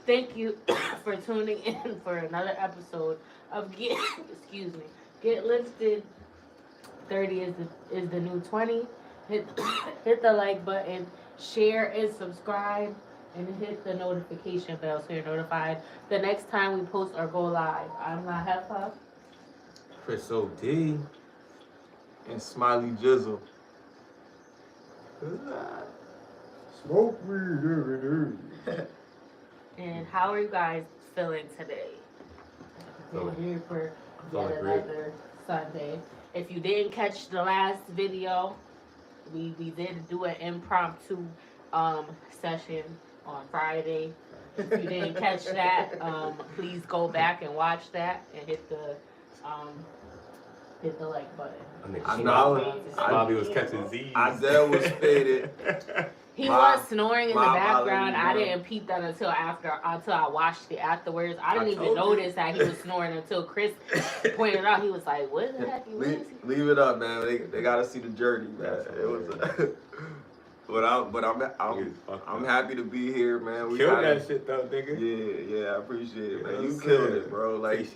Thank you for tuning in for another episode of Get Get Lifted. 30 is the new 20. Hit the like button, share and subscribe, and hit the notification bell so you're notified the next time we post or go live. I'm not Heffa. CrisxOD and SmileyJizzle. Smoke weed every day. And how are you guys feeling today? We're here for yet another Sunday. If you didn't catch the last video, we did do an impromptu session on Friday. If you didn't catch that, please go back and watch that and hit the like button. I know. Bobby was catching Z's. Isaiah was faded. He was snoring in the background. apologies, I didn't peep that until I watched it afterwards. I didn't even notice that he was snoring until Chris pointed out. He was like, "What the heck? Leave it up, man. They gotta see the journey, man. It was." But I'm happy to be here, man. We killed that shit though, nigga. Yeah, I appreciate it, man. You killed it, bro. Like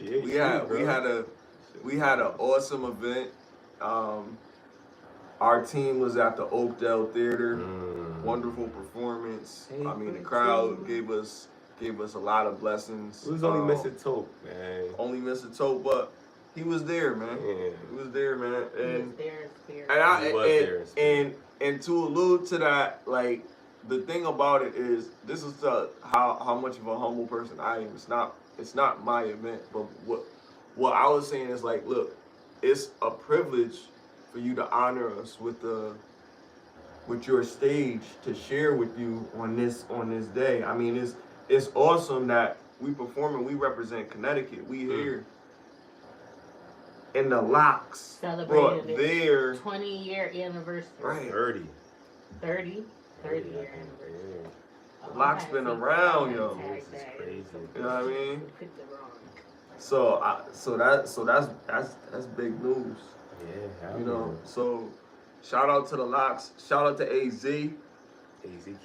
we had an awesome event. Our team was at the Oakdale Theater. Wonderful performance. I mean, the crowd gave us a lot of blessings. We was only missing Tope, man. Only missing Tope, but he was there, man. Yeah. He was there, man. And to allude to that, like, the thing about it is, this is how much of a humble person I am. It's not my event, but what I was saying is, like, look, it's a privilege for you to honor us with your stage to share with you on this day. I mean, it's awesome that we perform and we represent Connecticut. We here in the Locks celebrated their 20-year anniversary. Right. 30 year anniversary. The Locks been around, yo. This is crazy. You know what I mean? So that's big news. Yeah, you know. So shout out to the Locks. Shout out to AZ. AZ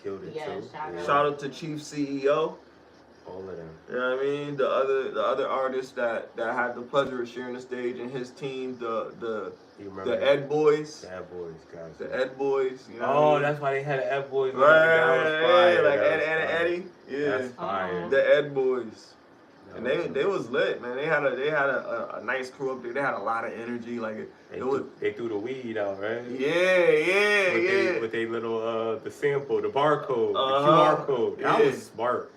killed it too. Shout out to Chief CEO. All of them. You know what I mean? The other artists that had the pleasure of sharing the stage, and his team, the Ed Boys. The Ed Boys, guys. The Ed Boys. You know oh, that's why they had the Ed Boys. Right, like Ed and Eddie. Yeah. That's fire. The Ed Boys. And they was lit, man. They had a nice crew up there. They had a lot of energy. Like they threw the weed out, right? Yeah. With they little the sample, the barcode, the QR code. That was smart.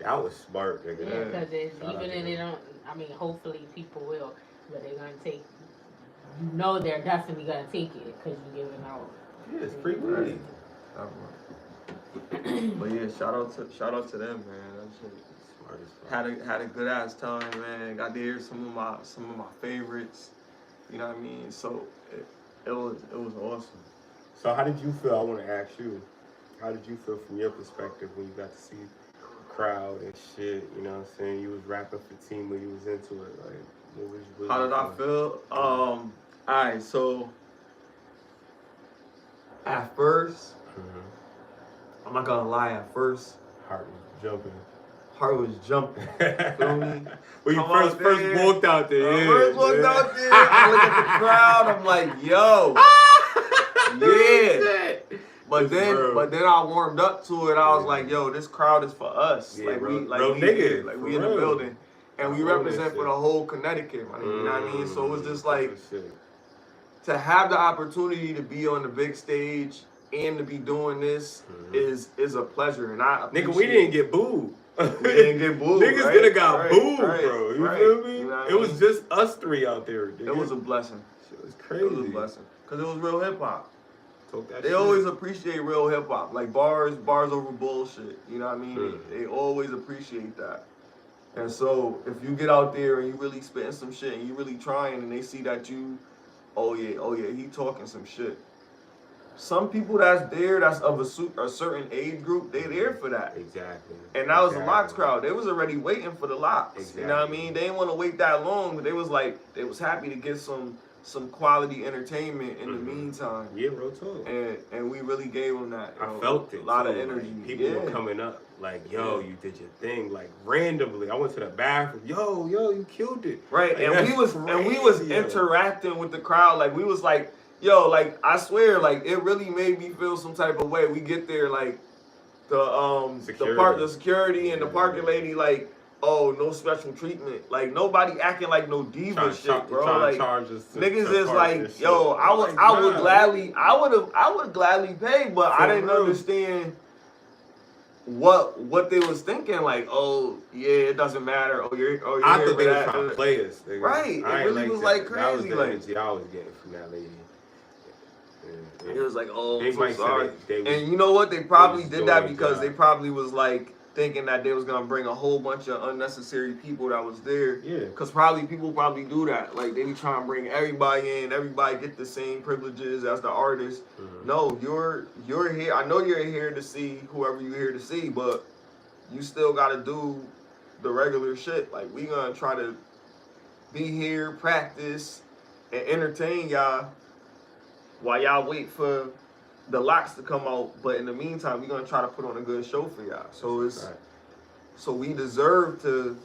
That was smart, nigga. Yeah, because even if they don't, I mean, hopefully people will, but they're gonna take. You know, they're definitely gonna take it because you're giving out. Yeah, it's pretty good. But yeah, shout out to them, man. That shit. Had a good ass time, man. Got to hear some of my favorites. You know what I mean? So it was awesome. So how did you feel? I want to ask you. How did you feel from your perspective when you got to see the crowd and shit? You know what I'm saying? You was rapping for team when you was into it. Like, how did I feel? Alright, so at first, I'm not gonna lie. At first, heart was jumping. Feel me? When you first walked out there. I look at the crowd. I'm like, yo, yeah. But then I warmed up to it. I was like, yo, this crowd is for us. Yeah, like we in the building, and we represent for the whole Connecticut. You know what I mean? So it was just like to have the opportunity to be on the big stage and to be doing this is a pleasure. And I nigga, we didn't get booed. We didn't get booed. Niggas could have got booed, bro. You feel me? You know it was just us three out there. Nigga. It was a blessing. Shit was crazy. It was a blessing because it was real hip hop. They always appreciate real hip hop, like bars over bullshit. You know what I mean? They always appreciate that. And so if you get out there and you really spitting some shit and you really trying, and they see that you, oh yeah, he talking some shit. Some people that's of a certain age group, they there for that. Exactly. And that was the Locks crowd. They was already waiting for the Locks. Exactly. You know what I mean? They didn't want to wait that long, but they was happy to get some some quality entertainment in the meantime. Yeah, real talk. And we really gave them that. I felt it. A lot too. of energy. Like, people were coming up like, yo, you did your thing. Like randomly, I went to the bathroom. Yo, you killed it. Right, like, and we was interacting with the crowd. Like we was like, yo, like I swear, like it really made me feel some type of way. We get there, like the security and the parking lady, like, oh, no special treatment. Like nobody acting like no diva shit, bro. Like niggas is like, yo, I would gladly pay, but I didn't understand what they was thinking. Like, oh yeah, it doesn't matter. I thought they were trying to play us. Right, it really was like crazy. That was the like energy I was getting from that lady. It was like, oh, I'm so sorry. And you know what? They probably did that because they probably was like thinking that they was gonna bring a whole bunch of unnecessary people that was there. Yeah. Cause people probably do that. Like they be trying to bring everybody in. Everybody get the same privileges as the artist. Mm-hmm. No, you're here. I know you're here to see whoever you're here to see, but you still gotta do the regular shit. Like we gonna try to be here, practice, and entertain y'all while y'all wait for the locks to come out, but in the meantime, we're gonna try to put on a good show for y'all. So so we deserve to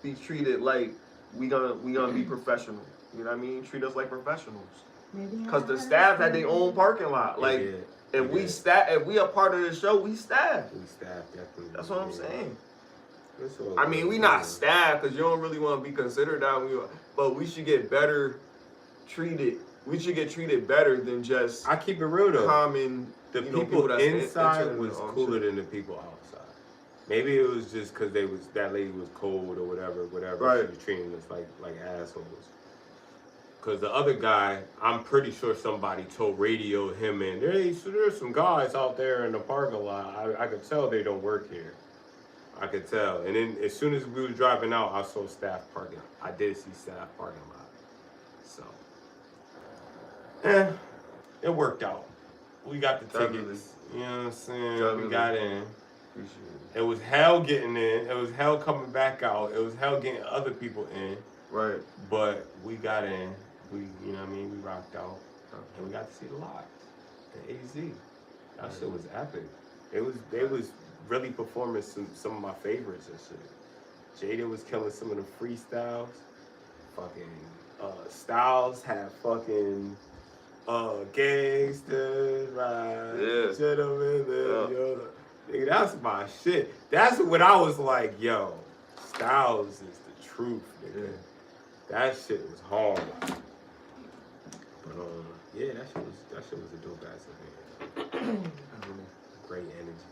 be treated like we gonna be professional. You know what I mean? Treat us like professionals. Cause the staff had their own parking lot. Like if we a part of the show, we staff. We staff definitely. That's what I'm saying. I mean, we not staff because you don't really want to be considered that, but we should get better treated. We should get treated better than just. I keep it real though. Common. The people that's inside was cooler than the people outside. Maybe it was just because that lady was cold or whatever. Right. She was treating us like assholes. Because the other guy, I'm pretty sure somebody told radio him in. Hey, so there's some guys out there in the parking lot. I could tell they don't work here. I could tell. And then as soon as we were driving out, I saw staff parking. I did see staff parking lot. So. It worked out. We got the tickets. You know what I'm saying? We got in. It was hell getting in. It was hell coming back out. It was hell getting other people in. Right. But we got in. We, you know what I mean? We rocked out. And we got to see the live. The AZ. That shit was epic. They was really performing some of my favorites and shit. Jada was killing some of the freestyles. Fucking Styles had fucking gangsters, right? Yeah. Gentlemen, yo. Nigga, that's my shit. That's when I was like, yo, Styles is the truth, nigga. Yeah. That shit was hard. But yeah, that shit was a dope ass event. Great energy.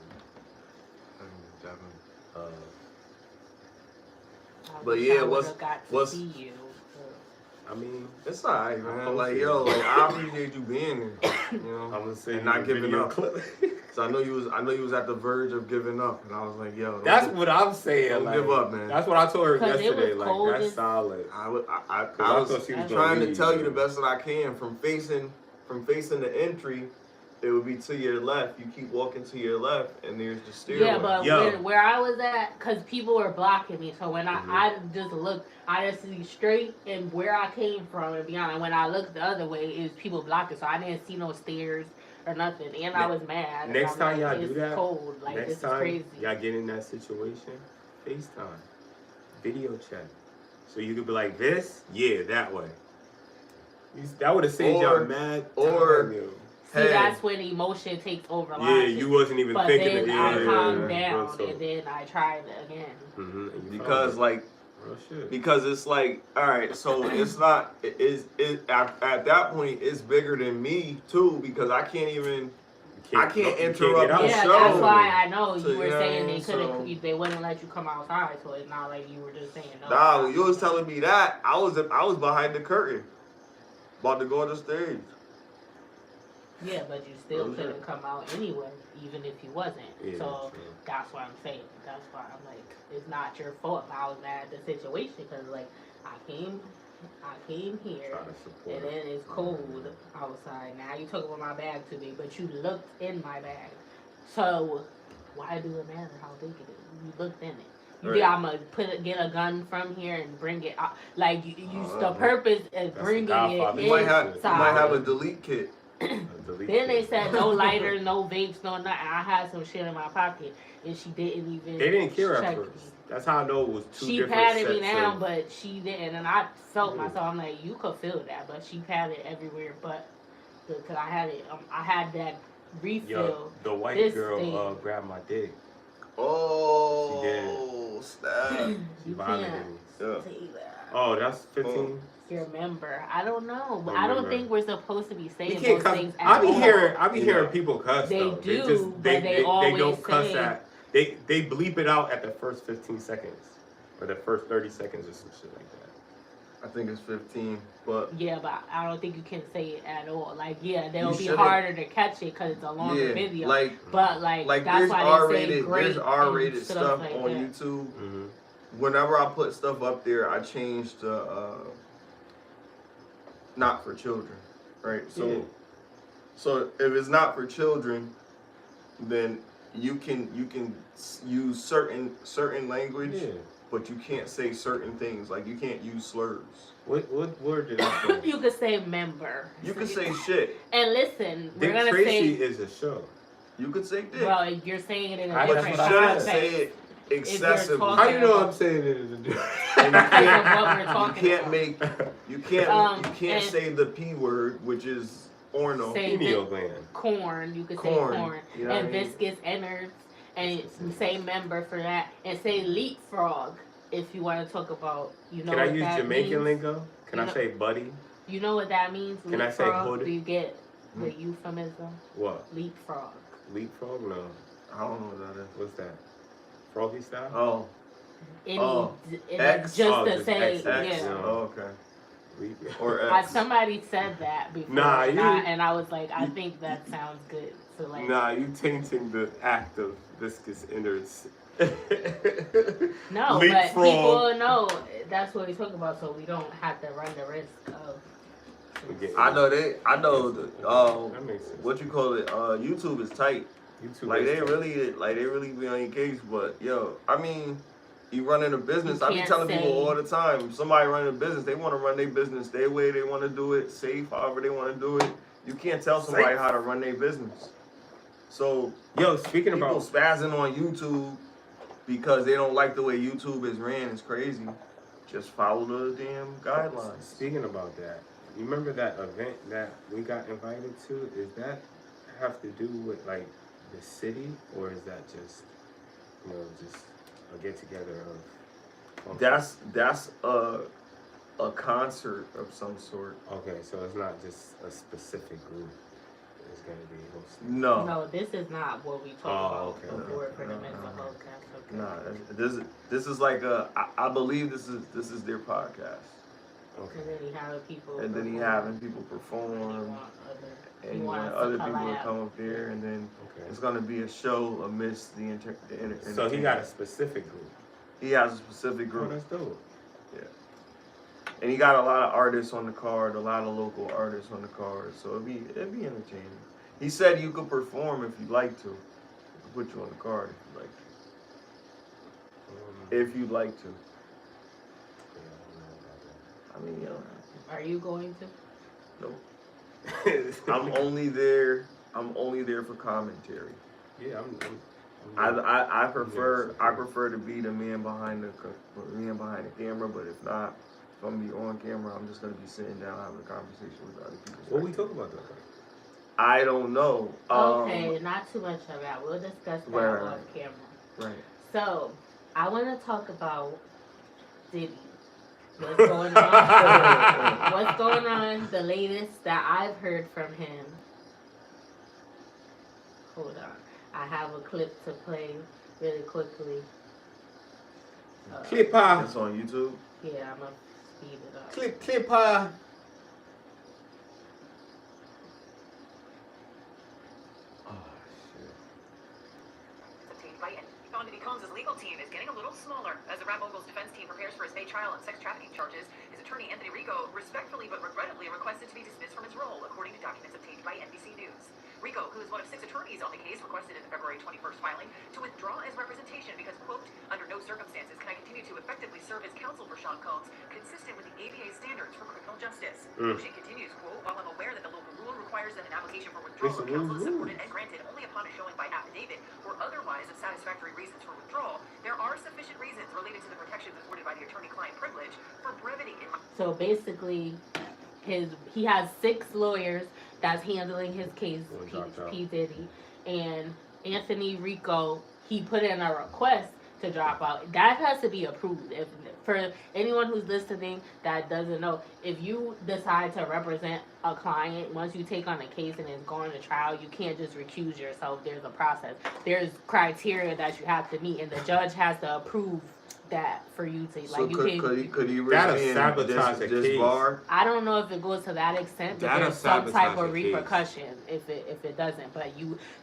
But yeah, what's see you. I mean, it's alright, man. Like, yo, like, I appreciate you being there. You know, I'm gonna say and not giving up. So I know you was at the verge of giving up, and I was like, yo, that's what I'm saying. Don't give up, man. That's what I told her yesterday. Like, that's solid. I was trying to tell you the best that I can. From facing the entry, it would be to your left. You keep walking to your left, and there's the stairway. Yeah, but where I was at, because people were blocking me, so when I just looked, I just see straight, and where I came from, and beyond. When I looked the other way, it was people blocking, so I didn't see no stairs or nothing, and I was mad. Next time y'all do that, cold. Like, next this time is crazy. Y'all get in that situation, FaceTime, video chat, so you could be like this, yeah, that way. That would have saved y'all mad time. See, that's when emotion takes over. Yeah, you wasn't even thinking of it. I calmed down, and then I tried again. Mm-hmm. Because it's like, all right, so it's not, at that point, it's bigger than me, too, because I can't interrupt the yeah, show. That's why I know you were saying they wouldn't let you come outside, so it's not like you were just saying no. Nah, when you was telling me that, I was behind the curtain, about to go on the stage. Yeah, but you still couldn't come out anyway, even if you wasn't. Yeah, so that's what I'm saying. That's why I'm like, it's not your fault. I was mad at the situation because, like, I came here, and then it's cold outside. Now you took away my bag today, but you looked in my bag. So why do it matter how big it is? You looked in it. You think I'm gonna get a gun from here and bring it out? Like the purpose is bringing it You might have a delete kit. Then they said no lighters, no vapes, no nothing. I had some shit in my pocket, and she didn't even. They didn't care at check first. me. That's how I know it was two she different patted me sets down, of... but she didn't, and I felt myself. I'm like, you could feel that, but she patted everywhere, but because I had it, I had that refill. Yo, the white girl grabbed my dick. Oh, she did. Snap. She violated me. Yeah. Oh, that's 15. Your member. I don't know. I don't think we're supposed to be saying those things. I be hearing people cuss. They though. do, they always don't cuss say, at. They bleep it out at the first 15 seconds or the first 30 seconds or some shit like that. I think it's 15, but yeah, but I don't think you can say it at all. Like, yeah, they'll be harder to catch it because it's a longer video. But that's why they say there's R-rated stuff like on that. YouTube. Mm-hmm. Whenever I put stuff up there, I change the not for children, right? So if it's not for children, then you can use certain language, but you can't say certain things. Like you can't use slurs. What word did I say? You could say member. You could say shit. And listen, Dick we're gonna Tracy say is a show. You could say dick. Well, you're saying it in a but different you shouldn't context. say it excessively. How you know I'm saying it in a different? You can't say the P word, which is orno. Pineal gland. Corn. You could say corn. You know and viscous innards. And say member for that. And say leapfrog if you want to talk about, Can I use Jamaican lingo? Can I say buddy? You know what that means? Can I say hood? Do you get the euphemism? What? Leapfrog. Leapfrog? No. I don't know what that is. What's that? Froggy style? Oh. X? Just to say, X. yeah. Oh, okay. Or X. Somebody said that before. And I was like, I think that sounds good. So like, nah, you tainting the act of viscous innards. No, but people know that's what we talk about, so we don't have to run the risk of. I know the that makes sense. what you call it, YouTube is tight. They really be on your case, but yo, I mean, you running a business. I be telling people all the time, somebody running a business, they want to run their business their way, they want to do it safe, however they want to do it. You can't tell somebody how to run their business. So yo, speaking people about spazzing on YouTube because they don't like the way YouTube is ran is crazy. Just follow the damn guidelines. Speaking about that, you remember that event that we got invited to? Does that have to do with like the city, or is that just just a get together of? That's a concert of some sort. Okay, so it's not just a specific group. It's gonna be hosted. No, this is not what we talk about. Okay. Board for the mental health cast. Okay. Nah, this is like I believe this is their podcast. Okay. And then he having people perform. And you want other people to come up there, and then it's gonna be a show amidst the So he got a specific group. He has a specific group. Oh, that's dope. Yeah. And he got a lot of artists on the card, a lot of local artists on the card, so it'd be entertaining. He said you could perform if you'd like to. He could put you on the card if you'd like to. If you'd like to. I mean, Are you going to? Nope. I'm only there for commentary. Yeah, I prefer to be the man behind the camera, but if not, if I'm gonna be on camera, I'm just gonna be sitting down having a conversation with other people. What we talk about though? I don't know. Okay, not too much of that. We'll discuss that off camera. Right. So I want to talk about Diddy. What's going on? What's going on? The latest that I've heard from him. Hold on. I have a clip to play really quickly. Clipper. It's on YouTube? Yeah, I'm going to speed it up. Clipper. Combs' legal team is getting a little smaller as the rap mogul's defense team prepares for his May trial on sex trafficking charges. His attorney, Anthony Rico, respectfully but regrettably requested to be dismissed from his role, according to documents obtained by NBC News. Rico, who is one of 6 attorneys on the case, requested in the February 21st filing to withdraw his representation because, quote, under no circumstances can I continue to effectively serve as counsel for Sean Combs, consistent with the APA standards for criminal justice. Motion continues, quote, while I'm aware that the local rule requires that an application for withdrawal of counsel is supported and granted only upon a showing by affidavit or otherwise of satisfactory reasons for withdrawal, there are sufficient reasons related to the protections afforded by the attorney-client privilege for brevity in my... So basically, he has 6 lawyers that's handling his case, P. Diddy, and Anthony Rico, he put in a request to drop out. That has to be approved. If for anyone who's listening that doesn't know, if you decide to represent a client, once you take on a case and it's going to trial, you can't just recuse yourself. There's a process. There's criteria that you have to meet, and the judge has to approve that for you to So like. could he really sabotage this bar? I don't know if it goes to that extent, but there's some type of repercussion if it doesn't. But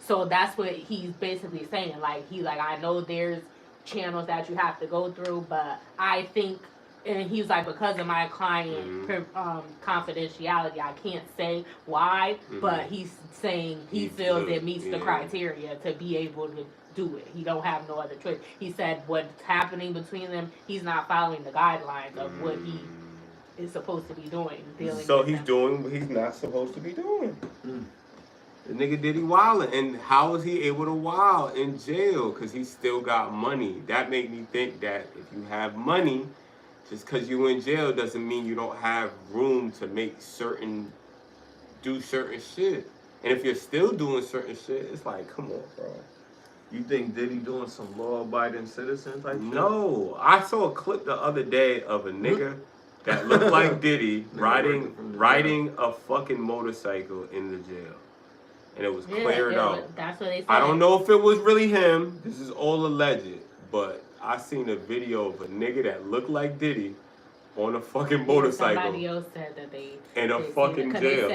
so that's what he's basically saying. Like I know there's channels that you have to go through, but I think, and he's like, because of my client confidentiality, I can't say why, but he's saying he feels it meets the criteria to be able to do it. He don't have no other choice. He said what's happening between them, he's not following the guidelines of what he is supposed to be doing. So he's doing what he's not supposed to be doing. The nigga Diddy wildin', and how is he able to wild in jail? Because he still got money. That made me think that if you have money, just because you in jail doesn't mean you don't have room to do certain shit. And if you're still doing certain shit, it's like, come on, bro. You think Diddy doing some law-abiding citizen type shit? No, I saw a clip the other day of a nigga that looked like Diddy riding a fucking motorcycle in the jail. And it was cleared out. That's what they said. I don't know if it was really him. This is all alleged. But I seen a video of a nigga that looked like Diddy on a fucking motorcycle. Somebody else said that they in a fucking jail.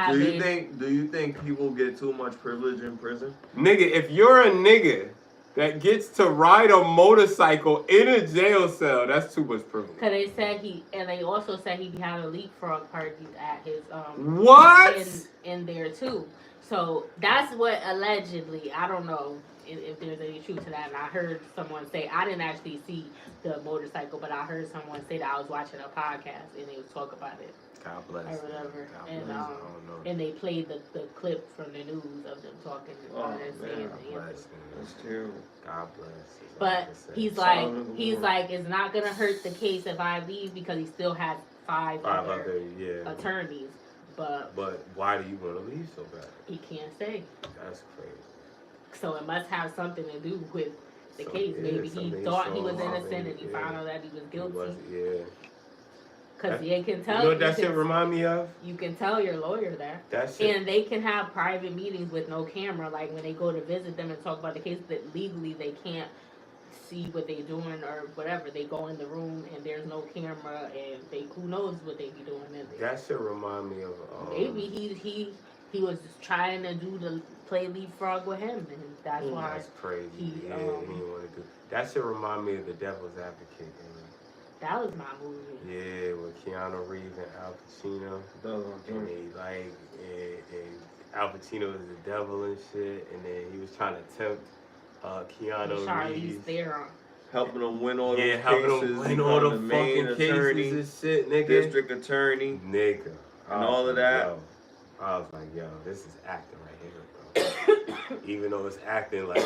Do you think people get too much privilege in prison? Nigga, if you're a nigga that gets to ride a motorcycle in a jail cell, that's too much privilege. Because they said they also said he had a leapfrog party at his what? In there too. So that's what allegedly, I don't know if there's any truth to that. And I heard someone say, I didn't actually see the motorcycle, but I heard someone say that I was watching a podcast and they would talk about it. God bless. Or whatever. And they played the clip from the news of them talking about it. That's terrible. God bless. But he's like, it's not going to hurt the case if I leave because he still has five other attorneys. But why do you want to leave so bad? He can't say. That's crazy. So it must have something to do with the case. Maybe he thought he was innocent and he found out that he was guilty. Because they can tell. You know what that shit remind me of? You can tell your lawyer that. And they can have private meetings with no camera. Like when they go to visit them and talk about the case, that legally they can't see what they're doing or whatever. They go in the room and there's no camera and who knows what they be doing in there. That shit remind me of maybe he was just trying to play leapfrog with him, and that's why. That's crazy. He didn't want to do. That shit remind me of The Devil's Advocate. That was my movie. Yeah, with Keanu Reeves and Al Pacino. And Al Pacino is the devil and shit, and then he was trying to tempt Keanu Reeves. Helping them win all those cases. Helping them win all the fucking cases and shit, nigga. District attorney. Nigga. And all of that. Yo, I was like, yo, this is acting right here, bro. Even though it's acting like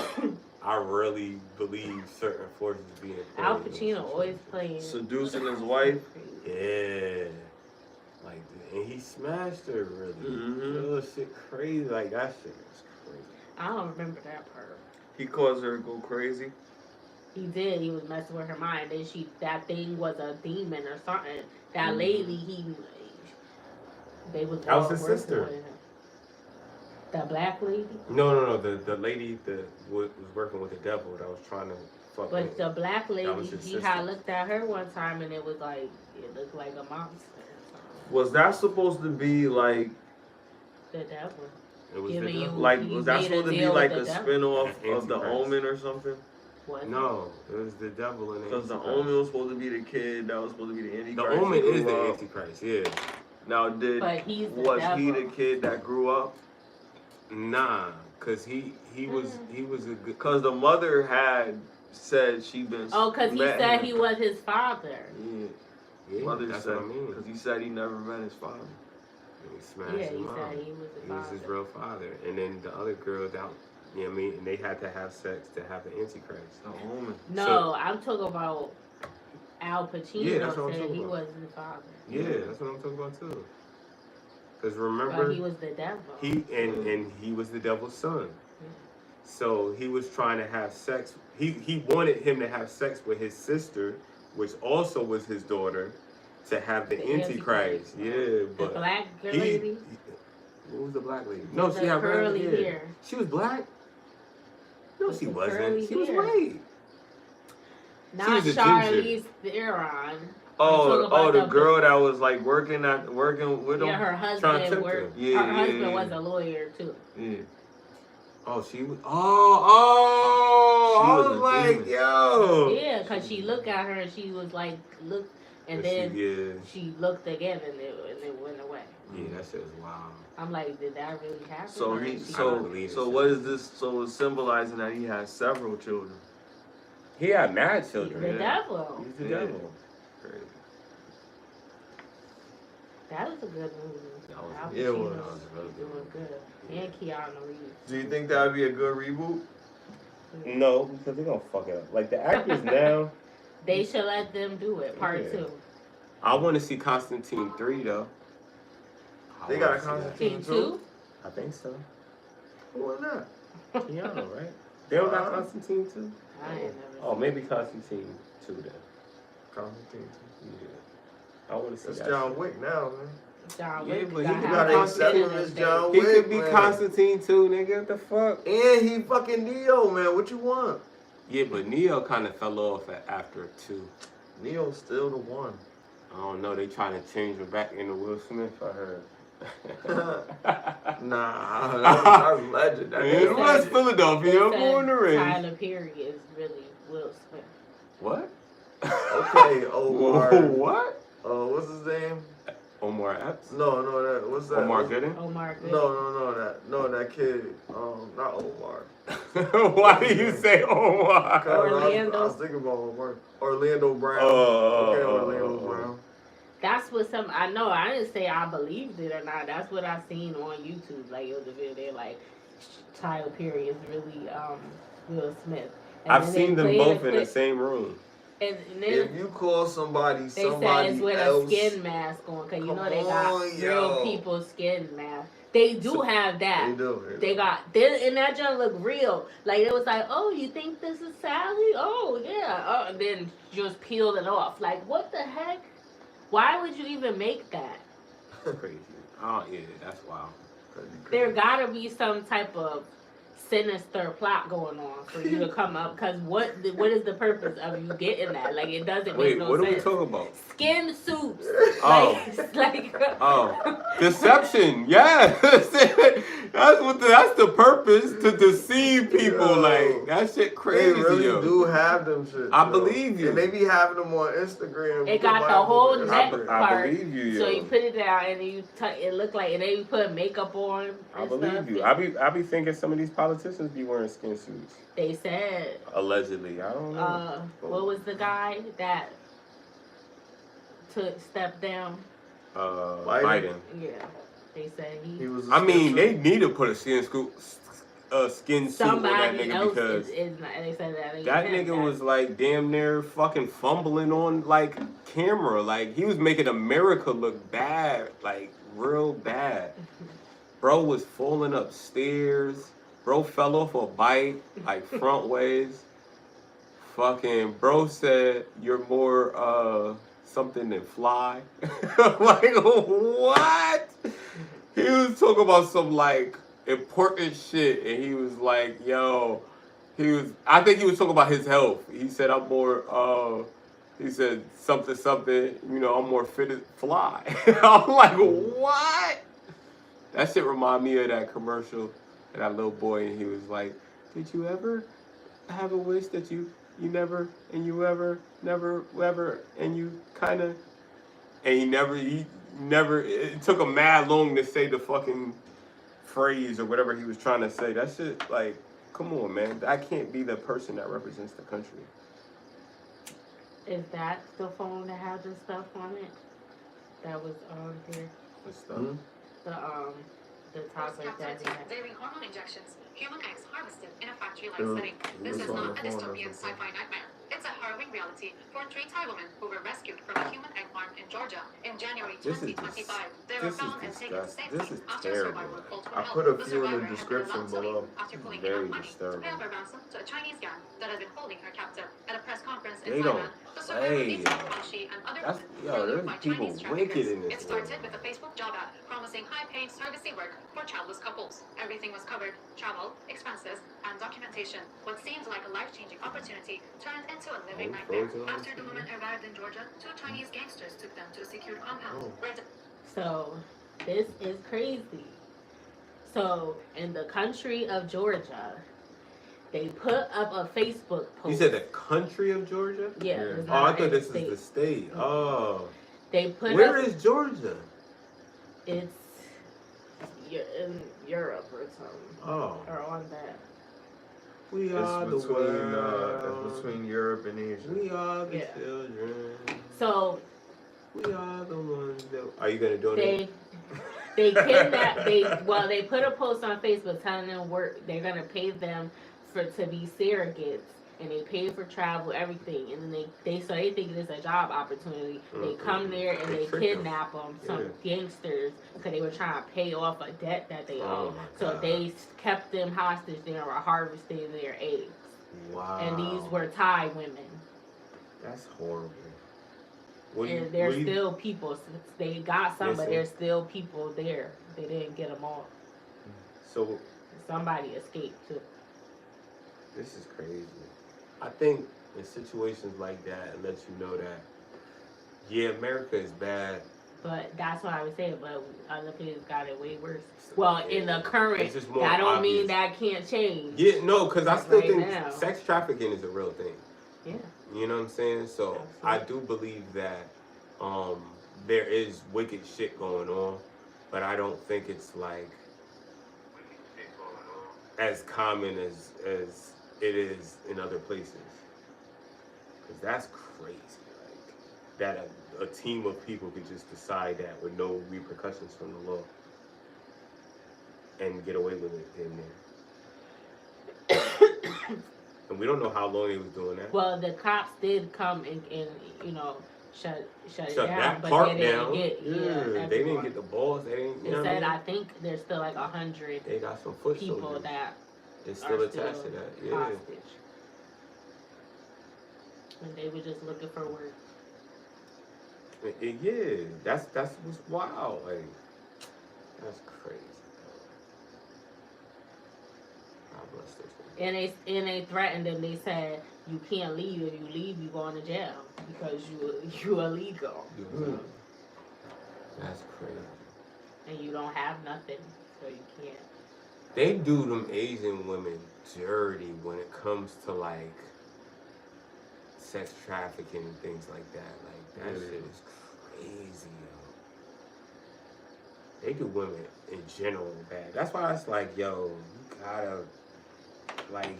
I really believe certain forces being played. Al Pacino always playing. Seducing his wife. Yeah. Like, and he smashed her really. That shit crazy. Like, that shit was crazy. I don't remember that part. He caused her to go crazy. He did. He was messing with her mind. Then that thing was a demon or something. That lady, that was his sister. The black lady? No. The lady that was working with the devil that was trying to fuck with. But the black lady, he had looked at her one time and it looked like a monster. Was that supposed to be like the devil? It was was that supposed to be like a spin-off of The Omen or something? What? No, it was the devil in it. Because The Omen was supposed to be the kid that was supposed to be the Antichrist. The Omen is the Antichrist, yeah. Now, was he the kid that grew up? Nah, cause he was a good. Because the mother had said she been. Oh, because he said he was his father. Yeah. Mother that's said, what I mean. because he said he never met his father. And he smashed his mom. Said he was He was his real father. And then the other girl that, you know what I mean? And they had to have sex to have the Antichrist. The woman. No, I'm talking about Al Pacino. Yeah, that's what I'm said talking he about. was his father. Yeah, that's what I'm talking about too. Because remember, But he was the devil. And he was the devil's son. So he was trying to have sex. He wanted him to have sex with his sister, which also was his daughter, to have the Antichrist. Yeah, but the black lady. What was the black lady? No, she had curly hair. She was black. No, she wasn't. She was hair. white. Not Charlize Theron. The girl that was like working with him. Yeah, her husband worked. Yeah, her husband was a lawyer too. Yeah. Oh, she was. She I was was a like, demon. yo. Yeah, because she looked at her and she was like, look, and then she looked again and it went away. Yeah, that shit was wild. I'm like, did that really happen? So what is this? So it's symbolizing that he has several children. He had mad children. The devil. He's the devil. Crazy. That was a good movie. It was. Doing good. And Keanu Reeves. Do you think that would be a good reboot? No, because they're gonna fuck it up. Like the actors now. They should let them do it. Part 2. I want to see Constantine 3 though. They got a Constantine 2? I think so. Who was that? Keanu, right? They don't got Constantine 2? I ain't never Oh, maybe Constantine 2 then. Constantine 2. Yeah. I want to see That's that. John Wick now, man. John Yeah, Wick but he gotta accept him as John He Wick. could be man. Constantine too, nigga. What the fuck? And he fucking Neo, man. What you want? Yeah, but Neo kind of fell off after 2. Neo's still the one. I don't know. They trying to change him back into Will Smith. I heard. Nah, that's legend. It was Philadelphia. Born and raised. Tyler Perry is really Will Smith. What? Okay, Omar. What? What's his name? Omar Epps? No, that. What's that? Omar Gooden? Omar Gooden. No, that kid. Not Omar. Why do you say Omar? Orlando. I was thinking about Omar. Orlando Brown. Orlando Brown. That's what I know. I didn't say I believed it or not. That's what I seen on YouTube. Like, it was a video. They're like, Tyler Perry is really Will Smith. And I've seen them both in the same room. And then if you call somebody they said it's with else, a skin mask on, because you know they got yo. real people skin mask. They do have that. They do. They got, and that junk look real. Like, it was like, oh, you think this is Sally? Oh, yeah. And then just peeled it off. Like, what the heck? Why would you even make that? Crazy. Oh, yeah, that's wild. There gotta be some type of sinister plot going on for you to come up, because what is the purpose of you getting that? Like, it doesn't make no sense. Wait, what are we talking about? Skin suits. Oh, deception. Yeah, that's the purpose, to deceive people. Yo, like, that shit crazy. They really do have them shit. I believe you. And they be having them on Instagram. It got the whole neck I part. believe you. Yo. So you put it down and you it looked like, and then you put makeup on. I believe you. I be thinking some of these politicians be wearing skin suits. They said. Allegedly, I don't know. What was the guy that stepped down? Biden. Yeah, they said he was. I mean, they need to put a skin suit on that nigga, because they said that nigga was like damn near fucking fumbling on like camera. Like, he was making America look bad, like real bad. Bro was falling upstairs. Bro fell off a bike, like front ways. Fucking bro said, you're more something than fly. Like, what? He was talking about some like important shit, and he was like, yo, I think he was talking about his health. He said, I'm more he said something, you know, I'm more fit as fly. I'm like, what? That shit remind me of that commercial. And that little boy, and he was like, did you ever have a wish that you never, and you ever, never, ever, and you kind of, and he never, it took him mad long to say the fucking phrase or whatever he was trying to say. That shit, like, come on, man. That can't be the person that represents the country. Is that the phone that had the stuff on it? That was there. The stuff. The topic that he had. Daily hormone injections, human eggs harvested in a factory-like setting. This is not a dystopian sci-fi nightmare. It's a harrowing reality for 3 Thai women who were rescued from a human egg farm in Georgia in January 2025. They were found and taken to safety after a survivor called for help. I put a The few in survivor the had been description allowed to leave below. after pulling Very enough money to disturbing. pay off a ransom to a Chinese gang that had been holding her captive. At a press conference in They don't Thailand, the survivor play. detailed how she and other That's, women yo, were lured there's by people Chinese wicked traffickers. in this It started world. with a Facebook job ad promising high-paid servicey work for childless couples. Everything was covered: travel, expenses, and documentation. What seemed like a life-changing opportunity turned into a living nightmare. After the women arrived in Georgia, 2 Chinese gangsters took them to a secured compound. So, this is crazy. So, in the country of Georgia, they put up a Facebook post. You said the country of Georgia? Yeah. Oh, I thought this was the state. Oh. They put Where up, is Georgia? It's in Europe or something. Oh. Or on that. We are the It's world. between Europe and Asia. We are the Yeah. children. So, We are the ones that... Are you going to donate? they kidnapped, they put a post on Facebook telling them they're going to pay them to be surrogates. And they pay for travel, everything, and then they think it's a job opportunity. They come there and they kidnap them, some gangsters, because they were trying to pay off a debt that they owe. So they kept them hostage. They were harvesting their eggs. Wow. And these were Thai women. That's horrible. And there's still people. They got some, but there's still people there. They didn't get them all. So Somebody escaped too. this is crazy. I think in situations like that, it lets you know that, yeah, America is bad. But that's what I was saying. But other places got it way worse. Well, in the current, It's just more that don't obvious. mean that can't change. Yeah, no, because I still Right think now. sex trafficking is a real thing. Yeah. You know what I'm saying? So I do believe that there is wicked shit going on, but I don't think it's like as common as it is in other places. Because that's crazy. Like that a team of people could just decide that with no repercussions from the law and get away with it in there. And we don't know how long they was doing that. Well, the cops did come and shut it down, that but park they didn't down. get They didn't get the balls. They didn't. They You know said what I I mean? think there's still like 100 They got some foot people soldiers. that It's still are attached to that. Yeah. hostage, and they were just looking for work. Yeah, that's what's wild. Like, that's crazy. God bless those people. And they threatened them. They said you can't leave. If you leave, you going to jail because you illegal That's crazy. and you don't have nothing, so you can't. They do them Asian women dirty when it comes to like sex trafficking and things like that. Like that shit is crazy, yo. They do women in general bad. That's why it's like, yo, you gotta like.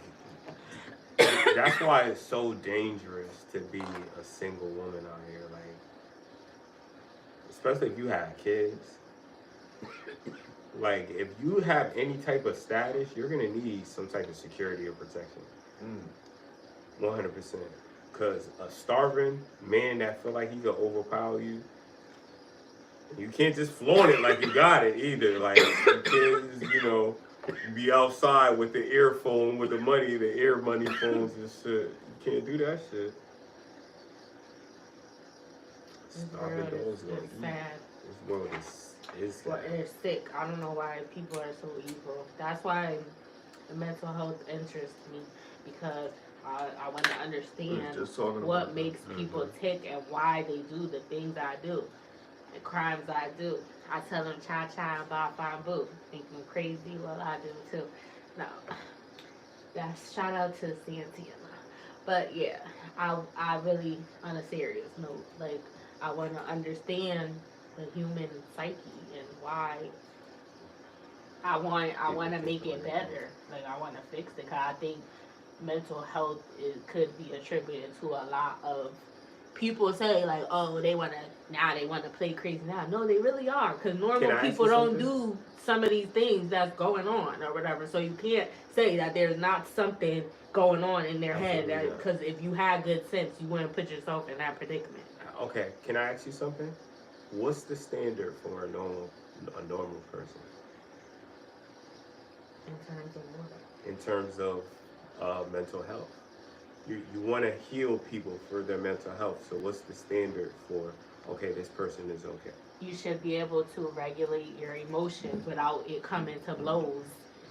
That's why it's so dangerous to be a single woman out here, like, especially if you have kids. Like, if you have any type of status, you're gonna need some type of security or protection. 100%. Cause a starving man that feel like he could overpower you, you can't just flaunt it like you got it either. Like, you can't just, be outside with the earphone, with the money, the ear money phones and shit. You can't do that shit. Starving dogs gonna eat. Sad. This world is sad. They're sick. I don't know why people are so evil. That's why mental health interests me, because I want to understand what makes people tick and why they do the things I do, the crimes I do. I tell them cha-cha and ba-ba-boo. Think I'm crazy? Well, I do too. No. That's shout out to Santana. But yeah, I really, on a serious note, like, I want to understand the human psyche and why. I want to make it better. Like, I want to fix it, because I think mental health could be attributed to a lot of people say, like, oh, they want to play crazy now. No, they really are, because normal people don't do some of these things that's going on or whatever. So you can't say that there's not something going on in their head, because if you had good sense, you wouldn't put yourself in that predicament. Okay, can I ask you something? What's the standard for a normal person? In terms of what? In terms of mental health. You want to heal people for their mental health. So what's the standard for, okay, this person is okay? You should be able to regulate your emotions without it coming to blows.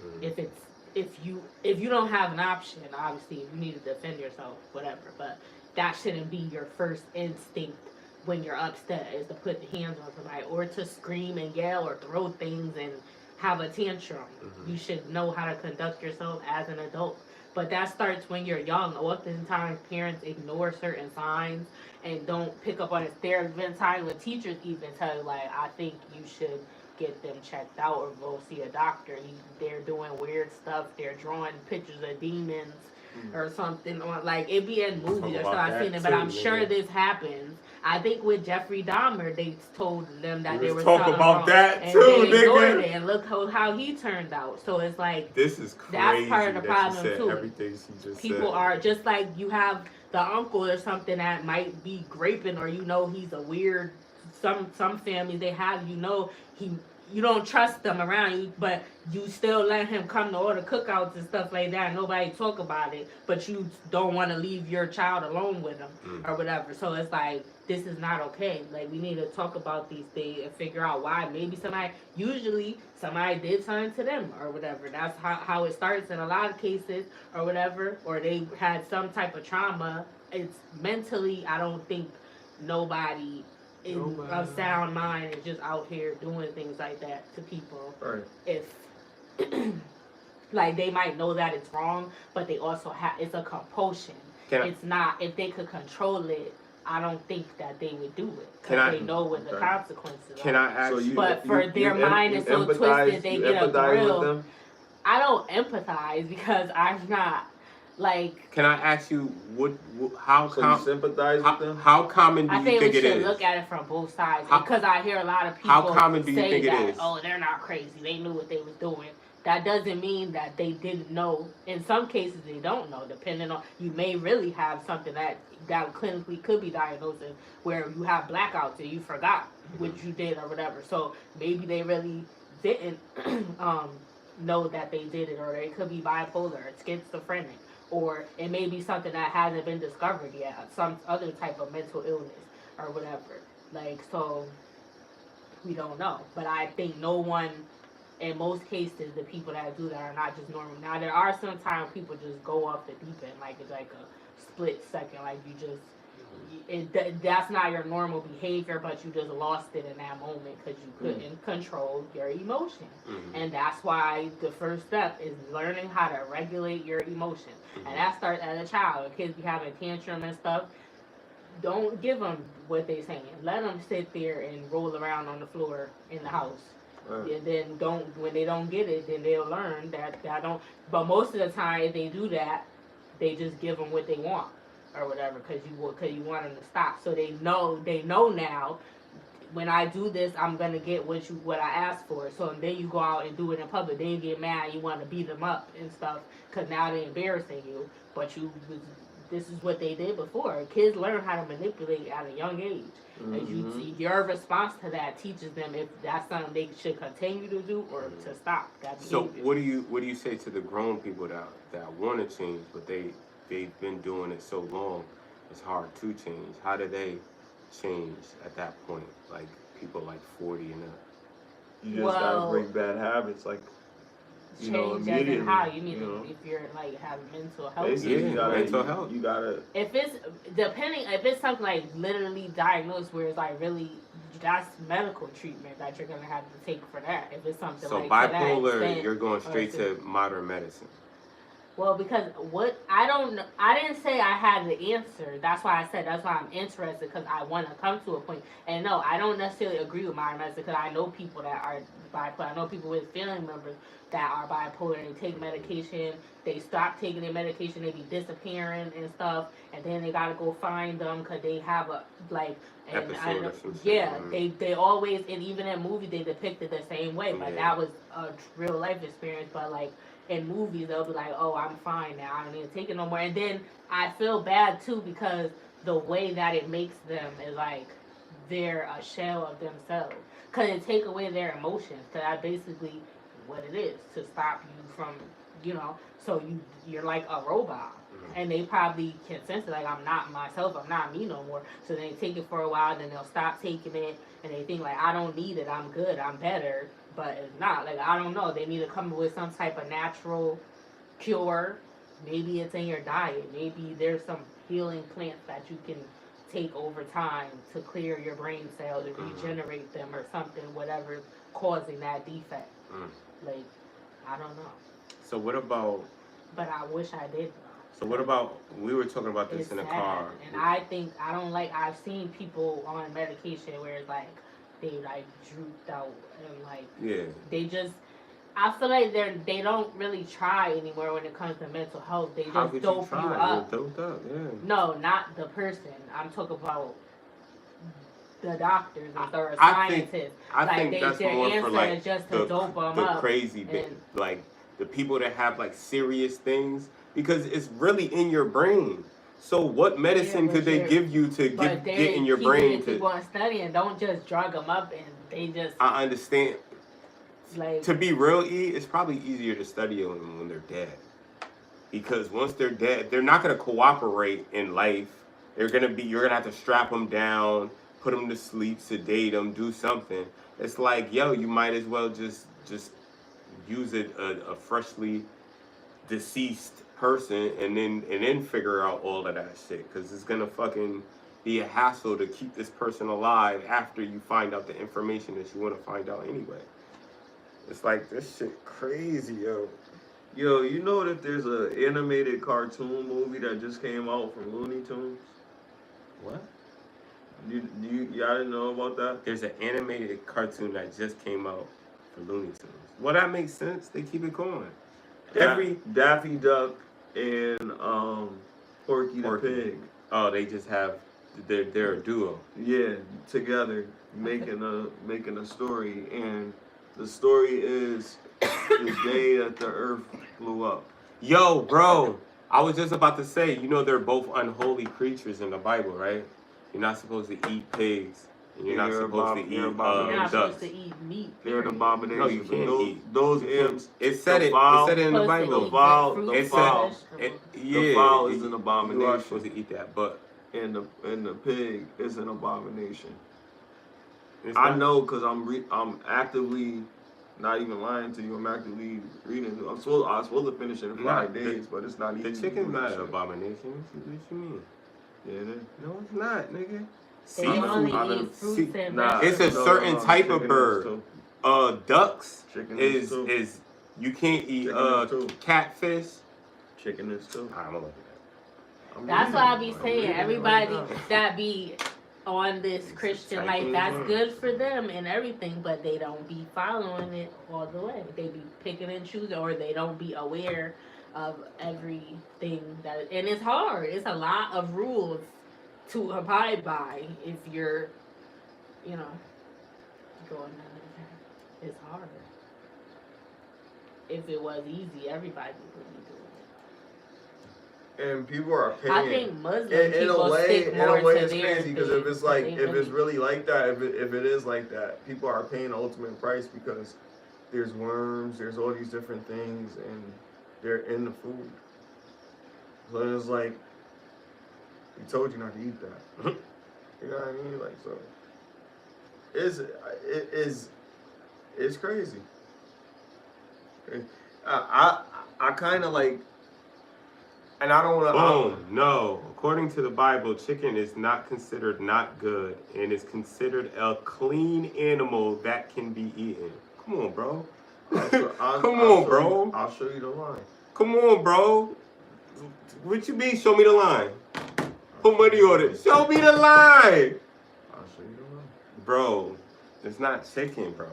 Mm-hmm. If you don't have an option, obviously, if you need to defend yourself, whatever. But that shouldn't be your first instinct when you're upset, is to put the hands on somebody or to scream and yell or throw things and have a tantrum. Mm-hmm. You should know how to conduct yourself as an adult. But that starts when you're young. Oftentimes, parents ignore certain signs and don't pick up on it. There have been times when teachers even tell you, like, I think you should get them checked out or go see a doctor. They're doing weird stuff. They're drawing pictures of demons or something. Or, like, it be in movies or something. I've seen it, but I'm sure this happens. I think with Jeffrey Dahmer, they told them that they were talking about that and too, they ignored it, and look how he turned out. So it's like, this is crazy. That's part of the problem too. Everything she just People are just like, you have the uncle or something that might be graping, or he's a weird. Some families they have, you don't trust them around you, but you still let him come to all the cookouts and stuff like that. Nobody talk about it, but you don't want to leave your child alone with him or whatever. So it's like, this is not okay. Like, we need to talk about these things and figure out why. Maybe somebody did something to them or whatever. That's how it starts in a lot of cases or whatever. Or they had some type of trauma. It's mentally, I don't think nobody of sound mind is just out here doing things like that to people. Right. If like, they might know that it's wrong, but they also it's a compulsion. It's not, if they could control it, I don't think that they would do it, because they know what the consequences are. I ask you? But their mind is so twisted, they get a thrill. I don't empathize because I'm not. Like, can I ask you how you sympathize with them? How common do you think it is? I think we should look at it from both sides, because I hear a lot of people how common do you say think that, it is? oh, they're not crazy. They knew what they was doing. That doesn't mean that they didn't know. In some cases, they don't know, depending on, you may really have something that clinically could be diagnosed in, where you have blackouts and you forgot what you did or whatever. So maybe they really didn't know that they did it, or they could be bipolar or schizophrenic, or it may be something that hasn't been discovered yet, some other type of mental illness or whatever. Like, so we don't know. But I think no one, in most cases, the people that do that are not just normal. Now, there are sometimes people just go off the deep end, like it's like a split second, like you just, that's not your normal behavior, but you just lost it in that moment because you couldn't control your emotion. And that's why the first step is learning how to regulate your emotions. And that starts as a child. Kids be having tantrum and stuff. Don't give them what they're saying. Let them sit there and roll around on the floor in the house. And then when they don't get it, then they'll learn that but most of the time, if they do that, they just give them what they want or whatever, because you want them to stop. So they know now, when I do this, I'm gonna get what I asked for. So then you go out and do it in public. Then you get mad, you want to beat them up and stuff, because now they're embarrassing you. But this is what they did before. Kids learn how to manipulate at a young age. And your response to that teaches them if that's something they should continue to do or to stop that behavior. So what do you say to the grown people that want to change, but they've been doing it so long, it's hard to change? How do they change at that point? Like people like 40 and up. You just gotta break bad habits, like, you know, immediately. How you mean if you're like having mental health? Basically, mental health. You gotta. If it's something like literally diagnosed where it's like really, that's medical treatment that you're gonna have to take for that. If it's something so like bipolar, to that extent, you're going straight to modern medicine. Well, because I don't know, I didn't say I had the answer. That's why I said that's why I'm interested because I want to come to a point. And no, I don't necessarily agree with my message because I know people that are bipolar. I know people with family members that are bipolar and they take medication. They stop taking their medication, they be disappearing and stuff, and then they gotta go find them because they have a like. And Episode or some shit. yeah, they always, and even in movies they depict it the same way. But that was a real life experience. But like. In movies, they'll be like, "Oh, I'm fine now. I don't need to take it no more." And then I feel bad too because the way that it makes them is like they're a shell of themselves. Cause it take away their emotions. Cause that's basically what it is to stop you from, So you're like a robot. And they probably can sense it, like I'm not myself, I'm not me no more. So they take it for a while, then they'll stop taking it, and they think like I don't need it, I'm good, I'm better. But it's not. Like I don't know. They need to come up with some type of natural cure. Maybe it's in your diet. Maybe there's some healing plants that you can take over time to clear your brain cells and regenerate them or something. Whatever's causing that defect. Like I don't know. So what about? But I wish I did. So what about, we were talking about this It's in the sad. car. And I think, I don't like, I've seen people on medication where it's like, they like drooped out and like, they just, I feel like they don't really try anymore when it comes to mental health. They just dope you up. You're doped up, yeah. No, not the person. I'm talking about the doctors or scientists. I think that's their more answer for like is just to dope them the up. crazy bit, like the people that have like serious things. Because it's really in your brain. So what medicine could they give you to get in your brain to? Keep on studying. Don't just drug them up and they just. I understand. Like to be real, it's probably easier to study them when they're dead. Because once they're dead, they're not gonna cooperate in life. You're gonna have to strap them down, put them to sleep, sedate them, do something. It's like, yo, you might as well just use a freshly deceased person and then figure out all of that shit, because it's gonna fucking be a hassle to keep this person alive after you find out the information that you want to find out anyway. It's like, this shit crazy, yo. Yo, you know that there's an animated cartoon movie that just came out from Looney Tunes? What? Y'all didn't know about that? There's an animated cartoon that just came out for Looney Tunes. Well, that makes sense. They keep it going. Daffy Duck and Porky the Pig. Oh, they just have they're a duo. Yeah, together making a story, and the story is the day that the Earth blew up. Yo, bro, I was just about to say, they're both unholy creatures in the Bible, right? You're not supposed to eat pigs. You're not supposed to eat ducks. Supposed to eat meat. They're an abomination. No, you can't eat. Those imps. It said it in the Bible. The fowl is an abomination. You are supposed to eat that, but and the pig is an abomination. I know because I'm actively, not even lying to you. I'm actively reading. I was supposed to finish it in 5 days, but it's not easy. The chicken's not an abomination. What you mean? Yeah, it is. No, it's not, nigga. It's a certain type of bird. Ducks is you can't eat catfish. Chicken is too. I'm gonna look at that. That's why I be saying everybody that be on this Christian life, that's good for them and everything, but they don't be following it all the way. They be picking and choosing, or they don't be aware of everything and it's hard. It's a lot of rules to abide by if you're, going on. It's hard. If it was easy, everybody would be doing it. And people are paying. I think Muslim in a way, it's crazy because if it's like, if it's really like that, if it is like that, people are paying the ultimate price because there's worms, there's all these different things, and they're in the food. So it's like, we told you not to eat that. You know what I mean? Like, so it's crazy. I kind of like, and I don't want to. No. According to the Bible, chicken is not considered not good and is considered a clean animal that can be eaten. Come on, bro. Come on, bro. I'll show you the line. Come on, bro. What you mean? Show me the line. Put money on it. Show me the line. I'll show you the line. Bro, it's not chicken, bro.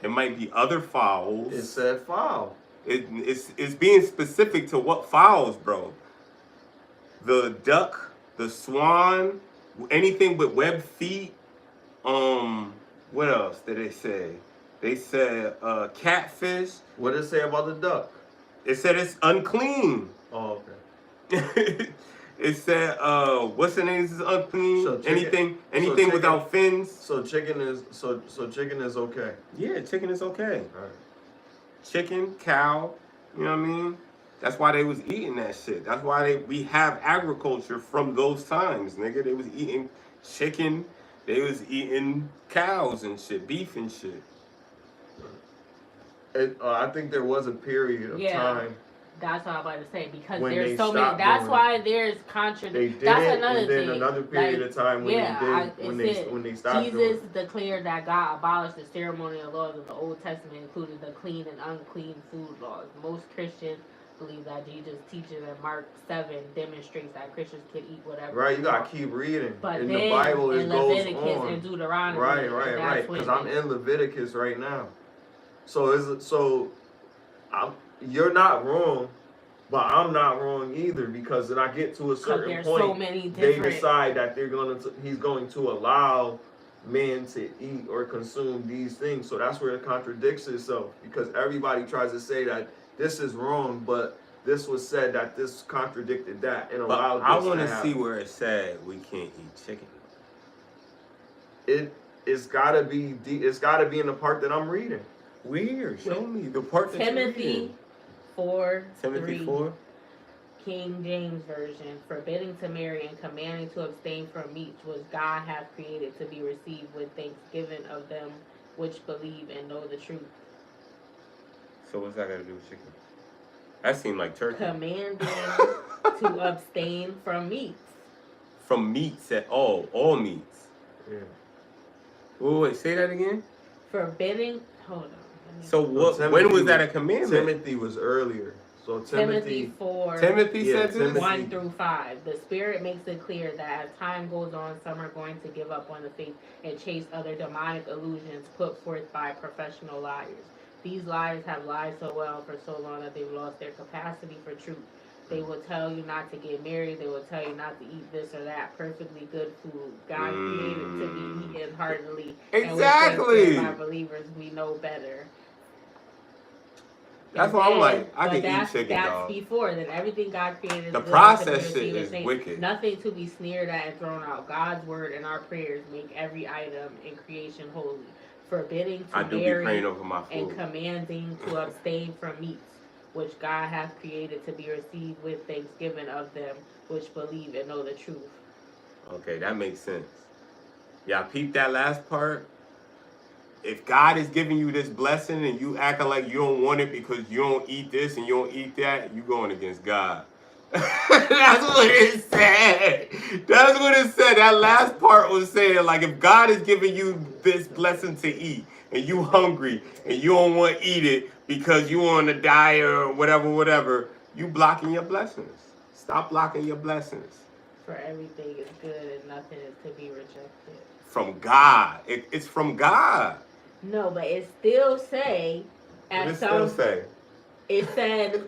It might be other fowls. It said fowl. It's being specific to what fowls, bro. The duck, the swan, anything with webbed feet. What else did they say? They said catfish. What did it say about the duck? It said it's unclean. Oh, okay. It said what's the name? Is unclean. So chicken, anything without fins. So chicken is chicken is okay. Yeah, chicken is okay. All right. Chicken, cow. You know what I mean? That's why they was eating that shit. That's why we have agriculture from those times, nigga. They was eating chicken. They was eating cows and shit, beef and shit. I think there was a period of time. That's what I'm about to say, because when there's so many. That's why there's contradiction. That's another and thing. Then another period of time when when they stopped. Jesus declared that God abolished the ceremonial laws of the Old Testament, including the clean and unclean food laws. Most Christians believe that Jesus' teaching in Mark 7 demonstrates that Christians can eat whatever. Right, you gotta keep reading. But in then, the Bible, it in goes Leviticus on. And Deuteronomy. Right. Because I'm in Leviticus right now. You're not wrong, but I'm not wrong either, because then I get to a certain point, so many they decide that he's going to allow man to eat or consume these things. So that's where it contradicts itself, because everybody tries to say that this is wrong, but this was said that this contradicted that and allowed this to happen. I want to see where it said we can't eat chicken. It's gotta be in the part that I'm reading. Weird. Show me the part that Timothy 4. Timothy 4. King James Version, forbidding to marry and commanding to abstain from meats which God hath created to be received with thanksgiving of them which believe and know the truth. So what's that got to do with chicken? That seemed like turkey. Commanding to abstain from meats. From meats at all meats. Yeah. Wait, say that again? Forbidding, hold on. So when was that a commandment? Timothy was earlier. So Timothy 4. Timothy said this? 1 through 5. The Spirit makes it clear that as time goes on, some are going to give up on the faith and chase other demonic illusions put forth by professional liars. These liars have lied so well for so long that they've lost their capacity for truth. They will tell you not to get married. They will tell you not to eat this or that perfectly good food. God created to be eaten heartily. Exactly. And we believers, we know better. That's why I'm like, I can eat chicken, that's dog. Before, then everything God created is the good. process shit is wicked. Nothing to be sneered at and thrown out. God's word and our prayers make every item in creation holy. Forbidding to marry over my food. And commanding to abstain from meats, which God hath created to be received with thanksgiving of them which believe and know the truth. Okay, that makes sense. Y'all peep that last part? If God is giving you this blessing and you acting like you don't want it because you don't eat this and you don't eat that, you going against God. That's what it said. That's what it said. That last part was saying, like, if God is giving you this blessing to eat and you hungry and you don't want to eat it because you on a diet or whatever, you blocking your blessings. Stop blocking your blessings. For everything is good and nothing is to be rejected. From God. It's from God. No, but it still say, What it still say? It said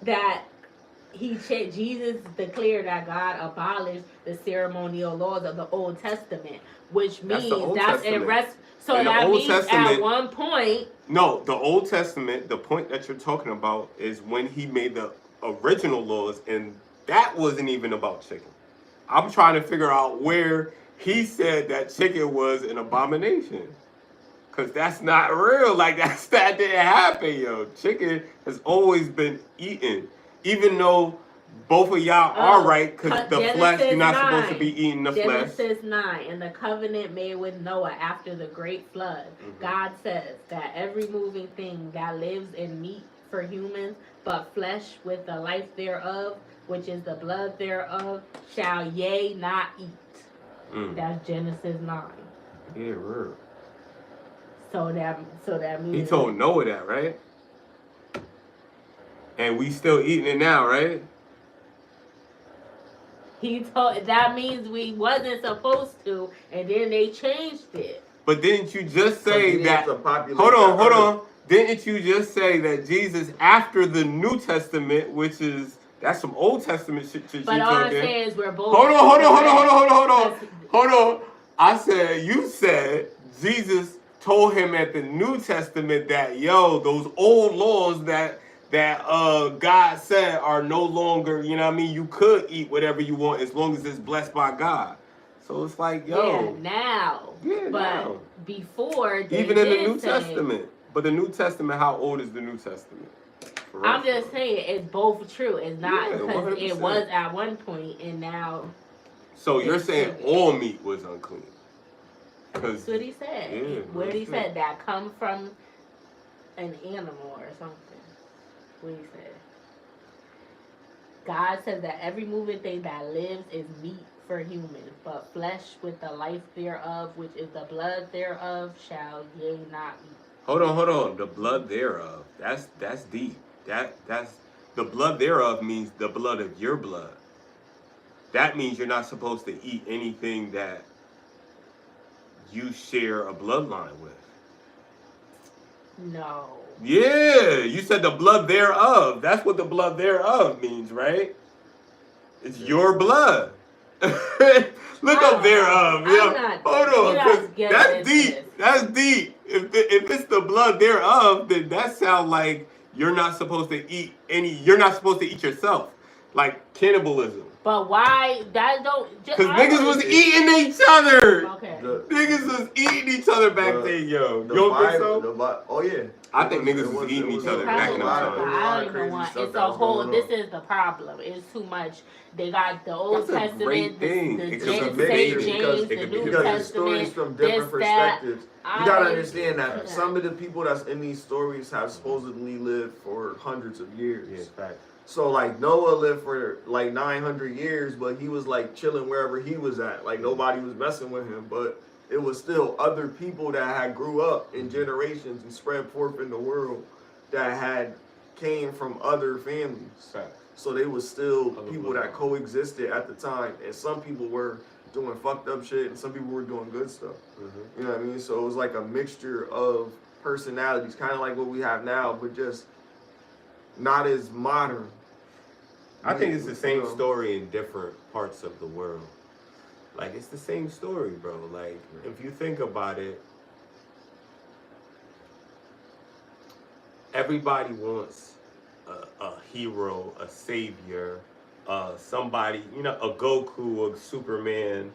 that Jesus declared that God abolished the ceremonial laws of the Old Testament, which means that's in rest. So that means at one point. No, the Old Testament, the point that you're talking about is when he made the original laws, and that wasn't even about chicken. I'm trying to figure out where he said that chicken was an abomination. Because that's not real. Like, that didn't happen, yo. Chicken has always been eaten. Even though both of y'all are right, because the flesh, you're not supposed to be eating the flesh. Genesis 9, in the covenant made with Noah after the great flood, God says that every moving thing that lives in meat for humans, but flesh with the life thereof, which is the blood thereof, shall ye not eat. That's Genesis 9. Yeah, real. So that means he told Noah that, right? And we still eating it now, right? He told that means we wasn't supposed to, and then they changed it. But didn't you just say that? Hold on. on. Didn't you just say that Jesus, after the New Testament, which is that's some Old Testament shit? But all I'm saying is we're both. Hold on. You said Jesus told him at the New Testament that those old laws that God said are no longer, you know what I mean? You could eat whatever you want as long as it's blessed by God. So it's like, now. Yeah, but now. Before, even in the New Testament. But the New Testament, how old is the New Testament? I'm just saying, it's both true. It's not because 100%. it was at one point and now. So you're saying all meat was unclean? That's what he said. Yeah, what he said, that come from an animal or something. What he said. God says that every moving thing that lives is meat for humans, but flesh with the life thereof, which is the blood thereof, shall ye not eat. Hold on. The blood thereof. That's deep. That's the blood thereof means the blood of your blood. That means you're not supposed to eat anything that you share a bloodline with. No. Yeah, you said the blood thereof. That's what the blood thereof means, right? It's your blood. Look up thereof. Hold on, because that's deep. That's deep. If it's the blood thereof, then that sounds like you're not supposed to eat you're not supposed to eat yourself. Like cannibalism. But why? That don't. Because niggas was eating each other. Okay. Niggas was eating each other back then, yo. You don't think so? Oh, yeah. I think niggas was eating each other back in the time. I don't even want. It's a whole. This is the problem. It's too much. They got the Old Testament, the St. James, the New Testament. Stories from different perspectives. You gotta understand that some of the people that's in these stories have supposedly lived for hundreds of years. Yeah, fact. So like Noah lived for like 900 years, but he was like chilling wherever he was at. Like nobody was messing with him, but it was still other people that had grew up in generations and spread forth in the world that had came from other families. Right. So they was still people that coexisted at the time, and some people were doing fucked up shit, and some people were doing good stuff. Mm-hmm. You know what I mean? So it was like a mixture of personalities, kind of like what we have now, but just not as modern. I think it's the same story in different parts of the world. Like, it's the same story, bro. Like, if you think about it, everybody wants a hero, a savior, somebody, you know, a Goku, a Superman.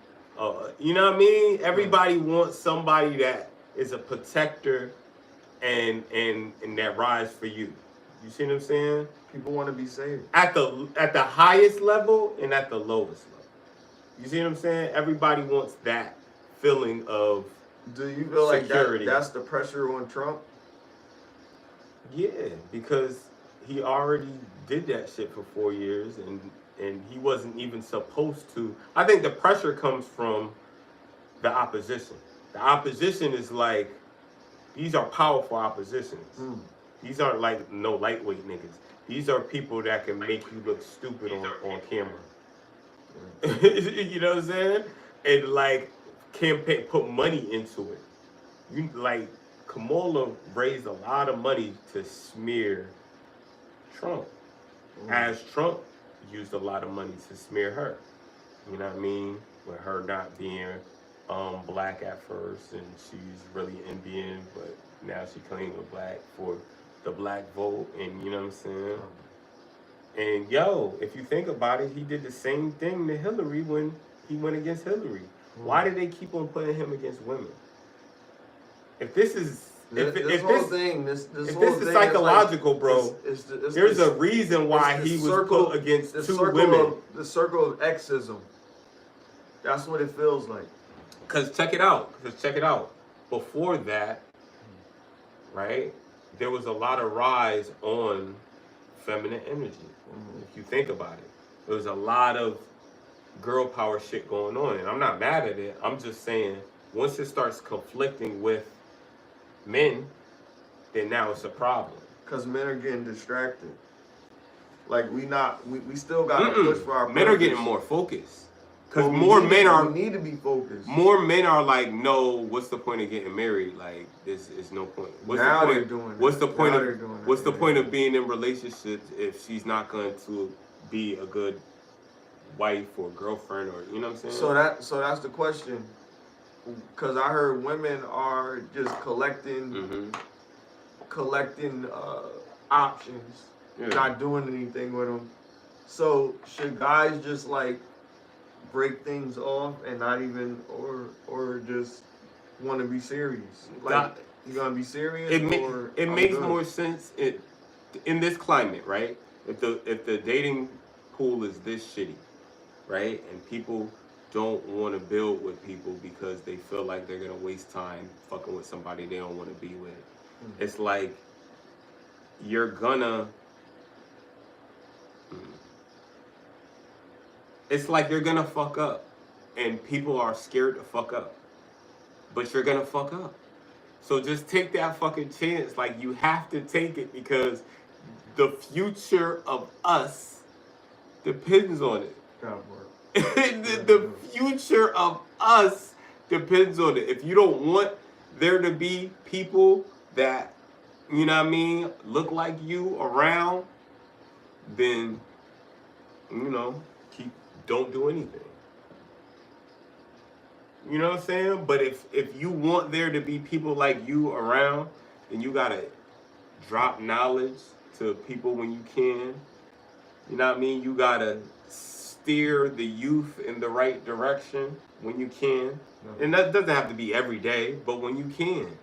You know what I mean? Everybody wants somebody that is a protector and that rides for you. You see what I'm saying? People want to be saved. At the highest level and at the lowest level. You see what I'm saying? Everybody wants that feeling of Do you feel security. Like that's the pressure on Trump? Yeah, because he already did that shit for 4 years and he wasn't even supposed to. I think the pressure comes from the opposition. The opposition is like, these are powerful oppositions. These aren't like no lightweight niggas. These are people that can make you look stupid on camera. You know what I'm saying? And like campaign, put money into it. You like Kamala raised a lot of money to smear Trump, as Trump used a lot of money to smear her. You know what I mean? With her not being black at first, and she's really Indian, but now she claims a black for the black vote, and you know what I'm saying? And yo, if you think about it, he did the same thing to Hillary when he went against Hillary. Why did they keep on putting him against women? If this is if this is psychological, like, bro, there's a reason why he was put against two women. The circle of exism. That's what it feels like. Cause check it out. Before that, right, there was a lot of rise on feminine energy. If you think about it, there was a lot of girl power shit going on, and I'm not mad at it. I'm just saying, once it starts conflicting with men, then now it's a problem. Because men are getting distracted. Like we still gotta push for our men purpose. are getting more focused. Because We need to be focused. More men are like, no, what's the point of getting married? Like, this is no point. What's now the point? They're doing what's that. the point now of they're doing that. what's the point of being in relationships if she's not going to be a good wife or girlfriend, or you know what I'm saying? So that's the question. Because I heard women are just collecting options, not doing anything with them. So should guys just like break things off and not even or just want to be serious? Like you gonna be serious? It makes more sense in this climate, right? If the dating pool is this shitty, right, and people don't want to build with people because they feel like they're gonna waste time fucking with somebody they don't want to be with. It's like you're gonna. It's like you're gonna fuck up, and people are scared to fuck up, but you're gonna fuck up. So just take that fucking chance. Like, you have to take it because the future of us depends on it. The future of us depends on it. If you don't want there to be people that, you know what I mean, look like you around, then, you know, don't do anything. You know what I'm saying? But if you want there to be people like you around, then you gotta drop knowledge to people when you can. You know what I mean? You gotta steer the youth in the right direction when you can. And that doesn't have to be every day, but when you can.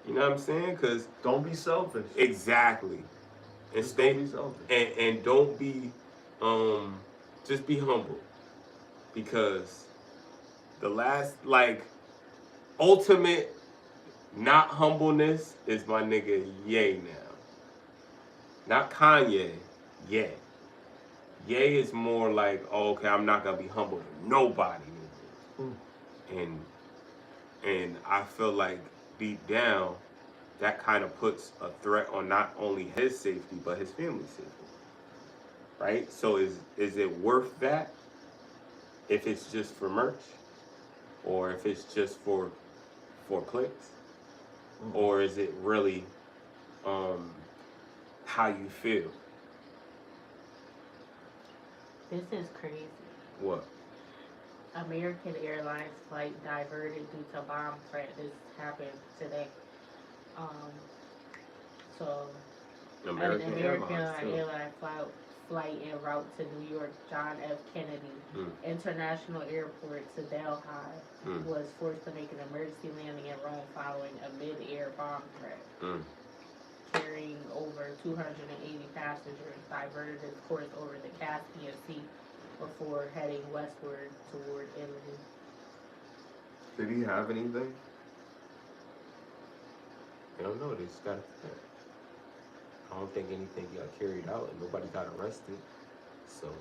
You know what I'm saying? Because don't be selfish. Exactly. And don't be selfish. And don't be just be humble. Because the last, like, ultimate not humbleness is my nigga Ye now. Not Kanye, Ye. Ye is more like, oh, okay, I'm not gonna be humble to nobody. And I feel like deep down, that kind of puts a threat on not only his safety, but his family's safety. Right? So is it worth that? If it's just for merch? Or if it's just for clicks? Or is it really how you feel? This is crazy. What? American Airlines flight diverted due to bomb threat. This happened today. So American Airlines flight en route to New York John F. Kennedy International Airport to Delhi was forced to make an emergency landing in Rome following a mid-air bomb threat. Carrying over 280 passengers, diverted its course over the Caspian Sea before heading westward toward Italy. Did he have anything? I don't know. They just got it. I don't think anything got carried out and nobody got arrested. So,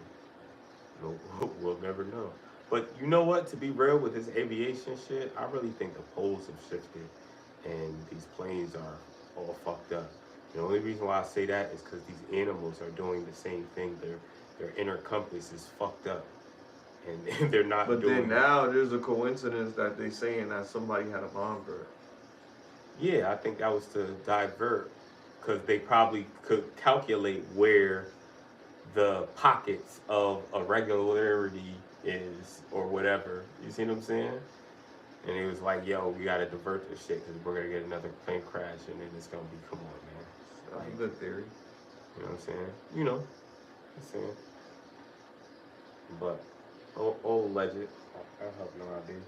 we'll never know. But you know what? To be real with this aviation shit, I really think the poles have shifted and these planes are all fucked up. The only reason why I say that is because these animals are doing the same thing. Their inner compass is fucked up. And they're not But doing then now there's a coincidence that they saying that somebody had a bomb threat. Yeah, I think that was to divert. Because they probably could calculate where the pockets of irregularity is or whatever. You see what I'm saying? And it was like, yo, we got to divert this shit because we're going to get another plane crash and then it's going to be, come on, man. That's a good theory. You know what I'm saying? You know what I'm saying? But, old legend, I have no idea.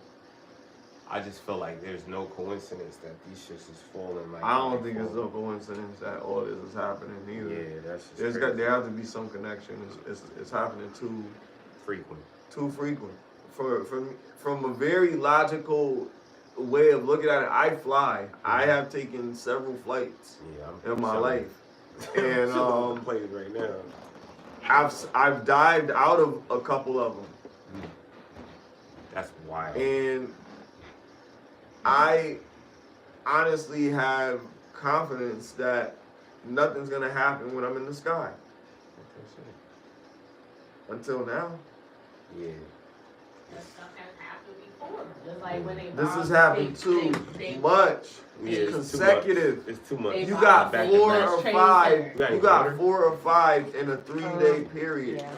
I just feel like there's no coincidence that these shits is falling like I don't think it's no coincidence that all this is happening either. Yeah, that's just there have to be some connection. It's happening too frequent. Too frequent. From a very logical way of looking at it, I fly. I have taken several flights in my life. And planes right now. I've dived out of a couple of them. That's wild. And I honestly have confidence that nothing's gonna happen when I'm in the sky. Okay, until now. Yeah. That stuff has happened before. Just like when they This bombed, has happened too much. Yeah, it's Consecutive. It's too much. They You bombed got the 4 US or Trade 5. Center. You got 4 or 5 in a 3-day period. Yeah.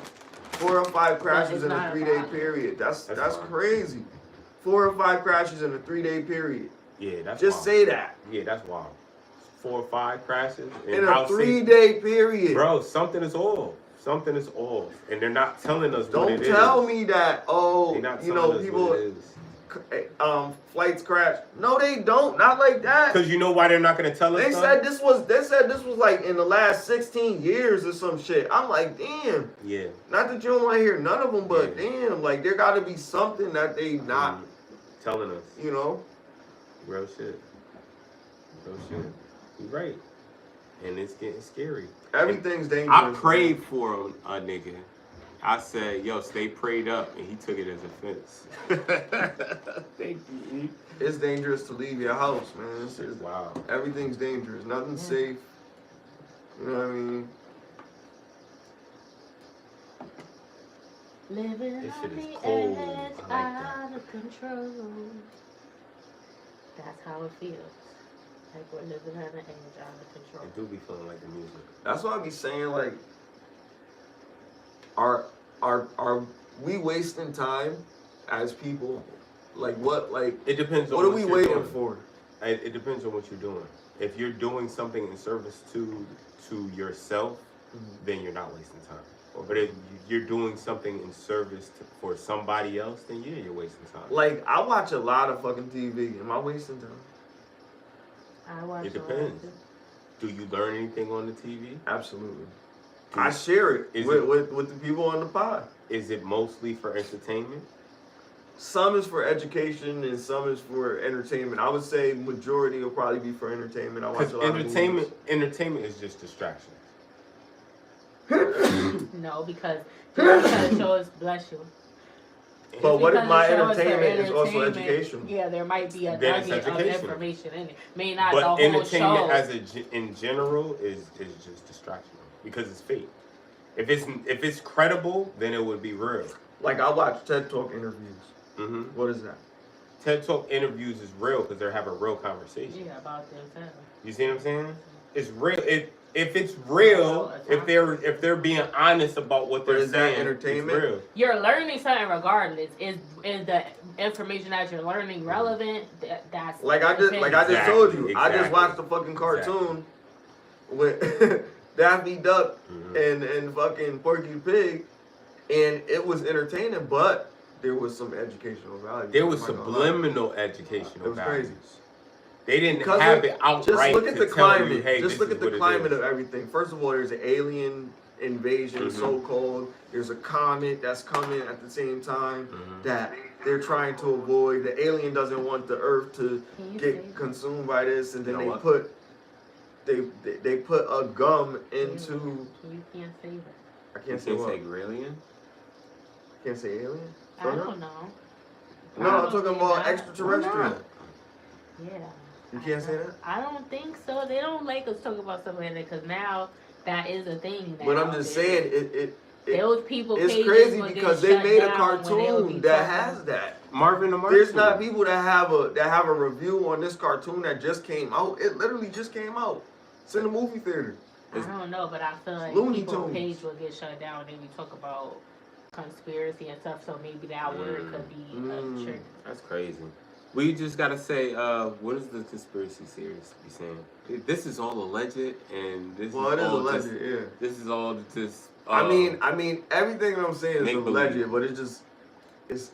4 or 5 crashes in a not a 3-day problem. period. That's fine. crazy. 4 or 5 crashes in a 3-day period. Yeah, that's Just wild. say that. Yeah, that's wild. 4 or 5 crashes In a 3-day period. Bro, something is off. Something is off, and they're not telling us what it is. Don't tell me that. Oh, They're not you telling know, us people. what it is. Flights crash. No, they don't. Not like that. Because you know why they're not gonna tell us. They said this was like in the last 16 years or some shit. I'm like, damn. Yeah. Not that you don't want to hear none of them, but Yeah. damn, like there got to be something that they not telling us. You know. Real shit. Real shit. You're right. And it's getting scary. Everything's dangerous. I prayed for a nigga. I said, yo, stay prayed up, and he took it as offense. Thank you. It's dangerous to leave your house, man. It's wow. Everything's dangerous. Nothing's safe. You know what I mean? Living This on shit is the cold. edge, I like that. out of control. That's how it feels. Like we're living on the edge, out of control. It do be feeling like the music. That's why I be saying, like, are we wasting time as people? Like what? Like it depends on what are we waiting doing. for? It depends on what you're doing. If you're doing something in service to yourself, then you're not wasting time. But if you're doing something in service for somebody else, then yeah, you're wasting time. Like I watch a lot of fucking TV. Am I wasting time? I watch It depends. Do you learn anything on the TV? Absolutely. I share it with the people on the pod. Is it mostly for entertainment? Some is for education and some is for entertainment. I would say majority will probably be for entertainment. I watch a lot of movies. Entertainment is just distraction. No, because it shows, bless you. But what if my Just because it shows for entertainment is also education? Yeah, there might be a Then it's nugget of education. information in it. May not But the whole entertainment show. in general is just distraction because it's fake. If it's credible, then it would be real. Like I watch TED Talk interviews. Mm-hmm. What is that? TED Talk interviews is real because they're having real conversation. Yeah, about themselves. You see what I'm saying? It's real. If it's real, if they're being honest about what they're Is that saying, entertainment? it's real. You're learning something regardless. Is the information that you're learning relevant? That's Like I just Exactly, told you. I just exactly. watched the fucking cartoon with Daffy Duck Mm-hmm. and fucking Porky the Pig, and it was entertaining, but there was some educational value. There was I'm not gonna subliminal educational It was values. crazy. They didn't Because have it outright. Just look at to the tell climate. You, hey, just this look is at the what it climate is. of everything. First of all, there's an alien invasion, so-called. There's a comet that's coming at the same time that they're trying to avoid. The alien doesn't want the Earth to get consumed by this, and then they put a gum into. You can't say that. I can't say what. Grillian? Can't say alien. I don't know. No, I'm talking about extraterrestrial. Yeah. You can't say that. I don't think so. They don't like us talking about something like that because now that is a thing. But I'm just saying those people. It's pages crazy will get because they shut made a down when they'll be cartoon that talking. has that. Marvin the Martian. There's not people that have a review on this cartoon that just came out. It literally just came out. It's in the movie theater. I don't know, but I feel like Looney people's Tunes. page will get shut down when we talk about conspiracy and stuff. So maybe that word could be a trigger. That's crazy. We just gotta say, what is the conspiracy theories be saying? This is all alleged, and this Well, is it is all alleged, just, yeah. This is all just. I mean, everything I'm saying is make alleged, believe. but it's just, it's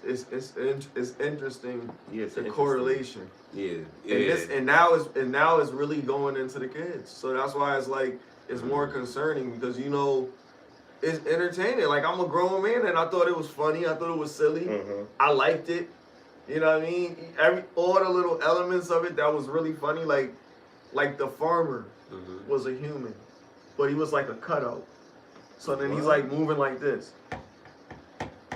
interesting. Yeah, it's the interesting. correlation. Yeah. And now it's really going into the kids. So that's why it's like it's more concerning because it's entertaining. Like I'm a grown man and I thought it was funny. I thought it was silly. I liked it. You know what I mean? All the little elements of it that was really funny. Like the farmer was a human, but he was like a cutout. So then he's like moving like this.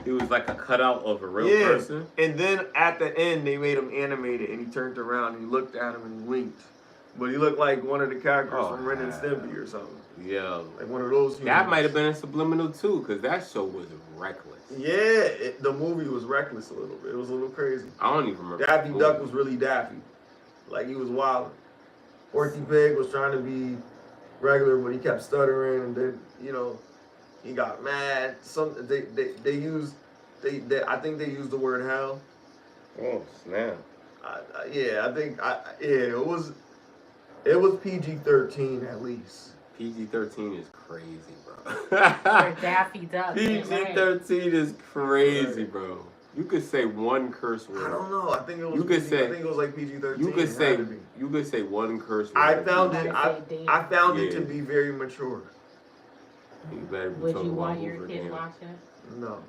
He was like a cutout of a real Yeah. person. And then at the end, they made him animated, and he turned around and he looked at him and he winked. But he looked like one of the characters from Ren and Stimpy or something. Yeah. Like one of those. That might have been a subliminal too, because that show was reckless. Yeah, the movie was reckless a little bit. It was a little crazy. I don't even remember. Daffy Duck was really Daffy. Like, he was wild. Porky Pig was trying to be regular, but he kept stuttering, and then, you know, he got mad. They used, I think they used the word hell. Oh, snap. It was PG-13 at least. PG-13 is crazy, bro. For Daffy Duck. PG-13 is crazy, bro. You could say one curse word. I don't know. I think it was. I think it was like PG-13. You could say one curse word. I found it to be very mature. You better be Would you want your kid watching it? No.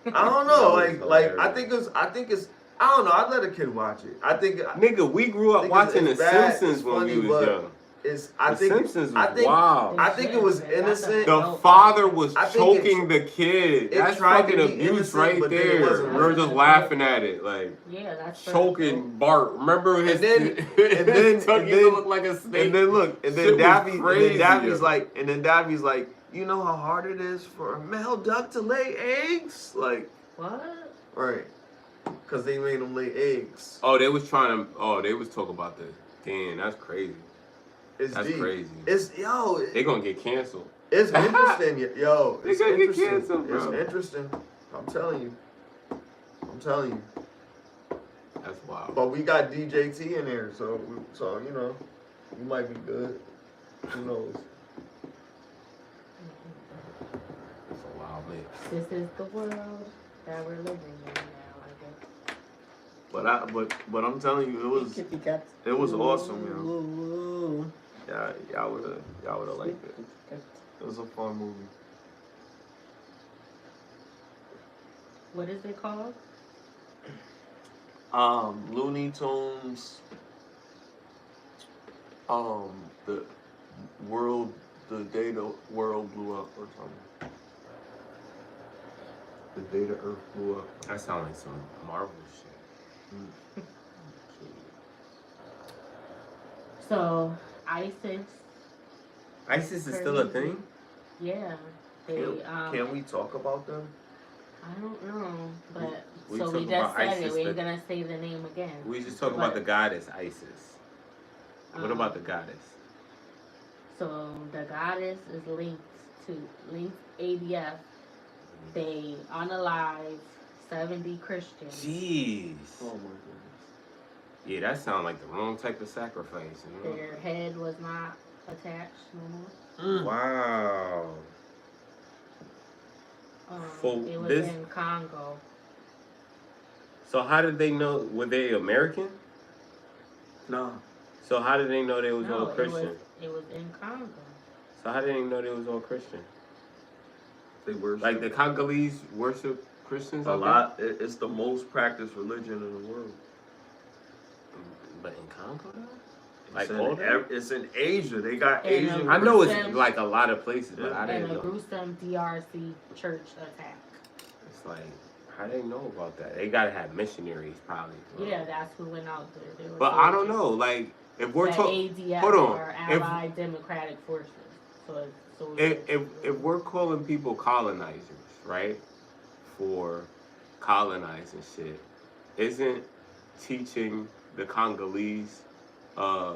I don't know. I think it's. I don't know. I'd let a kid watch it. I think. Nigga, we grew up watching The Simpsons when we was young. I think it was innocent. The father was choking the kid. That's fucking abuse right there. We're just laughing at it, like choking Bart. Remember his? And then looked like a snake. And then Daffy's like, you know how hard it is for a male duck to lay eggs? Like what? Right. Because they made them lay eggs. Oh, they was talking about this. Damn, that's crazy. That's deep. Crazy. They gonna get canceled. It's interesting, yo. They gonna get canceled, bro. It's interesting. I'm telling you. That's wild. But we got DJT in there, so you know, you might be good. Who knows? It's a wild mix. This is the world that we're living in now, I guess. But I'm telling you, it was awesome, yo. Yeah, y'all would have liked it. It was a fun movie. What is it called? Looney Tunes. The day the world blew up or something. The day the Earth blew up. That sounds like some Marvel shit. So, ISIS is still a thing? Yeah. Can we talk about them? I don't know, but we just said it. We ain't gonna say the name again. We just talk about the goddess Isis. What about the goddess? So the goddess is linked ADF. They unalive 70 Christians. Jeez. Oh my goodness. Yeah, that sounds like the wrong type of sacrifice. You know? Their head was not attached no more. Wow. It was in Congo. So how did they know? Were they American? No. So how did they know they was all Christian? It was in Congo. So how did they know they was all Christian? They worship. Like the Congolese worship Christians? A lot. It's the most practiced religion in the world. But in Congo though? It's in Asia. They got Asian. I know it's like a lot of places, but I didn't know. And a gruesome DRC church attack. It's like, how do they know about that? They gotta have missionaries, probably. Yeah, that's who went out there. But I don't know. Like, if we're talking, hold on, or Allied Democratic Forces. If we're calling people colonizers, right, for colonizing shit, isn't teaching the Congolese a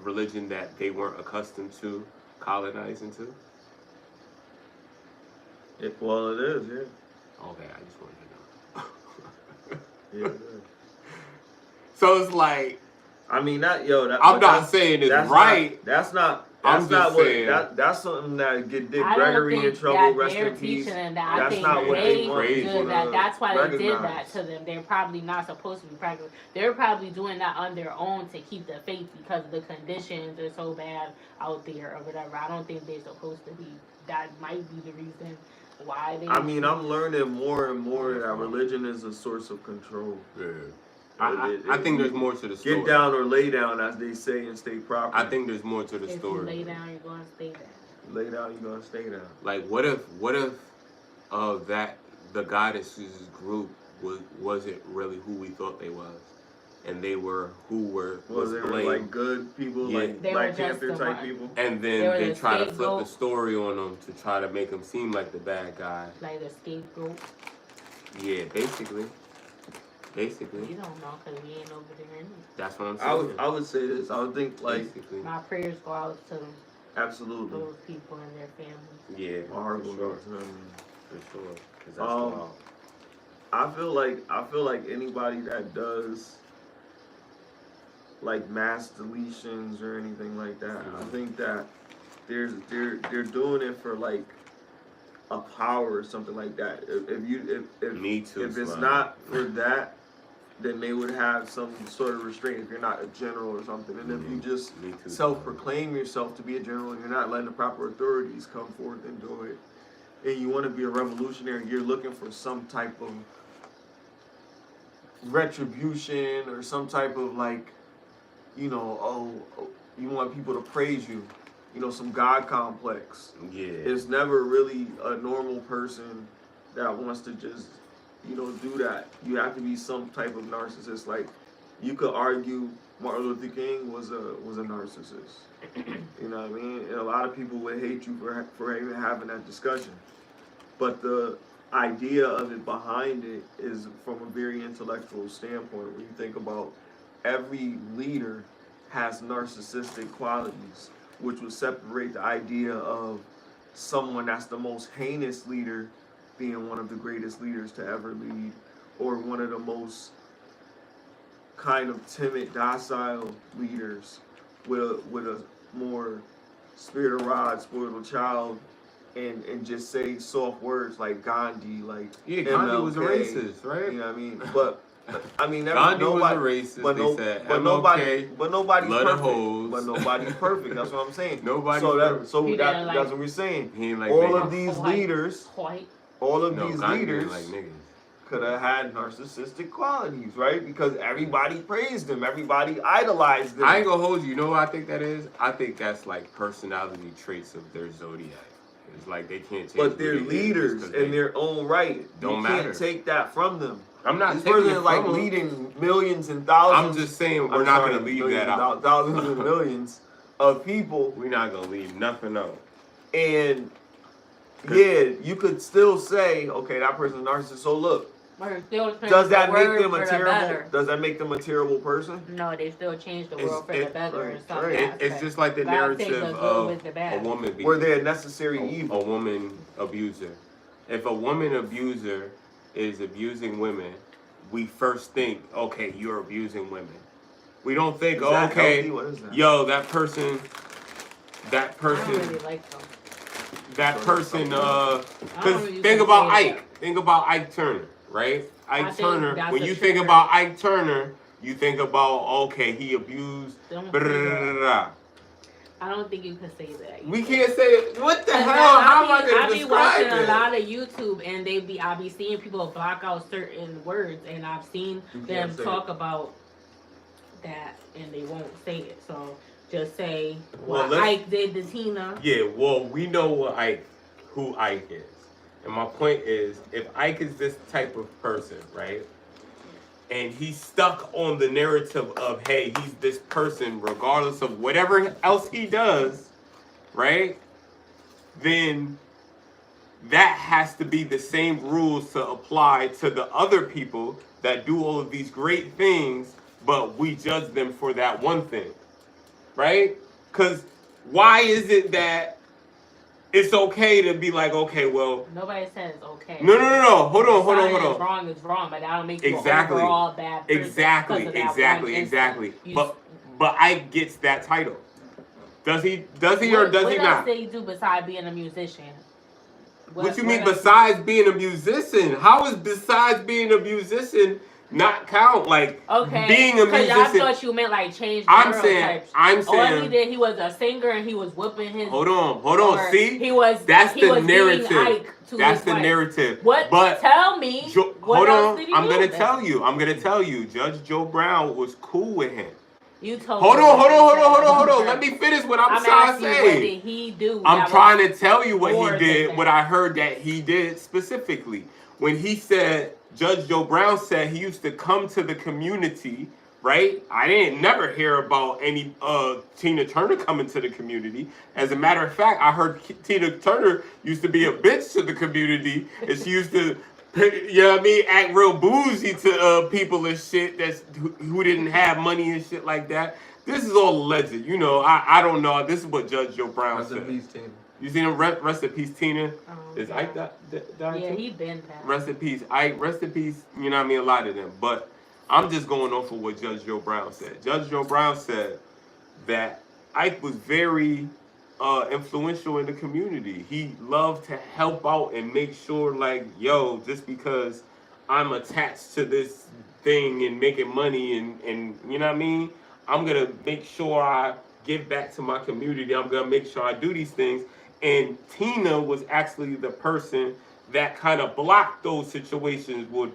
religion that they weren't accustomed to colonizing to? It is, yeah. Okay, I just wanted to know. Yeah, it is. So it's like, I mean, I'm not saying it's right. That's not saying. That's something that get Dick Gregory in trouble. Rest in peace. That's not what they want. That's why they did that to them. They're probably not supposed to be practicing. They're probably doing that on their own to keep the faith because the conditions are so bad out there or whatever. I don't think they're supposed to be. That might be the reason why they. I mean, I'm learning more and more that religion is a source of control. Yeah. I think there's more to the story. Get down or lay down, as they say, and stay proper. I think there's more to the story. If you lay down, you're going to stay down. Lay down, you're going to stay down. Like, what if that the goddesses group wasn't really who we thought they was? and they were was they were like good people, like Black Panther type people, and then they try to flip the story on them to try to make them seem like the bad guy, like the scapegoat. Yeah, basically. You don't know because we ain't over there anyway. That's what I'm saying. I would say this. I would think like basically. My prayers go out to absolutely those people and their families. Yeah, my heart will go to them for sure. Cause that's wild. I feel like anybody that does like mass deletions or anything like that, I think that they're doing it for like a power or something like that. If it's not for that, then they would have some sort of restraint if you're not a general or something. And if you just self-proclaim yourself to be a general and you're not letting the proper authorities come forth and do it, and you want to be a revolutionary, you're looking for some type of retribution or some type of like, you want people to praise you, some God complex. Yeah. It's never really a normal person that wants to just, do that. You have to be some type of narcissist. Like, you could argue Martin Luther King was a narcissist. You know what I mean? And a lot of people would hate you for even having that discussion. But the idea of it behind it is from a very intellectual standpoint. When you think about every leader has narcissistic qualities, which would separate the idea of someone that's the most heinous leader being one of the greatest leaders to ever lead, or one of the most kind of timid, docile leaders with a more spirit of rod, spoiled child, and just say soft words like Gandhi, like Gandhi MLK, was a racist, right? You know what I mean? But Gandhi was a racist. But nobody's perfect. That's what I'm saying. Nobody's perfect. So that's what we're saying. All of these leaders could have had narcissistic qualities, right? Because everybody praised them, everybody idolized them. I ain't gonna hold you. You know what I think that is? I think that's like personality traits of their zodiac. It's like they can't change. But they're leaders in their own right. Don't you can't take that from them. I'm not this taking person it is like from leading millions and thousands. I'm just saying we're not going to leave that out. Thousands and millions of people. We're not going to leave nothing out. And yeah, you could still say, okay, that person's a narcissist. So look, does that make them a terrible? Does that make them a terrible person? No, they still change the world for the better. In some aspect. It's just like the narrative of a woman. Were they a necessary evil? A woman abuser. If a woman abuser is abusing women, we first think, okay, you're abusing women. We don't think, okay, yo, that person. I don't really like them. That person, because think about Ike. Think about Ike Turner, right? Ike Turner, when you think about Ike Turner, you think about, okay, he abused, I don't think you can say that. We can't say it. What the hell? How am I going to describe it? I be watching a lot of YouTube, and I be seeing people block out certain words, and I've seen them talk about that, and they won't say it. So just say what Ike did to Tina. Yeah, well, we know who Ike is. And my point is, if Ike is this type of person, right? And he's stuck on the narrative of, hey, he's this person, regardless of whatever else he does, right? Then that has to be the same rules to apply to the other people that do all of these great things, but we judge them for that one thing, right? Because why is it that it's okay to be like, okay, well... Nobody says it's okay. No. Hold on. Wrong is wrong, but that don't make you an overall bad person. Exactly. But Ike gets that title. Does he or does he not? What else did he do besides being a musician? What you mean besides being a musician? How is besides being a musician not count? Like, being a musician. I thought you meant like change the I'm saying. All he did, he was a singer and he was whooping his. Hold on. See, that's the narrative. That's the narrative. What? But tell me. Hold on. I'm gonna tell you. Judge Joe Brown was cool with him. You told hold on. Let me finish what I'm trying to say. What did he do? I'm trying to tell you what he did. What I heard that he did specifically when he said. Judge Joe Brown said he used to come to the community right? I didn't never hear about any Tina Turner coming to the community. As a matter of fact, I heard Tina Turner used to be a bitch to the community, and she used to, you know what I mean, act real bougie to people and shit who didn't have money and shit like that. This is all alleged, you know. I don't know. This is what Judge Joe Brown said. Rest in peace, Tina. You seen him? Rest in peace, Tina. Is yeah. Ike died? Yeah, he been passed. Rest in peace, Ike. Rest in peace. You know what I mean? A lot of them, but I'm just going off of what Judge Joe Brown said. Judge Joe Brown said that Ike was very influential in the community. He loved to help out and make sure, like, yo, just because I'm attached to this thing and making money and you know what I mean, I'm gonna make sure I give back to my community. I'm gonna make sure I do these things. And Tina was actually the person that kind of blocked those situations, would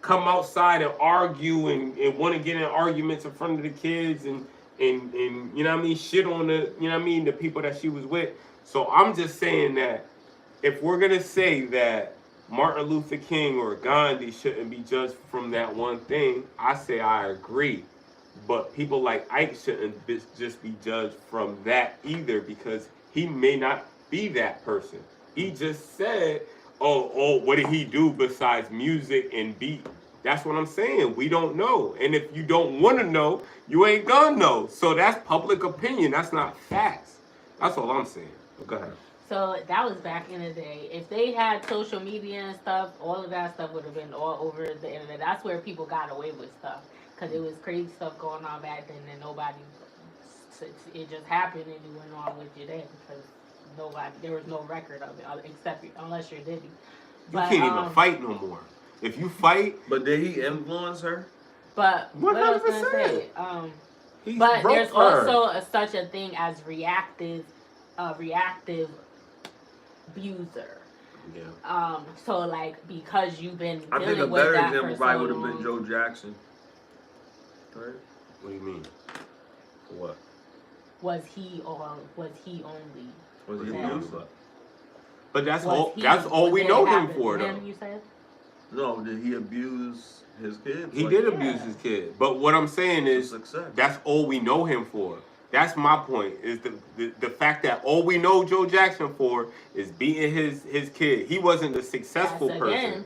come outside and argue and want to get in arguments in front of the kids and you know what I mean, shit on the, you know what I mean, the people that she was with. So I'm just saying that if we're going to say that Martin Luther King or Gandhi shouldn't be judged from that one thing, I say I agree. But people like Ike shouldn't just be judged from that either, because he may not be that person. He just said, oh, what did he do besides music and beat? That's what I'm saying. We don't know. And if you don't want to know, you ain't gonna know. So that's public opinion. That's not facts. That's all I'm saying. Go ahead. So that was back in the day. If they had social media and stuff, all of that stuff would have been all over the internet. That's where people got away with stuff. Because it was crazy stuff going on back then and nobody, it just happened and you went on with your day because there was no record of it, except unless you're Diddy. You can't even fight no more. If you fight. But did he influence her? But 100%. What I was going to say, but there's also such a thing as reactive abuser. Yeah. So like because you've been dealing with that for so long. I think a better example probably would have been Joe Jackson. Right? What do you mean? What? Was he only? Was he abused? But that's all we know him for, though. You said? No, did he abuse his kid? He did abuse his kid. But what I'm saying is, that's all we know him for. That's my point, is the fact that all we know Joe Jackson for is beating his kid. He wasn't the successful person.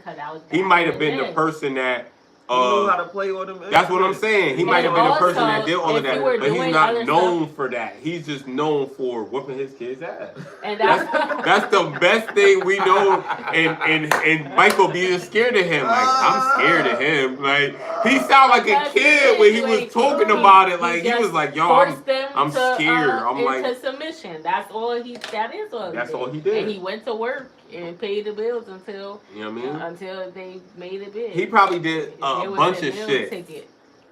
He might have been the person that he knew how to play with him. That's what I'm saying. He might have been the person that did all of that, but he's not known for that. He's just known for whooping his kid's ass. And that's the best thing we know. And Michael being scared of him. Like, I'm scared of him. Like, he sounded like a kid when he was talking about it. Like, he was like, yo, I'm scared. I'm like, into submission. That's all he did. And he went to work and paid the bills until, you know what I mean? Until they made it big. He probably did a bunch of shit.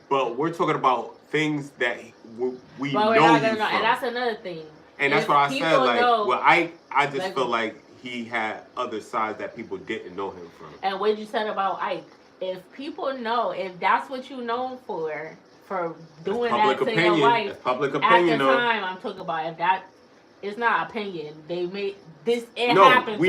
But we're talking about things that we know he's from. And that's another thing. And that's what I said. Like, well, I just feel like he had other sides that people didn't know him from. And what you said about Ike, if people know, if that's what you known for doing that to your wife, that's public opinion. At the time, I'm talking about if that. It's not opinion. They made this. We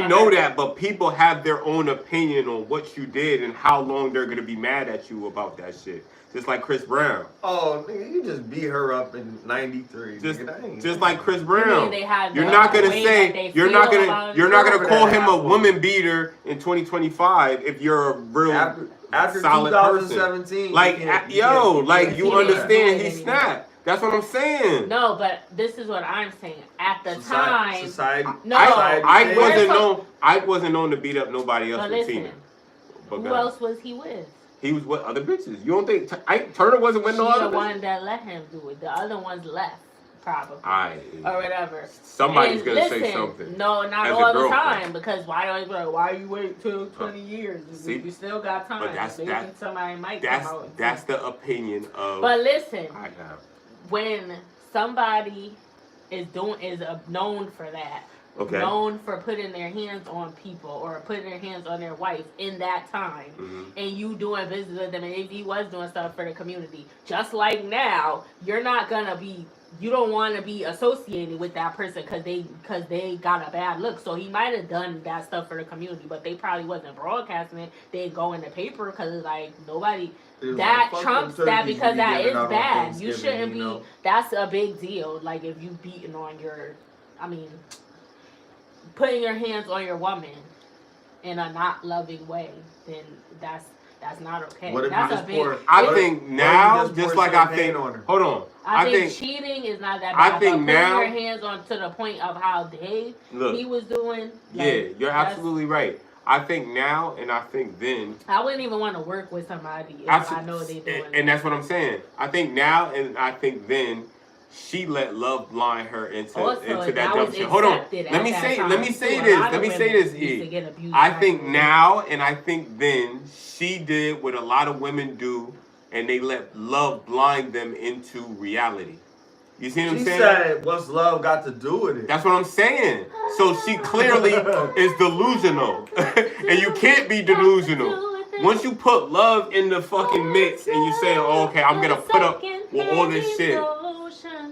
know that, but people have their own opinion on what you did and how long they're gonna be mad at you about that shit. Just like Chris Brown. Oh, nigga, you just beat her up in '93. Just like Chris Brown. You're not gonna call him a woman beater in 2025. If you're a real after solid 2017. Person. Like you understand he snapped. That's what I'm saying. No, but this is what I'm saying. At the time, I wasn't known to beat up nobody else but Tina. Who else was he with? He was with other bitches. You don't think Turner wasn't with no other bitches? The one that let him do it. The other ones left, probably. Or whatever. Somebody's going to say something. No, not all the time. Because why you wait till 20 years? See, you still got time. But somebody might come out. That's the opinion of... But listen, when somebody is known for that, known for putting their hands on people or putting their hands on their wife in that time, and you doing business with them, and if he was doing stuff for the community, just like now, you're not gonna be you don't want to be associated with that person because they got a bad look. So he might have done that stuff for the community, but they probably wasn't broadcasting it. They didn't go in the paper because like nobody. That like, trumps that because that is bad. You shouldn't be. That's a big deal. Like if you beating on your, putting your hands on your woman in a not loving way, then that's not okay. What if that's you just big. I think now, just like I think. Hold on. I think cheating is not that bad. I think now putting your hands on to the point of how he was doing. Yeah, you're absolutely right. I think now and I think then. I wouldn't even want to work with somebody if I know they doing. And that's what I'm saying. I think now and I think then. She let love blind her into that dumb shit. Hold on. Let me say this, E. I think now and I think then she did what a lot of women do and they let love blind them into reality. You see what I'm saying? She said, what's love got to do with it? That's what I'm saying. So she clearly is delusional. And you can't be delusional. Once you put love in the fucking mix and you say, oh, okay, I'm going to put up with all this shit.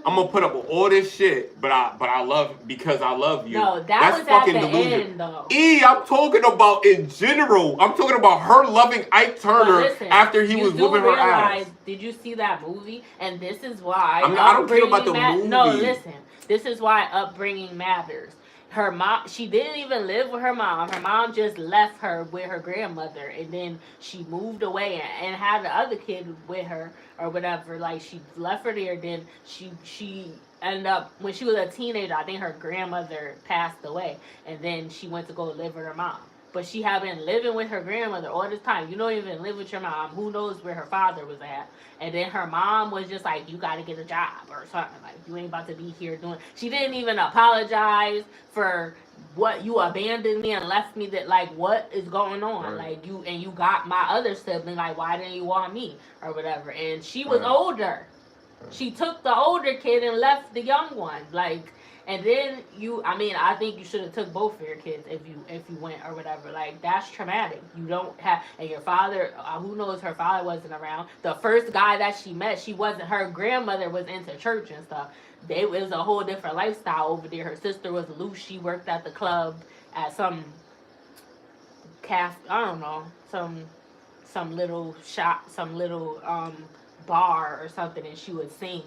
I'm gonna put up with all this shit, but I love because I love you. No, that's was fucking at the delusion. end, though. I'm talking about in general. I'm talking about her loving Ike Turner after he was whooping her ass. Did you see that movie? And this is why. I don't care about the movie. No, listen. This is why upbringing matters. Her mom, she didn't even live with her mom. Her mom just left her with her grandmother, and then she moved away and had the other kid with her or whatever. Like she left her there. Then she ended up when she was a teenager. I think her grandmother passed away, and then she went to go live with her mom. But she had been living with her grandmother all this time. You don't even live with your mom. Who knows where her father was at? And then her mom was just like, you got to get a job or something. Like, you ain't about to be here doing... She didn't even apologize for what you abandoned me and left me. That like, what is going on? Right. Like, you got my other sibling. Like, why didn't you want me? Or whatever. And she was older. She took the older kid and left the young one. Like... And then I think you should have took both of your kids if you went or whatever. Like, that's traumatic. You don't have, and your father, who knows, her father wasn't around. The first guy that she met, her grandmother was into church and stuff. It was a whole different lifestyle over there. Her sister was loose. She worked at the club at some I don't know, some little shop, some little bar or something, and she would sing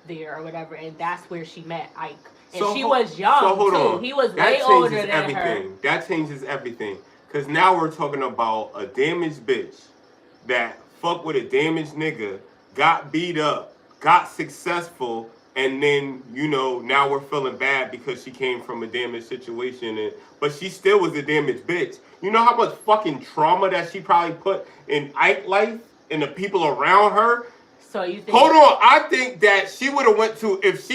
there or whatever. And that's where she met Ike. And she was young, too. He was way older than her. That changes everything. Because now we're talking about a damaged bitch that fucked with a damaged nigga, got beat up, got successful, and then, now we're feeling bad because she came from a damaged situation. But she still was a damaged bitch. You know how much fucking trauma that she probably put in Ike's life and the people around her? So you think... Hold on. I think that she would have went to... If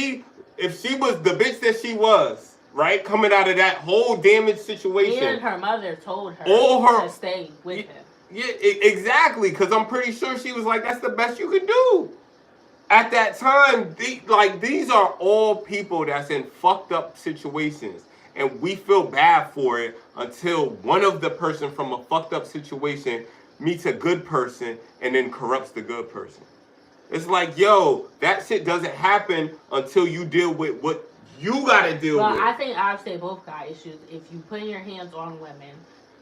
she was the bitch that she was, right, coming out of that whole damaged situation. And her mother told her to stay with him. Yeah, exactly, because I'm pretty sure she was like, that's the best you could do. At that time, these are all people that's in fucked up situations. And we feel bad for it until one of the person from a fucked up situation meets a good person and then corrupts the good person. It's like, yo, that shit doesn't happen until you deal with what you gotta deal with. Well, I think I'd say both got issues. If you put your hands on women,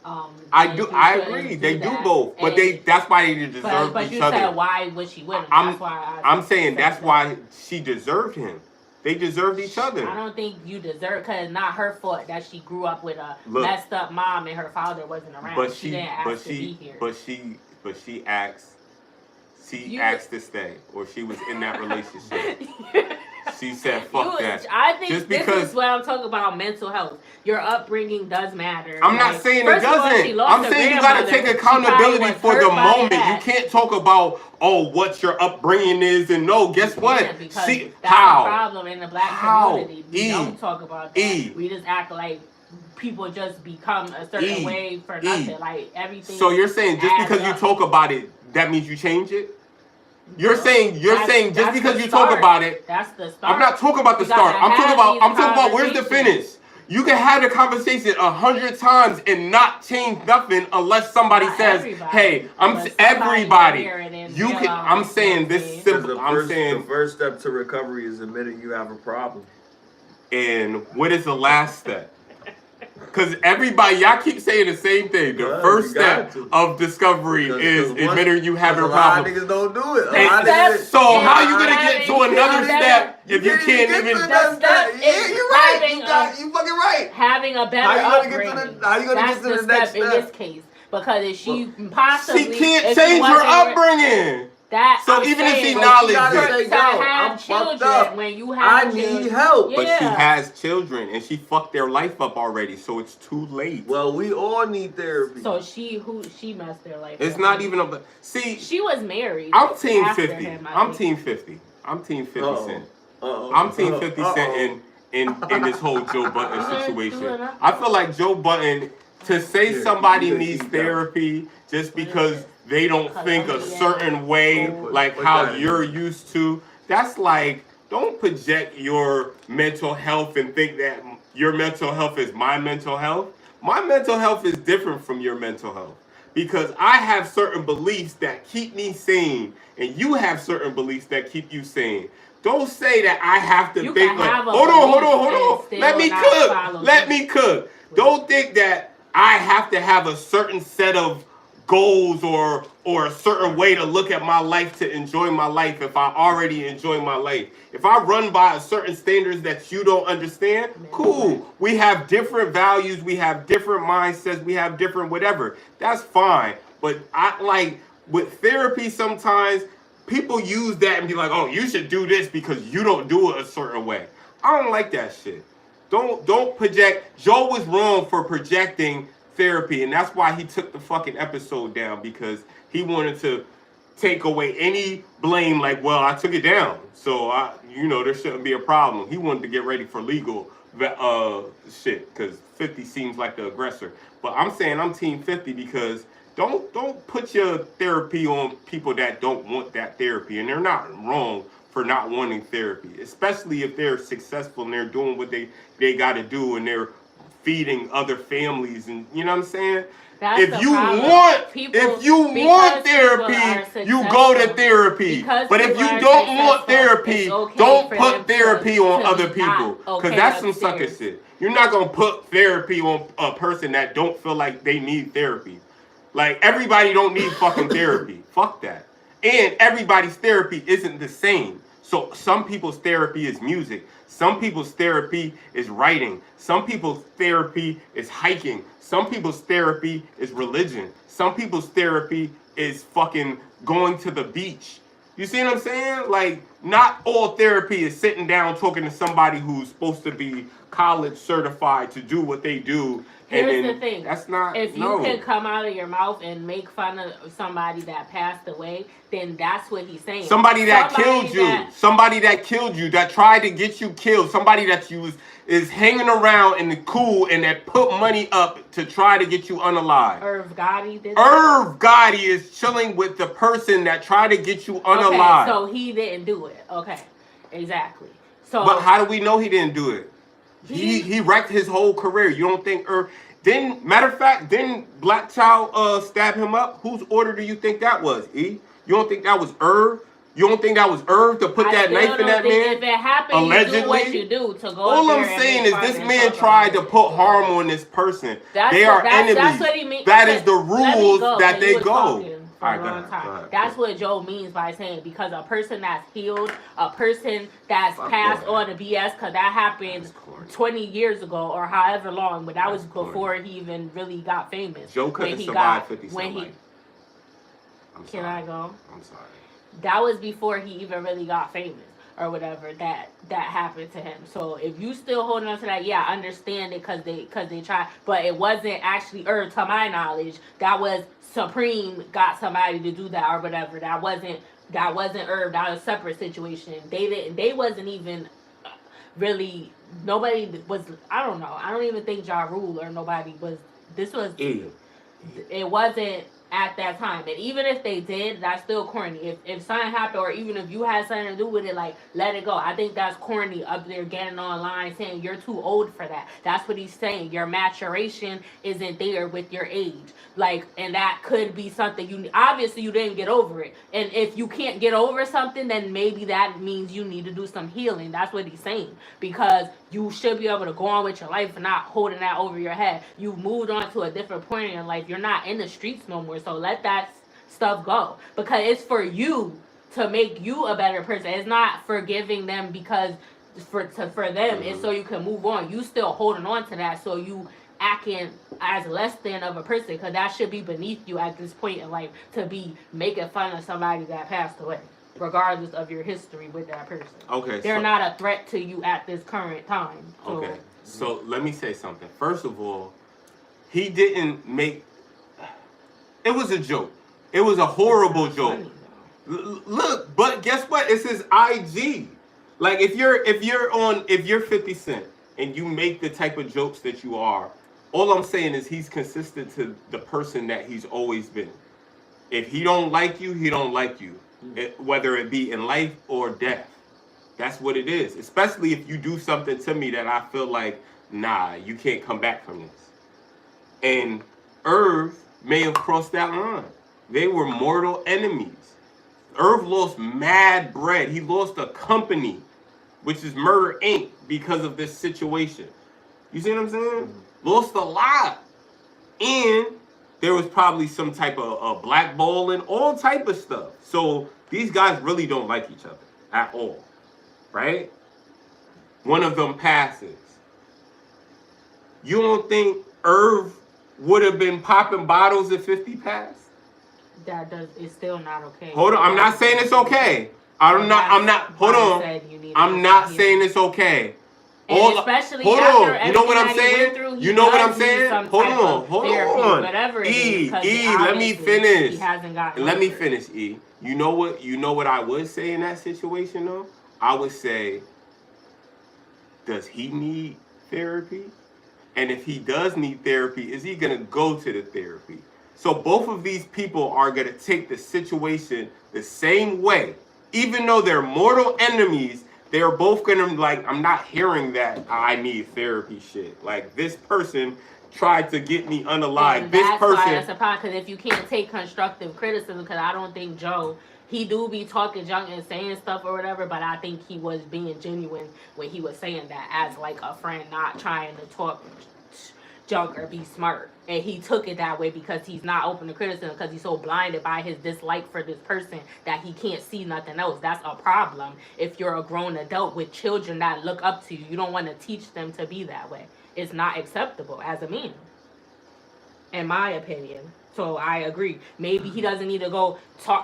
I agree. They do both, but that's why they deserve each other. But you said why would she win him? That's why I'm saying that's why she deserved him. They deserved each other. I don't think you deserve, because it's not her fault that she grew up with a messed up mom and her father wasn't around. But she didn't ask to be here. But she asked. She asked to stay, or she was in that relationship. She said, fuck that. I think this is what I'm talking about, mental health. Your upbringing does matter. I'm not saying it doesn't. I'm saying you got to take accountability for the moment. You can't talk about, what your upbringing is, and no, guess what? See, that's a problem in the black community. We don't talk about that. We just act like people just become a certain way for nothing. Like, everything. So you're saying just because you talk about it, that means you change it? You're saying just because you talk about it. That's the start. I'm not talking about the start. I'm talking about where's the finish. You can have the conversation 100 times and not change nothing unless somebody says, "Hey, everybody." You can. I'm saying this simple. The first step to recovery is admitting you have a problem. And what is the last step? Because everybody, y'all keep saying the same thing. The first step of discovery is admitting you have a problem. A lot of niggas don't do it. So how you gonna get to another step if you can't even? Yeah, you're right. You fucking right. Having a better upbringing. How you gonna get to the next step in this case? Because if she possibly can't change her upbringing. So even if she acknowledges I'm fucked up. When you have I need help. But she has children and she fucked their life up already, so it's too late. Well, we all need therapy. So she messed their life up. It's not even a she was married. I'm team 50. I'm team 50. I'm team 50 Cent. I'm team 50 Cent in this whole Joe Button situation. I feel like Joe Button, to say somebody needs therapy just because they don't think a certain way like how you're used to, that's like, don't project your mental health and think that your mental health is my mental health. My mental health is different from your mental health because I have certain beliefs that keep me sane and you have certain beliefs that keep you sane. Don't say that I have to think like, hold on. Let me cook. Don't think that I have to have a certain set of goals or a certain way to look at my life to enjoy my life if I already enjoy my life. If I run by a certain standards that you don't understand, cool. We have different values, we have different mindsets, we have different whatever. That's fine. But I like with therapy sometimes people use that and be like, oh, you should do this because you don't do it a certain way. I don't like that shit. Don't project. Joe was wrong for projecting therapy, and that's why he took the fucking episode down, because he wanted to take away any blame, like, well, I took it down, so there shouldn't be a problem. He wanted to get ready for legal shit, because 50 seems like the aggressor. But I'm saying I'm team 50 because don't put your therapy on people that don't want that therapy, and they're not wrong for not wanting therapy, especially if they're successful and they're doing what they got to do and they're feeding other families, and you know what I'm saying? If you want therapy, you go to therapy. But if you don't want therapy, don't put therapy on other people, because that's some sucker shit. You're not gonna put therapy on a person that don't feel like they need therapy. Like, everybody don't need fucking therapy. Fuck that. And everybody's therapy isn't the same. So some people's therapy is music. Some people's therapy is writing. Some people's therapy is hiking. Some people's therapy is religion. Some people's therapy is fucking going to the beach. You see what I'm saying? Like, not all therapy is sitting down talking to somebody who's supposed to be college certified to do what they do. Here's the thing. That's not. If you can come out of your mouth and make fun of somebody that passed away, then that's what he's saying. Somebody that killed you, that tried to get you killed, somebody that is hanging around in the cool and that put money up to try to get you unalive. Irv Gotti did that? Irv Gotti is chilling with the person that tried to get you unalive. Okay, so he didn't do it. Okay, exactly. So, but how do we know he didn't do it? He wrecked his whole career. You don't think Irv... Matter of fact, didn't Black Child stab him up? Whose order do you think that was, E? You don't think that was Irv? You don't think that was Irv to put that knife in that man? If it happened, allegedly, you do what you do to go. All I'm saying is this man tried to put harm on this person. They are enemies. That's what he means. That is the rules that they go. For a long time. That's what Joe means by saying, because a person that's healed, a person that's passed on the BS, because that happened 20 years ago or however long, but that was before he even really got famous. Joe couldn't survive 50 Cent life. Can I go? I'm sorry. That was before he even really got famous or whatever that happened to him. So if you still holding on to that, yeah, I understand it because they tried, but it wasn't actually Irv, to my knowledge. That was Supreme got somebody to do that or whatever. That wasn't Irv. That was a separate situation. They wasn't even really, nobody was, I don't know. I don't even think Ja Rule or nobody was, this was, it wasn't at that time. And even if they did, that's still corny. If something happened, or even if you had something to do with it, like, let it go. I think that's corny up there getting online saying you're too old for that. That's what he's saying. Your maturation isn't there with your age. Like, and that could be something you obviously you didn't get over it. And if you can't get over something, then maybe that means you need to do some healing. That's what he's saying. Because you should be able to go on with your life and not holding that over your head. You've moved on to a different point in your life. You're not in the streets no more. So let that stuff go. Because it's for you to make you a better person. It's not forgiving them because for them. It's so you can move on. You still holding on to that. So you acting as less than of a person, because that should be beneath you at this point in life, to be making fun of somebody that passed away, regardless of your history with that person. Okay, they're not a threat to you at this current time. So. Okay, so let me say something. First of all, he didn't make. It was a joke. It was a horrible joke. Look, but guess what? It's his IG. Like if you're 50 Cent and you make the type of jokes that you are, all I'm saying is he's consistent to the person that he's always been. If he don't like you, he don't like you. Whether it be in life or death. That's what it is. Especially if you do something to me that I feel like, nah, you can't come back from this. And Irv may have crossed that line. They were mortal enemies. Irv lost mad bread. He lost a company, which is Murder Inc., because of this situation. You see what I'm saying? Mm-hmm. Lost a lot. And there was probably some type of blackballing, all type of stuff. So these guys really don't like each other at all. Right? One of them passes. You don't think Irv would have been popping bottles if 50 passed? It's still not okay. Hold on, I'm not saying it's okay. I'm not, hold on. I'm not saying it's okay. Especially hold on. You know what I'm saying? You know what I'm saying? Hold on. Whatever it is, let me finish. He hasn't gotten let me finish, E. You know what I would say in that situation though? I would say, does he need therapy? And if he does need therapy, is he gonna go to the therapy? So both of these people are gonna take the situation the same way. Even though they're mortal enemies, they're both gonna I'm not hearing that I need therapy shit. Like, this person tried to get me unalive. And that's why that's a problem, because if you can't take constructive criticism, because I don't think Joe, he do be talking junk and saying stuff or whatever, but I think he was being genuine when he was saying that as like a friend, not trying to talk junk or be smart. And he took it that way because he's not open to criticism, because he's so blinded by his dislike for this person that he can't see nothing else. That's a problem. If you're a grown adult with children that look up to you, you don't want to teach them to be that way. It's not acceptable as a man, in my opinion. So I agree. Maybe he doesn't need to go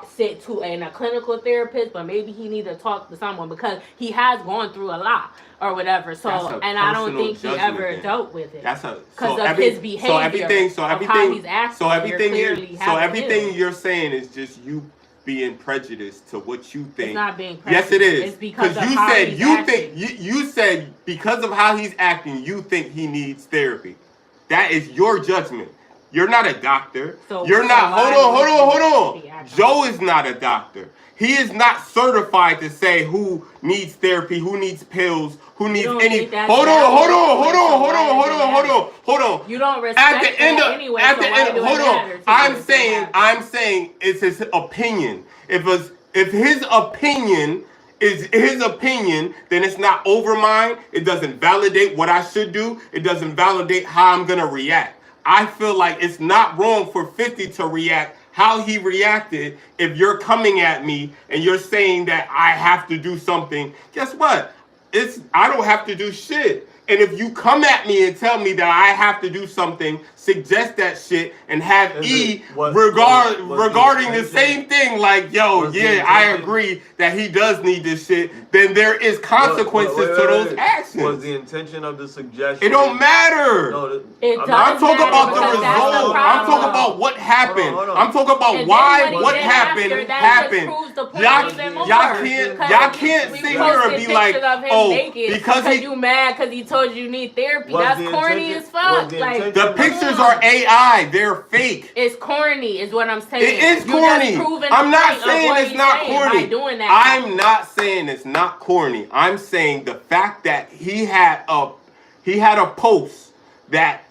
sit to a clinical therapist, but maybe he need to talk to someone, because he has gone through a lot or whatever. So, and I don't think he ever dealt with it. Because of his behavior. So everything you're saying is just you being prejudiced to what you think. It's not being prejudiced. Yes, it is. It's because of how he's acting. You said because of how he's acting, you think he needs therapy. That is your judgment. You're not a doctor. You're not. Hold on. Joe is not a doctor. He is not certified to say who needs therapy, who needs pills, who needs any. Hold on. You don't respect that anyway. I'm saying it's his opinion. If his opinion is his opinion, then it's not over mine. It doesn't validate what I should do. It doesn't validate how I'm gonna react. I feel like it's not wrong for 50 to react how he reacted. If you're coming at me and you're saying that I have to do something, guess what? I don't have to do shit. And if you come at me and tell me that I have to do something, suggest that shit, and have regarding the same thing, like, yo, I agree that he does need this shit, then there is consequences to those actions. Was the intention of the suggestion? It don't matter. I'm talking about the result. I'm talking about what happened. I'm talking about why what happened. Y'all can't sit here and be like, oh, because you mad because he told you need therapy. That's corny as fuck. Like, the picture pictures are AI. They're fake. It's corny, is what I'm saying. It is corny. I'm not saying it's not corny. I'm not saying it's not corny. I'm saying the fact that he had a post that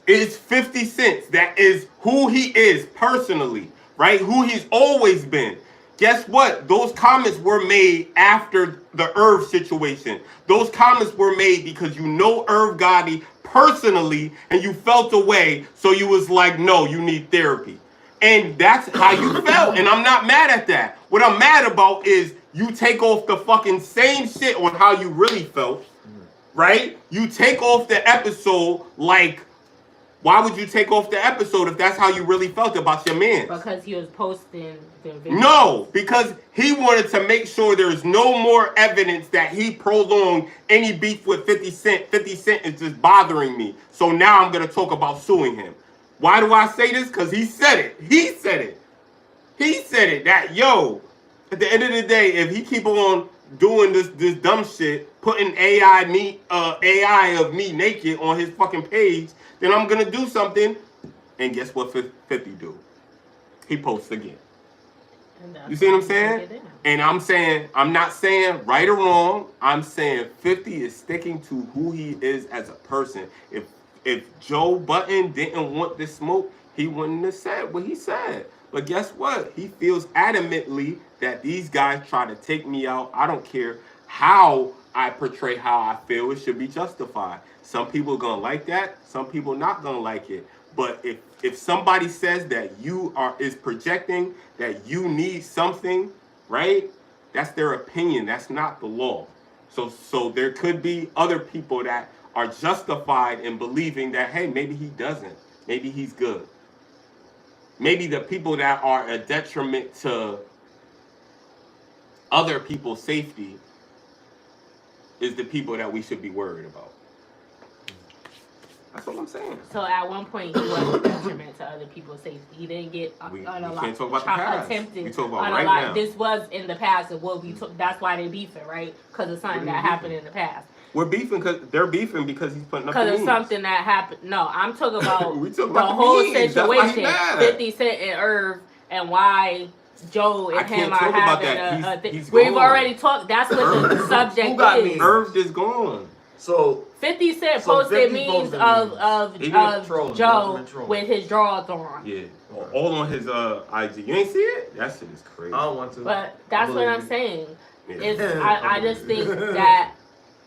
is 50 cents. That is who he is personally, right? Who he's always been. Guess what? Those comments were made after the Irv situation. Those comments were made because you know Irv Gotti personally and you felt away, so you was like, no, you need therapy. And that's how you felt, and I'm not mad at that. What I'm mad about is you take off the fucking same shit on how you really felt, right? You take off the episode like, why would you take off the episode if that's how you really felt about your man? Because he was posting the video. No, because he wanted to make sure there's no more evidence that he prolonged any beef with 50 Cent. 50 Cent is just bothering me. So now I'm going to talk about suing him. Why do I say this? Because he said it. He said it. He said it. That, yo, at the end of the day, if he keep on doing this dumb shit, putting AI of me naked on his fucking page, then I'm going to do something. And guess what 50 do? He posts again. You see what I'm saying? And I'm not saying right or wrong. I'm saying 50 is sticking to who he is as a person. If Joe Budden didn't want this smoke, he wouldn't have said what he said. But guess what? He feels adamantly that these guys try to take me out. I don't care how I portray how I feel. It should be justified. Some people are going to like that. Some people not going to like it. But if somebody says that is projecting that you need something, right? That's their opinion. That's not the law. So there could be other people that are justified in believing that, hey, maybe he doesn't. Maybe he's good. Maybe the people that are a detriment to other people's safety is the people that we should be worried about. That's what I'm saying. So at one point he was a detriment to other people's safety. He didn't get we can't talk about the past. Attempted we talk about on right a lot. now. This was in the past, and what we took. That's why they beefing, right? Because of something that happened in the past. We're beefing because they're beefing because he's putting up the Because of memes. something that happened. No, I'm talking about we talk the about whole memes. situation. 50 Cent and Irv, and why Joe and him are having a thing. We've already talked. That's what the subject Who got is. memes? Irv is gone. So 50 Cent posted memes of Joe with his drawers on. Yeah, all on his IG. You ain't see it? That shit is crazy. I don't want to. But that's what I'm saying. Yeah. It's, I just think that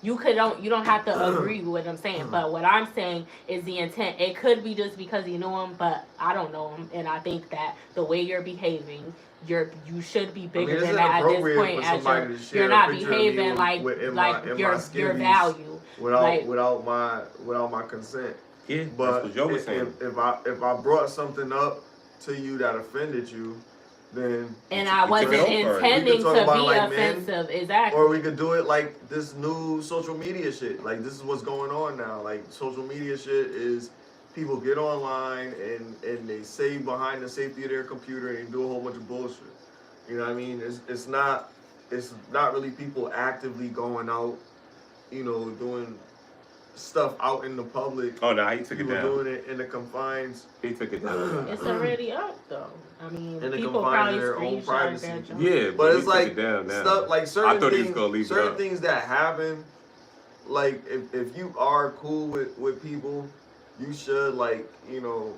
you don't have to agree with what I'm saying. But what I'm saying is the intent. It could be just because you know him, but I don't know him, and I think that the way you're behaving, you should be bigger than that at this point. As you're not behaving like your value without my consent. Yeah, but that's what Joe was saying. If I brought something up to you that offended you, then and I wasn't intending to be offensive, exactly. Or we could do it like this new social media shit. Like this is what's going on now. Like social media shit is people get online and they say behind the safety of their computer and do a whole bunch of bullshit. You know what I mean? It's not really people actively going out, you know, doing stuff out in the public. Oh no, he took it down. Doing it in the confines. He took it down. It's already up though. I mean, in the people confines probably of their own privacy. Yeah, but it's like down stuff like certain things things that happen. Like if you are cool with people, you should like, you know,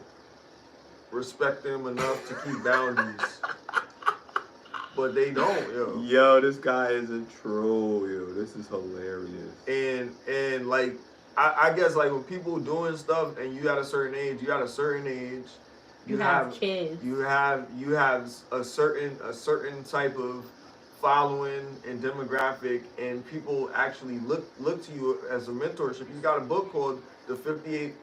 respect them enough to keep boundaries. But they don't, yo. Yo, this guy is a troll, yo. This is hilarious. And like I guess like when people doing stuff and you at a certain age, you have kids. You have a certain type of following and demographic, and people actually look to you as a mentorship. You got a book called The 50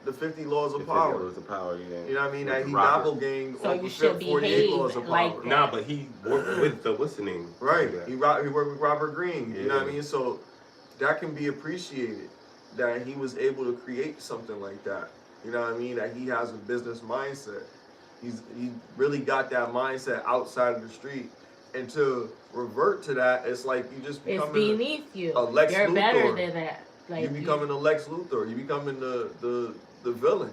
Laws of Power. 50 Laws of Power, yeah. You know what I mean? That he doppelganged so you should 48 Laws of Power. Like nah, but he worked with the listening. Right. He worked with Robert Greene. Yeah. You know what I mean? So that can be appreciated, that he was able to create something like that. You know what I mean? That he has a business mindset. He really got that mindset outside of the street. And to revert to that, it's like you just becoming beneath you. A Lex You're Luthor. better than that. Like you becoming a Lex Luthor. You becoming the villain.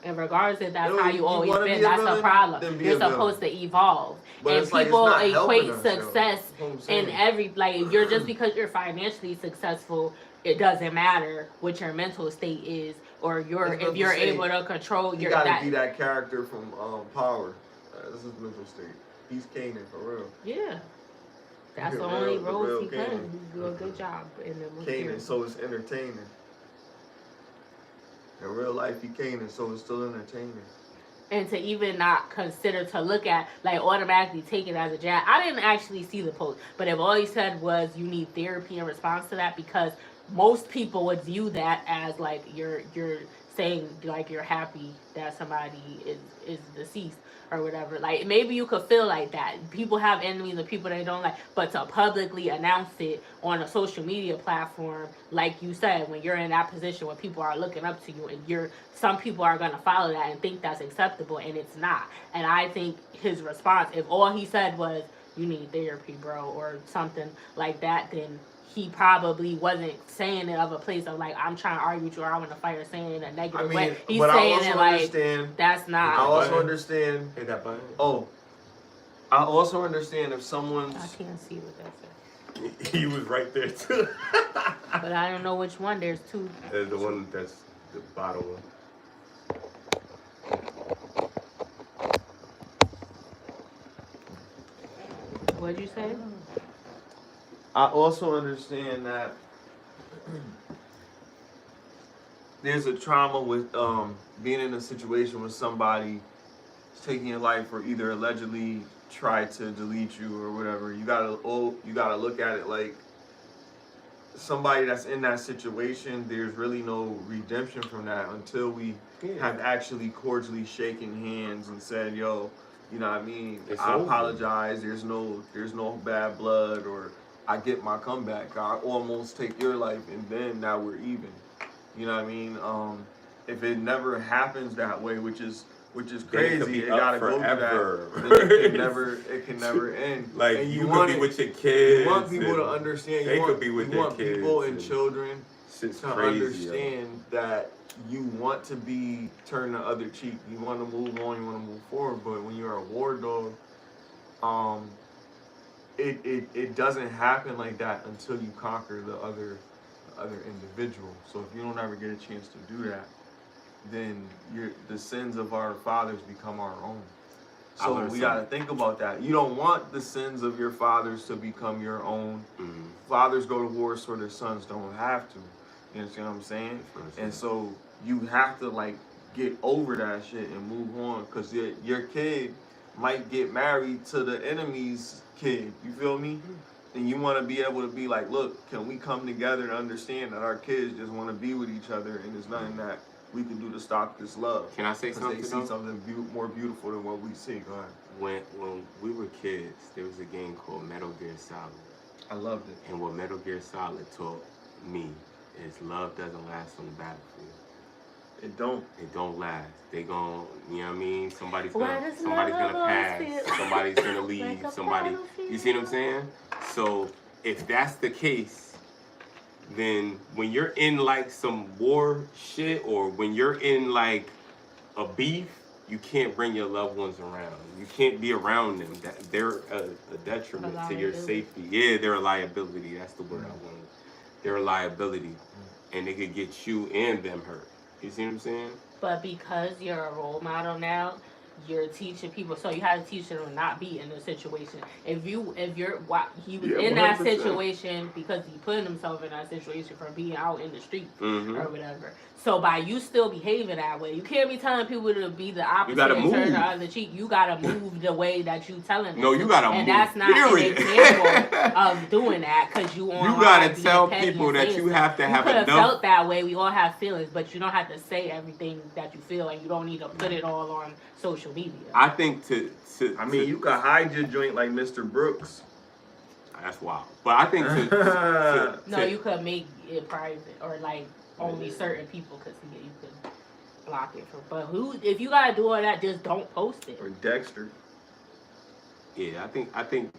And regardless if that's Yo, how you always wanna been, be a that's the villain? problem. Then be You're a villain. supposed to evolve. But And it's like, it's people not helping equate us, yo. success That's what I'm in saying. every, like, you're just because you're financially successful, it doesn't matter what your mental state is, or if you're able to control He your gotta be that character from Power. This is mental state. He's Kanan for real. Yeah. That's the real- only the roles real he playing. Kanan. He do a good job in the movie. Kanan, so it's entertaining. In real life, he Kanan, so it's still entertaining. And to even not consider to look at, like, automatically take it as a jab. I didn't actually see the post, but if all he said was you need therapy in response to that, because most people would view that as like you're saying like you're happy that somebody is deceased or whatever. Like, maybe you could feel like that. People have enemies and people they don't like, but to publicly announce it on a social media platform, like you said, when you're in that position where people are looking up to you and some people are gonna follow that and think that's acceptable, and it's not. And I think his response, if all he said was you need therapy, bro, or something like that, then he probably wasn't saying it of a place of like, I'm trying to argue with you, or I want to fight, or saying it in a negative way. He's saying it like, that's not. I also understand. Hit that button. Oh, I also understand if someone's. I can't see what that says. He was right there too. But I don't know which one. There's two. The one that's the bottom one. What'd you say? I also understand that there's a trauma with being in a situation with somebody taking your life or either allegedly try to delete you or whatever. You gotta look at it like somebody that's in that situation. There's really no redemption from that until we have actually cordially shaken hands and said, "Yo, you know what I mean? I apologize. There's no bad blood, or I get my comeback. I almost take your life, and then now we're even." You know what I mean? If it never happens that way, which is crazy, it gotta forever. Go through that. It can never end. Like, and you could be with your kids. You want people to understand. They could be with their kids. You want people and children to understand that you want to turn the other cheek. You want to move on. You want to move forward. But when you're a war dog, it doesn't happen like that until you conquer the other individual. So if you don't ever get a chance to do that, then the sins of our fathers become our own. So we got to think about that. You don't want the sins of your fathers to become your own. Mm-hmm. Fathers go to war so their sons don't have to. You understand what I'm saying? And so you have to like get over that shit and move on, because your kid might get married to the enemy's kid. You feel me? And you want to be able to be like, look, can we come together to understand that our kids just want to be with each other, and there's nothing that we can do to stop this love. Can I say something? They see something more beautiful than what we see. Go ahead. When we were kids, there was a game called Metal Gear Solid. I loved it. And what Metal Gear Solid taught me is love doesn't last on the battlefield. It don't. It don't last. They gon', you know what I mean? Somebody's gonna pass. Somebody's gonna leave. You see what I'm saying? So if that's the case, then when you're in like some war shit, or when you're in like a beef, you can't bring your loved ones around. You can't be around them. They're a detriment to your safety. Yeah, they're a liability. That's the word I wanted. They're a liability, and they could get you and them hurt. You see what I'm saying? But because you're a role model now, you're teaching people. So you have to teach them to not be in the situation. He was in that 100%. situation because he put himself in that situation from being out in the street or whatever. So by you still behaving that way, you can't be telling people to be the opposite. You gotta and move. turn the other cheek. You gotta move the way that you telling them. No, you gotta move. And that's not an example of doing that, because you gotta tell people that you have to have enough. You could have felt that way. We all have feelings, but you don't have to say everything that you feel, and you don't need to put it all on social media. I think you could hide your joint like Mr. Brooks. That's wild. But I think you could make it private, or like only certain people could see it. You could block it from. But if you gotta do all that, just don't post it. Or Dexter. Yeah, I think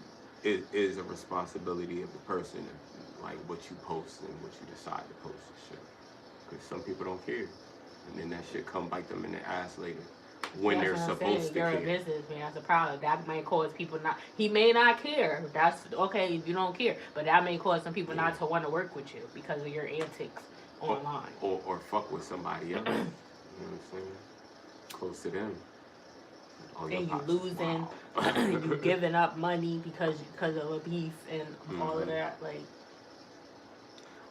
it is a responsibility of the person, like what you post and what you decide to post and shit. Because some people don't care. and then that shit come bite them in the ass later when That's they're what I'm supposed saying. to You're care. a businessman. That's a problem. That may cause people not. He may not care. That's okay if you don't care, but that may cause some people not to want to work with you because of your antics online. Or fuck with somebody else. You know what I'm saying? Close to them. Oh, And you losing, you giving up money because of a beef and all of that. Like,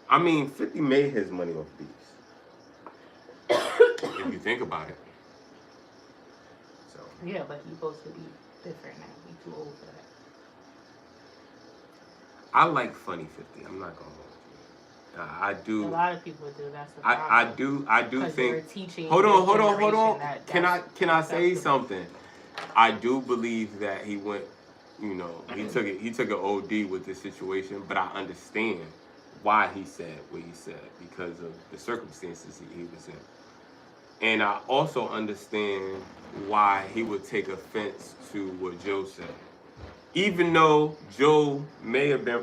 I mean, 50 made his money off beefs. If you think about it. So yeah, but he's supposed to be different now. He's too old for that. I like funny 50. I'm not gonna hold you. I do. A lot of people do. That's the problem. I do think. You're teaching Hold on. that Can I say something? I do believe that he went. You know, he took an OD with this situation, but I understand why he said what he said because of the circumstances he was in. And I also understand why he would take offense to what Joe said. Even though Joe may have been,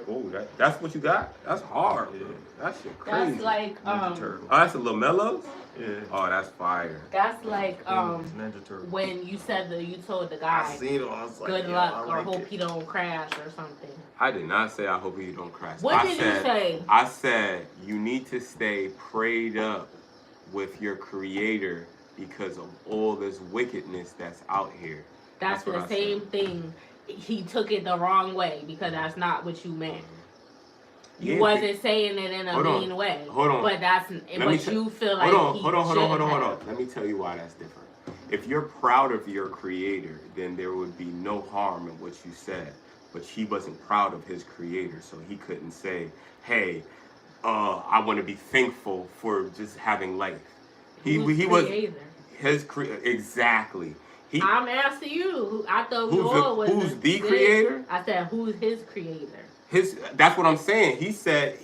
that's what you got? That's hard. Yeah. That shit crazy. That's like, Oh, that's a LaMelo's? Yeah. Oh, that's fire. That's like, Ninja Turtle. when you told the guy, I seen it. I was like, good luck or hope he don't crash or something. I did not say I hope you don't crash. What did you say? I said you need to stay prayed up with your creator because of all this wickedness that's out here. That's the same thing. He took it the wrong way because that's not what you meant. You wasn't saying it in a mean way. Hold on. But that's you feel like hold on. Let me tell you why that's different. If you're proud of your creator, then there would be no harm in what you said. But he wasn't proud of his creator, so he couldn't say, "Hey, I want to be thankful for just having life." He was his exactly. I'm asking you. I thought we all was. Who's the creator? I said, who's his creator? That's what I'm saying. He said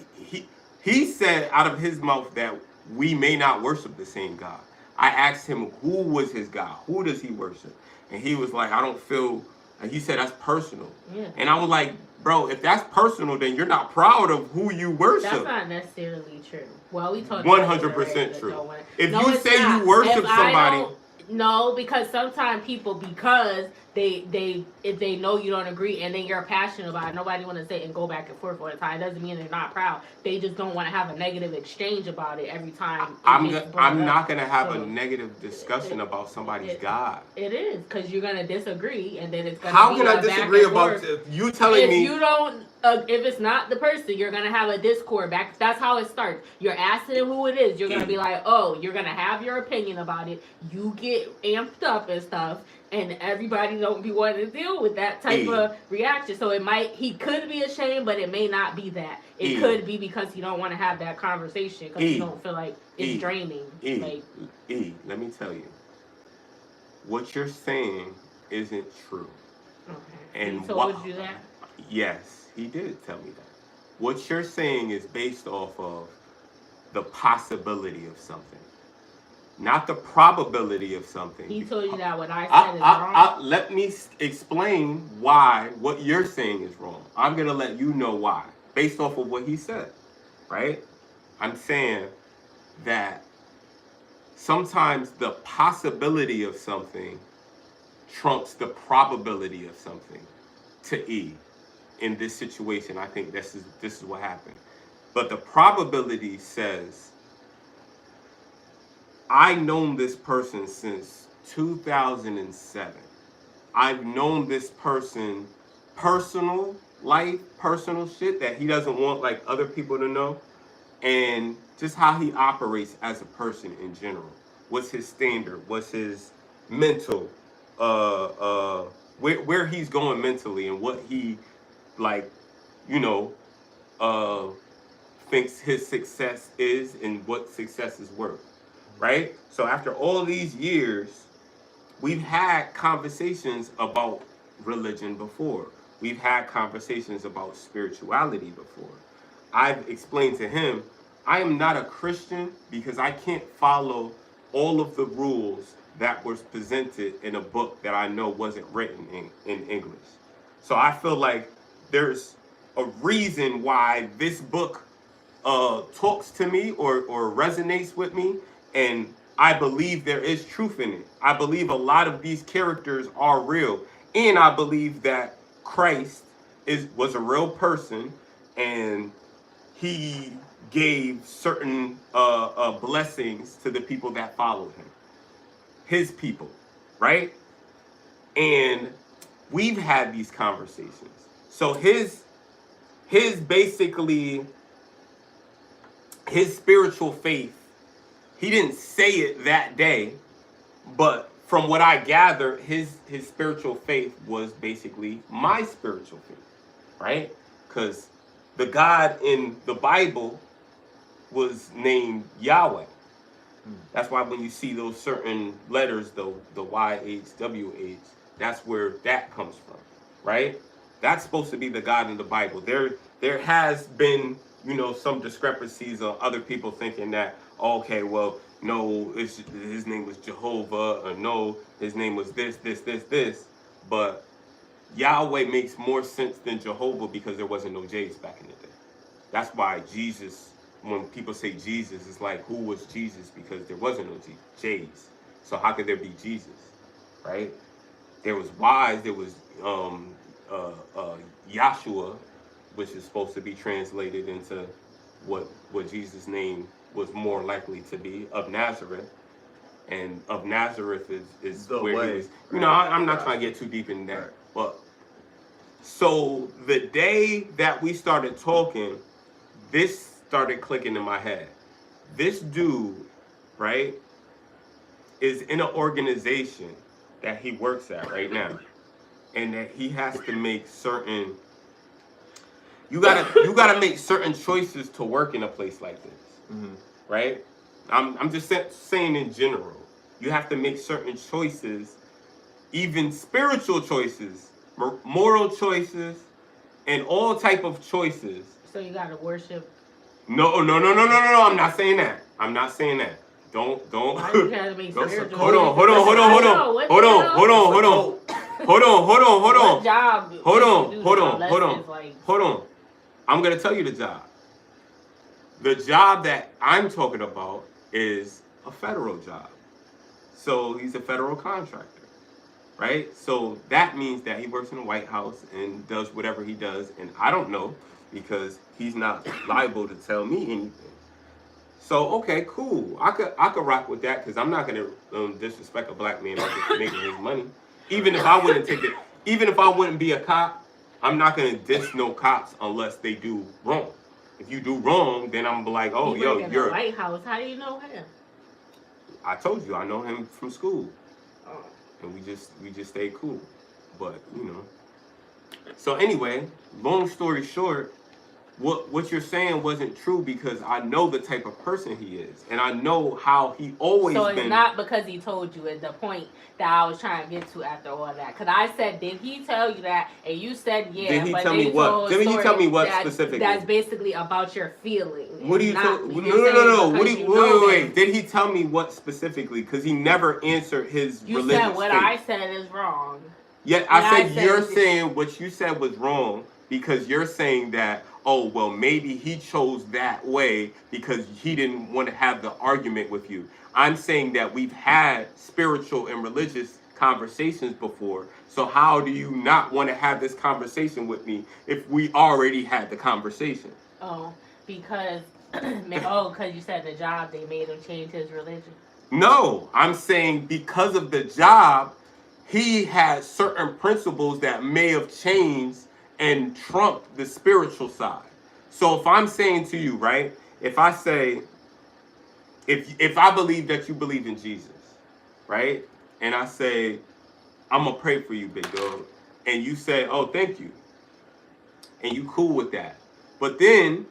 out of his mouth that we may not worship the same God. I asked him who was his God. Who does he worship? And he was like, I don't feel. And he said that's personal. Yeah. And I was like, bro, if that's personal, then you're not proud of who you worship. That's not necessarily true. Well, we talked 100% true. If you say you worship somebody. No, because sometimes people, because if they know you don't agree and then you're passionate about it, nobody want to sit and go back and forth all the time. It doesn't mean they're not proud. They just don't want to have a negative exchange about it every time. I'm not going to have a negative discussion about somebody's God. It is, because you're going to disagree and then it's going to be How can I disagree about you telling me? If you don't, if it's not the person, you're going to have a discord back. That's how it starts. You're asking who it is. You're going to be like, oh, you're going to have your opinion about it. You get amped up and stuff. And everybody don't be wanting to deal with that type of reaction. So he could be ashamed, but it may not be that. It could be because he don't want to have that conversation because he don't feel like it's draining. Let me tell you. What you're saying isn't true. Okay. And he told you that? Yes, he did tell me that. What you're saying is based off of the possibility of something. Not the probability of something. He told you that what I said is wrong? Let me explain why what you're saying is wrong. I'm going to let you know why. Based off of what he said. Right? I'm saying that sometimes the possibility of something trumps the probability of something to E. In this situation, I think this is what happened. But the probability says, I've known this person since 2007. I've known this person personal life, personal shit that he doesn't want like other people to know. And just how he operates as a person in general. What's his standard? What's his mental, where he's going mentally and what he thinks his success is and what success is worth. Right? So after all these years, we've had conversations about religion before. We've had conversations about spirituality before. I've explained to him, I am not a Christian because I can't follow all of the rules that was presented in a book that I know wasn't written in English. So I feel like there's a reason why this book talks to me or resonates with me. And I believe there is truth in it. I believe a lot of these characters are real. And I believe that Christ was a real person, and he gave certain blessings to the people that followed him. His people, right? And we've had these conversations. So his basically, his spiritual faith, he didn't say it that day, but from what I gather, his spiritual faith was basically my spiritual faith, right? Because the God in the Bible was named Yahweh. That's why when you see those certain letters, the YHWH, that's where that comes from, right? That's supposed to be the God in the Bible. There has been, you know, some discrepancies on other people thinking that, okay, well, no, his name was Jehovah, or no, his name was this. But Yahweh makes more sense than Jehovah because there wasn't no J's back in the day. That's why Jesus, when people say Jesus, it's like, who was Jesus? Because there wasn't no J's. So how could there be Jesus, right? There was Y's, there was Yahshua, which is supposed to be translated into what Jesus' name was more likely to be, of Nazareth. And of Nazareth is The where way. he was. You know, I'm not trying to get too deep in that. But so the day that we started talking, this started clicking in my head. This dude, right, is in an organization that he works at right now, and that he has to make certain. You gotta make certain choices to work in a place like this, right? I'm just saying in general. You have to make certain choices, even spiritual choices, moral choices, and all type of choices. So you gotta worship. No. I'm not saying that. Don't. Why you trying to make spiritual? Hold on. What job? Hold on. I'm gonna tell you the job. The job that I'm talking about is a federal job. So he's a federal contractor, right? So that means that he works in the White House and does whatever he does, and I don't know because he's not liable to tell me anything. So okay, cool. I could rock with that because I'm not gonna disrespect a black man making his money. Even if I wouldn't be a cop, I'm not gonna diss no cops unless they do wrong. If you do wrong, then I'm like, oh, you're in the White House. How do you know him? I told you I know him from school, Oh. and we just stay cool. But you know. So anyway, long story short, what you're saying wasn't true because I know the type of person he is, and I know how he always been. So it's not because he told you. At the point that I was trying to get to after all that, because I said, did he tell you that? And you said, yeah. Did he tell me what? Did he tell me what specifically? That's basically about your feelings. What do you tell? No. Wait. Did he tell me what specifically? Because he never answered his religious faith. You said what I said is wrong. Yeah, I said you're saying what you said was wrong because you're saying that, oh, well, maybe he chose that way because he didn't want to have the argument with you. I'm saying that we've had spiritual and religious conversations before. So how do you not want to have this conversation with me if we already had the conversation? Oh, because you said the job, they made him change his religion. No, I'm saying because of the job, he had certain principles that may have changed and trumped the spiritual side. So if I'm saying to you, right, if I say, if I believe that you believe in Jesus, right, and I say, I'm gonna pray for you, big dog, and you say, oh, thank you, and you cool with that, but then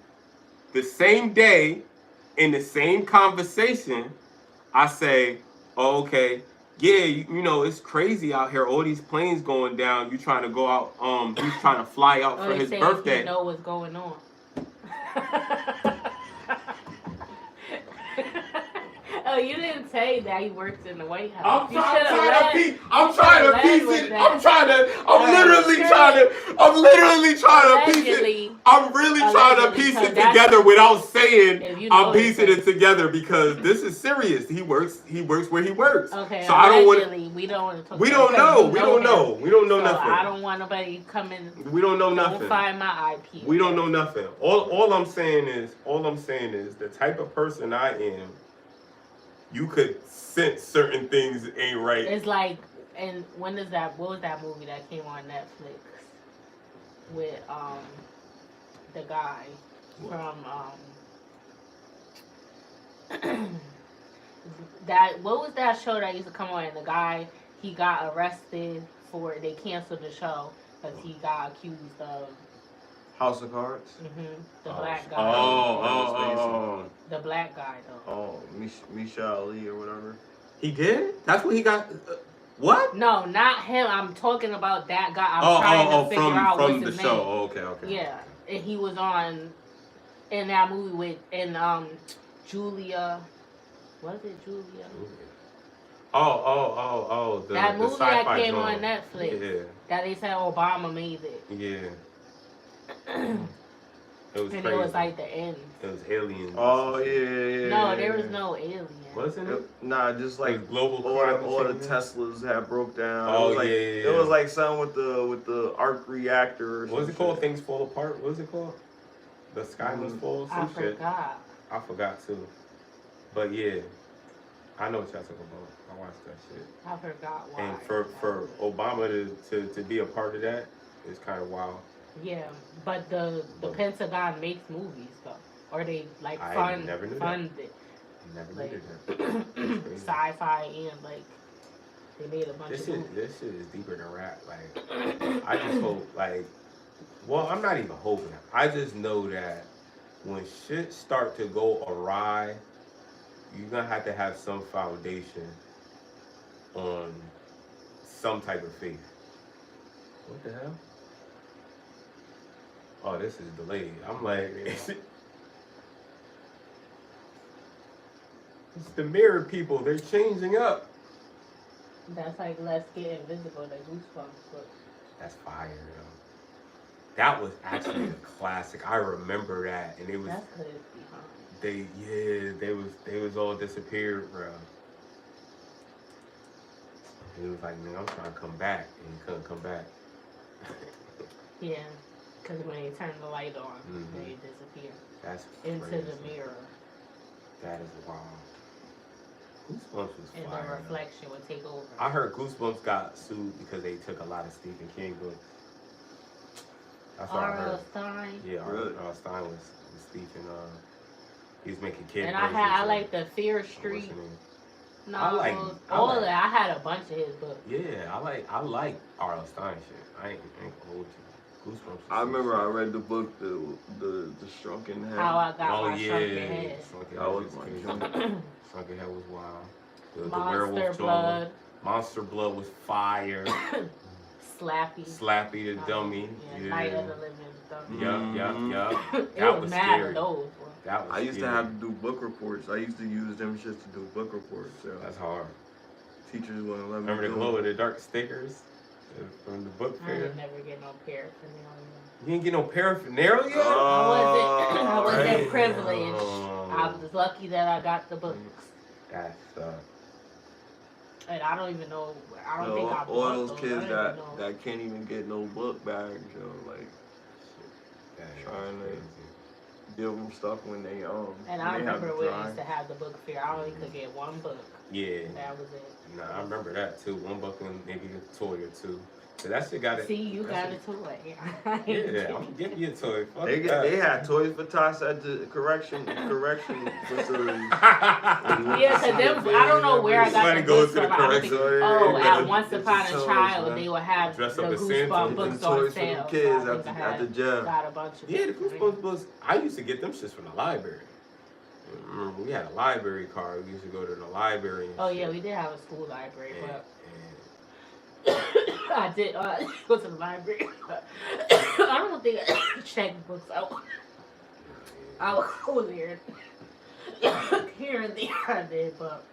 the same day in the same conversation, I say, oh, okay, yeah, you know, it's crazy out here. All these planes going down. You trying to go out, he's trying to fly out for his birthday. You know what's going on. Oh, you didn't say that he worked in the White House. I'm trying to piece it. I'm literally trying to piece it. I'm really trying to piece it together without saying I'm piecing it together because this is serious. He works where he works. Okay, so I don't want. We don't want to talk. We don't know. We don't know. We don't know nothing. I don't want nobody coming. We don't know nothing. Don't find my IP. We don't know nothing. All I'm saying is the type of person I am. You could sense certain things ain't right. It's like, and when is that? What was that movie that came on Netflix with the guy from that? What was that show that used to come on? And the guy, he got arrested for, they canceled the show because he got accused of House of Cards. The black guy. Oh. The black guy though. Oh, Michelle Lee or whatever. He did? That's what he got. What? No, not him. I'm talking about that guy. I'm trying to figure out from what's his the name. show. Oh, okay. Yeah, and he was on in that movie with Julia. Was it Julia? Oh. That movie that came on joint. Netflix. Yeah. That they said Obama made it. Yeah. It was and crazy. it was like the end. It was aliens. Oh yeah. No, there was no alien. Wasn't it? Nah, just like global all the Teslas had broke down. Oh, it was like, yeah. It was like something with the arc reactor. Or what was it called? Things Fall Apart. What was it called? The Sky Must Fall. Some shit. I forgot too. But yeah, I know what y'all talking about. I watched that shit. I forgot why. And for Obama to be a part of that is kind of wild. Yeah, but the Pentagon makes movies though, or they like fund it. Never like, knew that. Sci-fi and like they made a bunch of movies. This shit is deeper than rap. Like I just hope well, I'm not even hoping. I just know that when shit start to go awry, you're gonna have to have some foundation on some type of faith. What the hell? Oh, this is delayed. I'm like, it's the mirror people. They're changing up. That's like Let's Get Invisible, the Goosebumps book. That's fire, though. That was actually a classic. I remember that, and it was. That's because it's behind. They was all disappeared, bro. He was like, man, I'm trying to come back, and he couldn't come back. Yeah. Because when they turn the light on, they disappear. That's into crazy. the mirror. That is wild. Goosebumps was and fire. And the reflection would take over. I heard Goosebumps got sued because they took a lot of Stephen King books. That's what I heard. Stein. Yeah, R.L. Stein was Stephen. He was making kids. And I like the Fear Street. No, all of that. I had a bunch of his books. Yeah, I like R.L. Stein shit. I ain't gonna hold you. Goosebumps. I remember I read the book, the Shrunken Head. How I got my Shrunken Head. That was my junk. Shrunken Head was wild. The Monster Blood. Monster Blood was fire. Slappy the dummy. Yeah. Night of the Living Dummy. Yup. That was mad scary. Those. I used to have to do book reports. I used to use them shits to do book reports. So. That's hard. Teachers wouldn't let me. Remember the glow in the dark stickers from the book fair? I didn't never get no paraphernalia. You didn't get no paraphernalia? I wasn't privileged. I was lucky that I got the books. That sucks. And I don't even know. I don't think I bought all those kids that can't even get no book bags, like trying to give them stuff when they And I remember we used to have the book fair. I only could get one book. Yeah. That was it. Nah, I remember that too. One book and maybe a toy or two. So that shit got it. See, you got a toy. Yeah, I'm getting you a toy. They had toys for tots at the correction facility. Yeah, because I don't know where I got the books from. At Once Upon a Child, they would have the Goosebumps books on sale. Kids at the gym. Got a bunch of the Goosebumps books. I used to get them shits from the library. Remember, we had a library card. We used to go to the library. Yeah, we did have a school library, but I did go to the library. I don't think I checked books out. I was there. here and there I did, but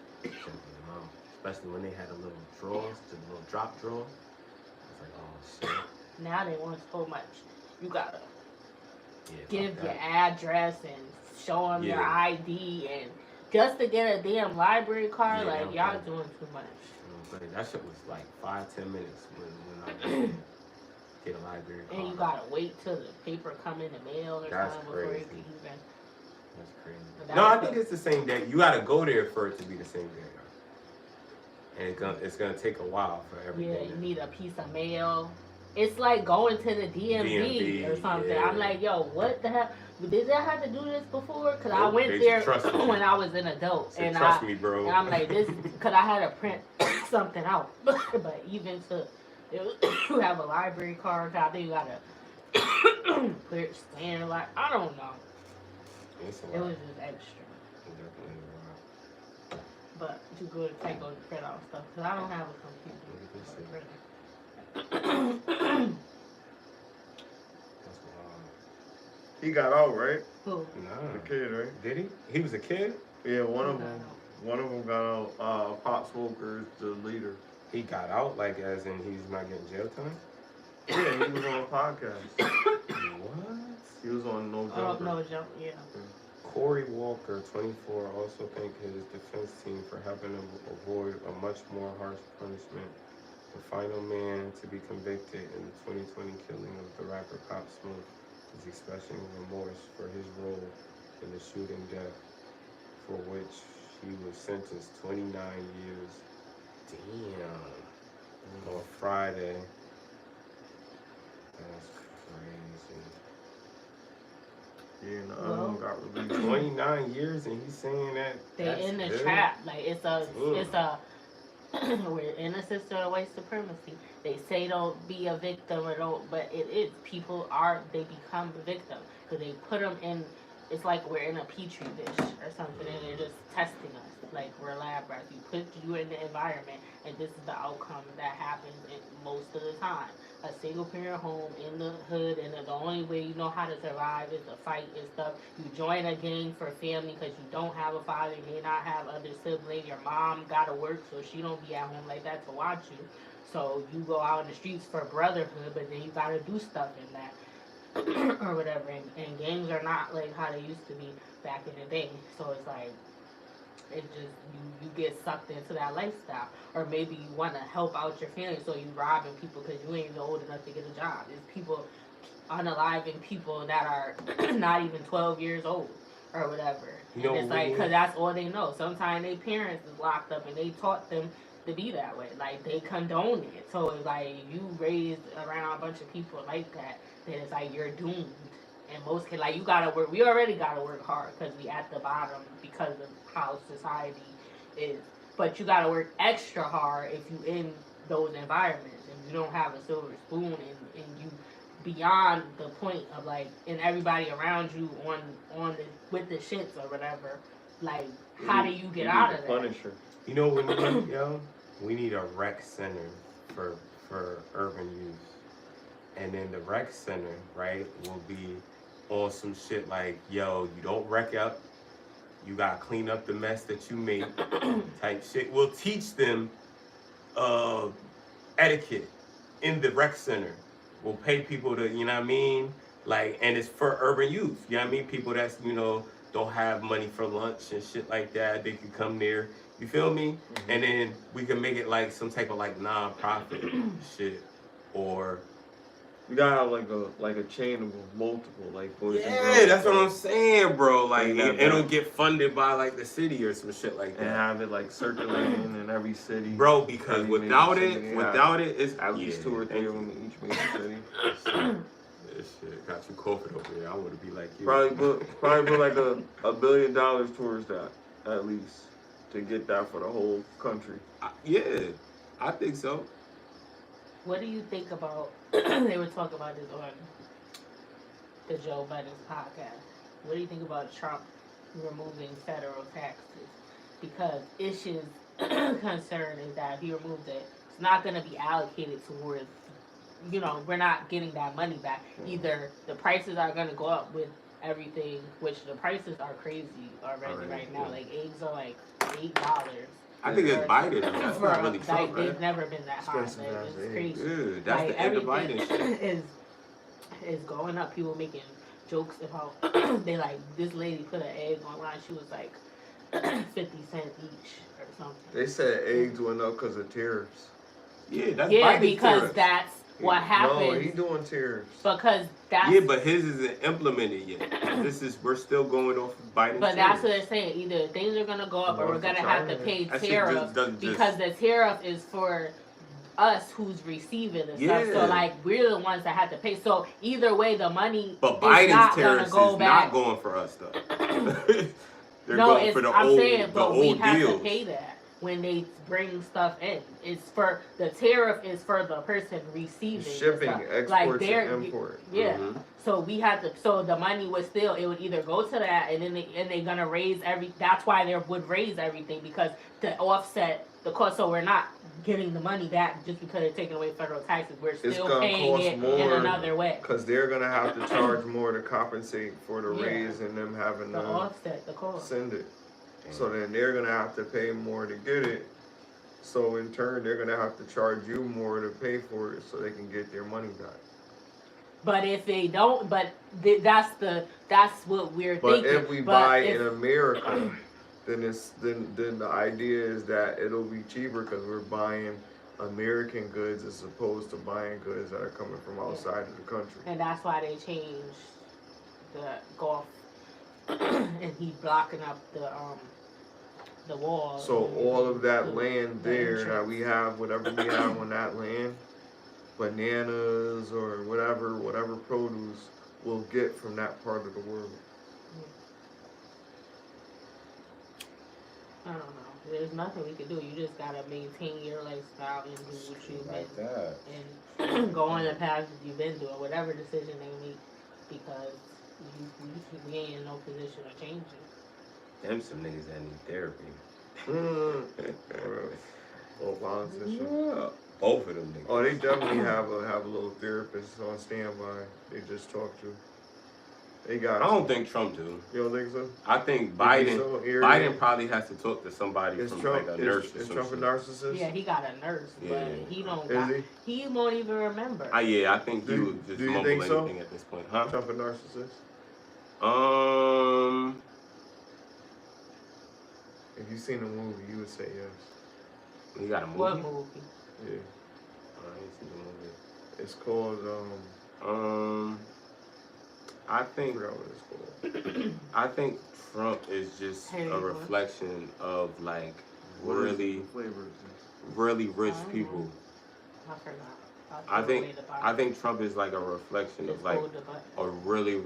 especially when they had a little drawers, the little drop drawer. I was like, oh shit. now they want so much. You gotta Yeah, give fuck your that. address and show them your Yeah. ID and just to get a damn library card, Yeah, like y'all doing too much. But that shit was like 5-10 minutes when I get a library card. And you gotta wait till the paper come in the mail or That's something before you crazy. can even. That's crazy. But No, I that's think it's the same day. You gotta go there for it to be the same day. And it's gonna take a while for everything. Yeah, you need a piece of mail. It's like going to the DMV or something. yeah. I'm like, yo, what the hell? Did I have to do this before? Because I Nope, went they there trust me. when I was an adult. Say, And trust me, bro. And I'm like, this, because I had to print something out. But even to, you have a library card, I think you got to clear scan, like, I don't know. It's a It lot. was just extra. Definitely a lot. But you good to take over the print out stuff, because I don't have a computer. Look at this or a shit. printer. That's wild. He got out, right? Who? Nah. The kid, right? Did he? He was a kid? Yeah, one of them got out. Pop Smoker is the leader. He got out, like, as in he's not getting jail time? Yeah, he was on a podcast. What? He was on No Oh, Jumper. no, jump, yeah. Corey Walker, 24, also thanked his defense team for helping him avoid a much more harsh punishment. The final man to be convicted in the 2020 killing of the rapper Pop Smoke is expressing remorse for his role in the shooting death, for which he was sentenced 29 years. Damn. On Friday. That's crazy. Yeah, and the other one got released. 29 years and he's saying that They that's in the good? trap. Like, it's a, we're in a system of white supremacy. They say don't be a victim or don't, but it is. People they become the victim. Because they put them in, it's like we're in a petri dish or something and they're just testing us. Like we're lab rats. You put you in the environment and this is the outcome that happens most of the time. A single parent home in the hood, and the only way you know how to survive is to fight and stuff. You join a gang for family because you don't have a father, you may not have other siblings. Your mom gotta work, so she don't be at home like that to watch you. So you go out in the streets for brotherhood, but then you gotta do stuff in that or whatever. And gangs are not like how they used to be back in the day. So it's like, it just, you get sucked into that lifestyle. Or maybe you want to help out your family, so you robbing people because you ain't even old enough to get a job. There's people unaliving people that are not even 12 years old or whatever. You know, and it's like, because that's all they know. Sometimes their parents is locked up and they taught them to be that way. Like, they condone it. So it's like, you raised around a bunch of people like that, then it's like you're doomed. And most kids, like, you gotta work. We already gotta work hard because we at the bottom because of how society is. But you gotta work extra hard if you in those environments and you don't have a silver spoon and you beyond the point of like, and everybody around you on the with the shits or whatever. Like, how do you get out of that? Punisher. You know what we need, yo? We need a rec center for urban youth. And then the rec center, right, will be on some shit like, yo, you don't wreck up. You gotta clean up the mess that you made type shit. We'll teach them etiquette in the rec center. We'll pay people to, you know what I mean? Like, and it's for urban youth. You know what I mean? People that's, you know, don't have money for lunch and shit like that. They can come there. You feel me? Mm-hmm. And then we can make it like some type of like non-profit shit. Or you gotta have like a chain of multiple, like boys and girls. yeah, that's what I'm saying, bro. Like it'll back. get funded by like the city or some shit like that. And have it like circulating in every city. Bro, because without it, it's at least 2 or 3 of them in each major city. This shit got you coughing over there. I want to be like you. Probably put like $1 billion towards that, at least, to get that for the whole country. Yeah, I think so. What do you think about, they were talking about this on the Joe Biden's podcast. What do you think about Trump removing federal taxes? Because Ish's concern is that if he removes it, it's not going to be allocated towards, you know, we're not getting that money back. Either the prices are going to go up with everything, which the prices are crazy already right now. Like eggs are like $8. I think it's Biden. That's not really Trump, like, right? they've never been that high. Like, it's crazy. Yeah, that's like, the end of Biden shit. is going up. People making jokes about they like this lady put an egg online. She was like 50 cents each or something. They said eggs went up because of tariffs. Yeah, that's yeah, Biden's because tariffs. that's what happens. No, he doing tariffs. Because that's yeah, but his isn't implemented yet. We're still going off of Biden's But tariffs. that's what they're saying. Either things are gonna go up, or we're gonna have to pay tariffs because the tariff is for us who's receiving the stuff. So like we're the ones that have to pay. So either way, the money but Biden's not tariffs gonna go is back. not going for us though. They're no, going it's, for the I'm old, saying, but we have deals. to pay that when they bring stuff in. It's for the tariff is for the person receiving shipping, the stuff. exports, like and import. Yeah. So we had to. So the money was still. It would either go to that, and then they're gonna raise every. That's why they would raise everything because to offset the cost. So we're not getting the money back just because they're taking away federal taxes. We're still paying it in another way. Because they're gonna have to charge more to compensate for the raise and them having to to offset the cost. Send it. So then they're gonna have to pay more to get it. So in turn, they're gonna have to charge you more to pay for it, so they can get their money back. But if they don't, that's what we're thinking. But if we buy in America, then the idea is that it'll be cheaper because we're buying American goods as opposed to buying goods that are coming from outside of the country. And that's why they changed the Gulf, and he's blocking up the wall. So all of that land there that we have, whatever we have on that land, bananas or whatever produce we'll get from that part of the world. I don't know. There's nothing we can do. You just gotta maintain your lifestyle and do what you've been and go on the path that you've been doing, whatever decision they make, because we ain't in no position to change it. Them some niggas that need therapy. Or politicians. Yeah. Both of them niggas. Oh, they definitely have a little therapist on standby. They just talk to. They got. I don't think Trump do. You don't think so? I think Biden. Biden probably has to talk to somebody from Trump, like a nurse. Is Trump a narcissist? Yeah, he got a nurse, but he don't. He won't even remember. Yeah, I think he would just mumble anything at this point, huh? Trump a narcissist? If you seen the movie, you would say yes. He got a movie. What movie? Yeah. I ain't seen the movie. It's called I think. I forgot what it's called. I think Trump is just a reflection of like really rich people. I forgot. I think Trump is like a reflection of like a really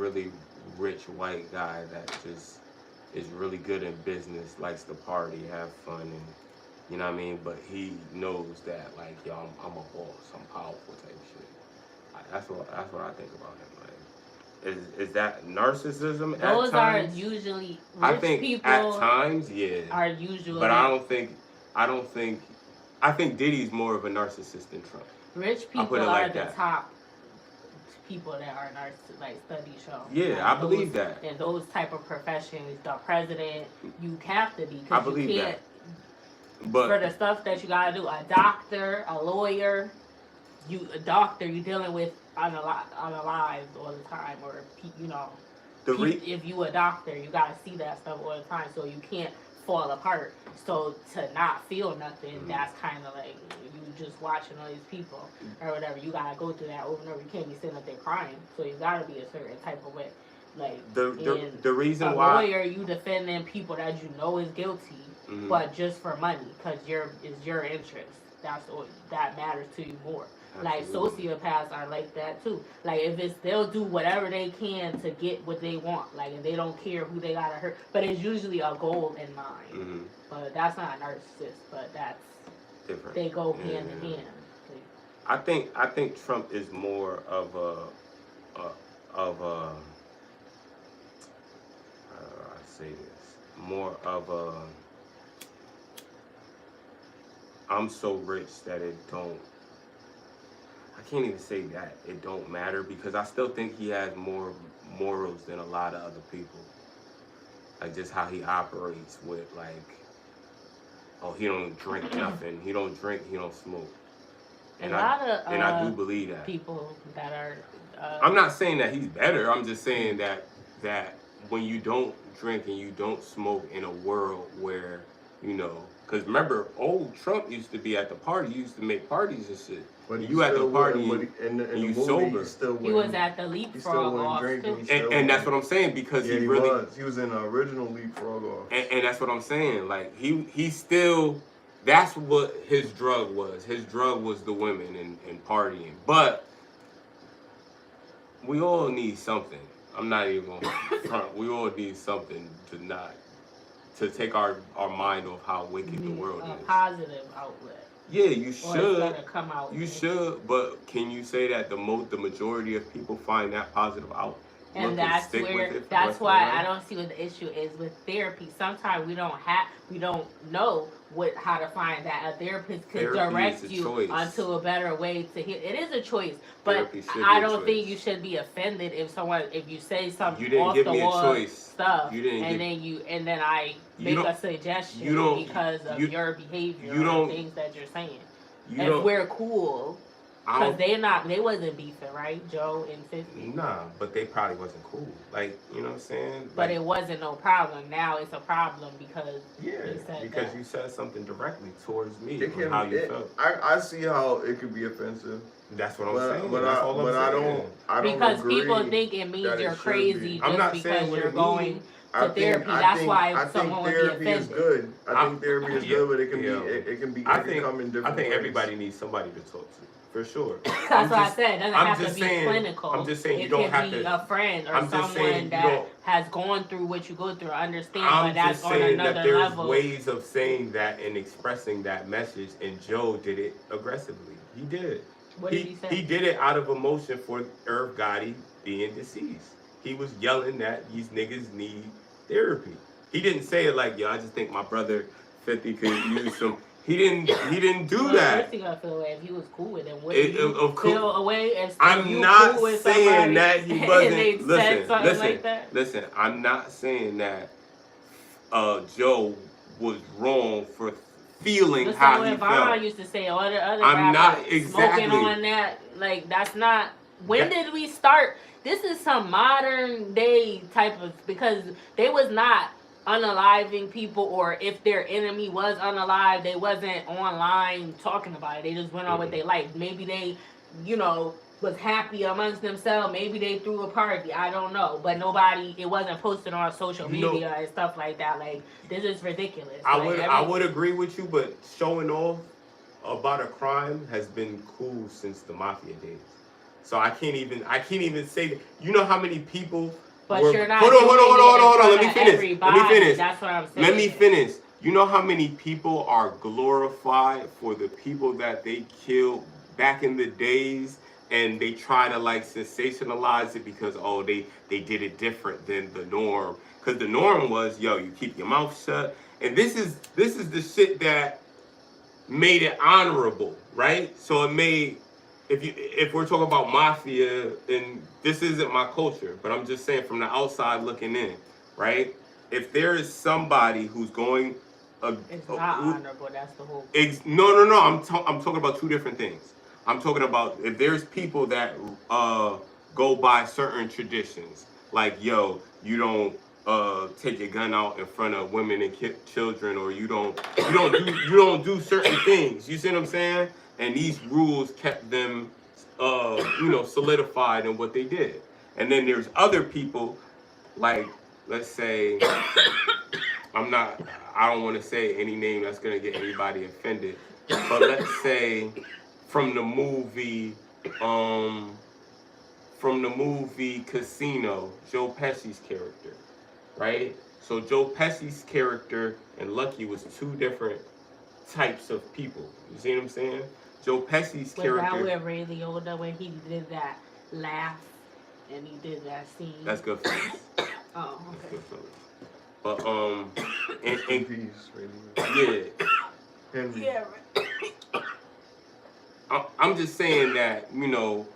rich white guy that just is really good in business, likes to party, have fun, and you know what I mean. But he knows that like yo, I'm a boss, I'm powerful type shit. That's what I think about him. Like, is that narcissism? Those at times? are usually rich I think people. At times, yeah. Are usually. But I think Diddy's more of a narcissist than Trump. Rich people are the top people that are like studies show. Yeah, like I believe that. In those type of professions, the president, you have to be. I believe you can't, that. But for the stuff that you gotta do, a doctor, a lawyer, you dealing with unalive all the time, or you know, if you a doctor, you gotta see that stuff all the time, so you can't fall apart. So to not feel nothing, that's kind of like you just watching all these people or whatever. You gotta go through that over and over. You can't be sitting up there crying. So you gotta be a certain type of way. Like the reason why lawyer, you defending people that you know is guilty, but just for money, because it's your interest. That's all that matters to you more. Absolutely. Like sociopaths are like that too. Like they'll do whatever they can to get what they want. Like and they don't care who they gotta hurt. But it's usually a goal in mind. But that's not a narcissist. But that's different. They go hand in hand. I think Trump is more of a how do I say this? More of a I'm so rich that it don't. I can't even say that it don't matter because I still think he has more morals than a lot of other people. Like just how he operates with like, oh, he don't drink nothing. He don't drink. He don't smoke. And I do believe that people that are. I'm not saying that he's better. I'm just saying that when you don't drink and you don't smoke in a world where because remember, old Trump used to be at the party. He used to make parties and shit. But you at the party and you sober. He was at the leapfrog off too. And that's what I'm saying because he was in the original leapfrog off. And that's what I'm saying. Like he still. That's what his drug was. His drug was the women and partying. But we all need something. I'm not even going to front. We all need something to take our mind off how wicked the world is. A positive outlet. Yeah, you should. Or it's gonna come out. You should, but can you say that the majority of people find that positive outlet? And that's why I don't see what the issue is with therapy. Sometimes we don't know how to find that. A therapist could direct you onto a better way to heal. It is a choice, but I don't think you should be offended if you say something off the wall stuff, and then I make a suggestion because of your behavior or things that you're saying. If we're cool. Because they wasn't beefing, right? Joe and 50. Nah, but they probably wasn't cool. Like, you know what I'm saying? But it wasn't no problem. Now it's a problem because you said something directly towards me and how you felt. I see how it could be offensive. That's what I'm saying. But I don't because agree people think it means you're crazy just because you're going to therapy. I think therapy is good. I think therapy is good, but it can come in different ways. Everybody needs somebody to talk to. For sure. That's what I said. It doesn't have to be clinical. I'm just saying you don't have to. It can be a friend or someone that has gone through what you go through. I understand, but that's on another level. There's ways of saying that and expressing that message, and Joe did it aggressively. He did. What did he say? He did it out of emotion for Irv Gotti being deceased. He was yelling that these niggas need therapy. He didn't say it like, yo, I just think my brother 50 could use some. He didn't do that. He gonna feel away if he was cool with him. Wouldn't you feel away if you not cool with saying that he wasn't. And they said something like that? Listen, I'm not saying that Joe was wrong for feeling how he felt. I used to say all the other I'm not smoking on that. Like that's not. When did we start? This is some modern day type of because they was not unaliving people, or if their enemy was unalive, they wasn't online talking about it. They just went on with their life. Maybe they, was happy amongst themselves. Maybe they threw a party. I don't know. But it wasn't posted on social media and stuff like that. Like, this is ridiculous. I would agree with you, but showing off about a crime has been cool since the mafia days. So I can't even say that. You know how many people. But you're not. Hold on. Let me finish. That's what I'm saying. Let me finish. You know how many people are glorified for the people that they killed back in the days, and they try to like sensationalize it because they did it different than the norm. Because the norm was, you keep your mouth shut, and this is the shit that made it honorable, right? So it made. If we're talking about mafia, and this isn't my culture, but I'm just saying from the outside looking in, right? If there is somebody who's going, it's not honorable. That's the whole. No. I'm talking about two different things. I'm talking about if there's people that go by certain traditions, like you don't take your gun out in front of women and children, or you don't do certain things. You see what I'm saying? And these rules kept them, solidified in what they did. And then there's other people, like, let's say, I don't want to say any name that's going to get anybody offended, but let's say from the movie Casino, Joe Pesci's character, right? So Joe Pesci's character and Lucky was two different types of people. You see what I'm saying? Joe Pesci's character. Was that with Ray Liotta when he did that laugh and he did that scene? That's good for us. Oh, okay. That's good for us. But peace, yeah. Henry. Yeah. I'm just saying that, you know,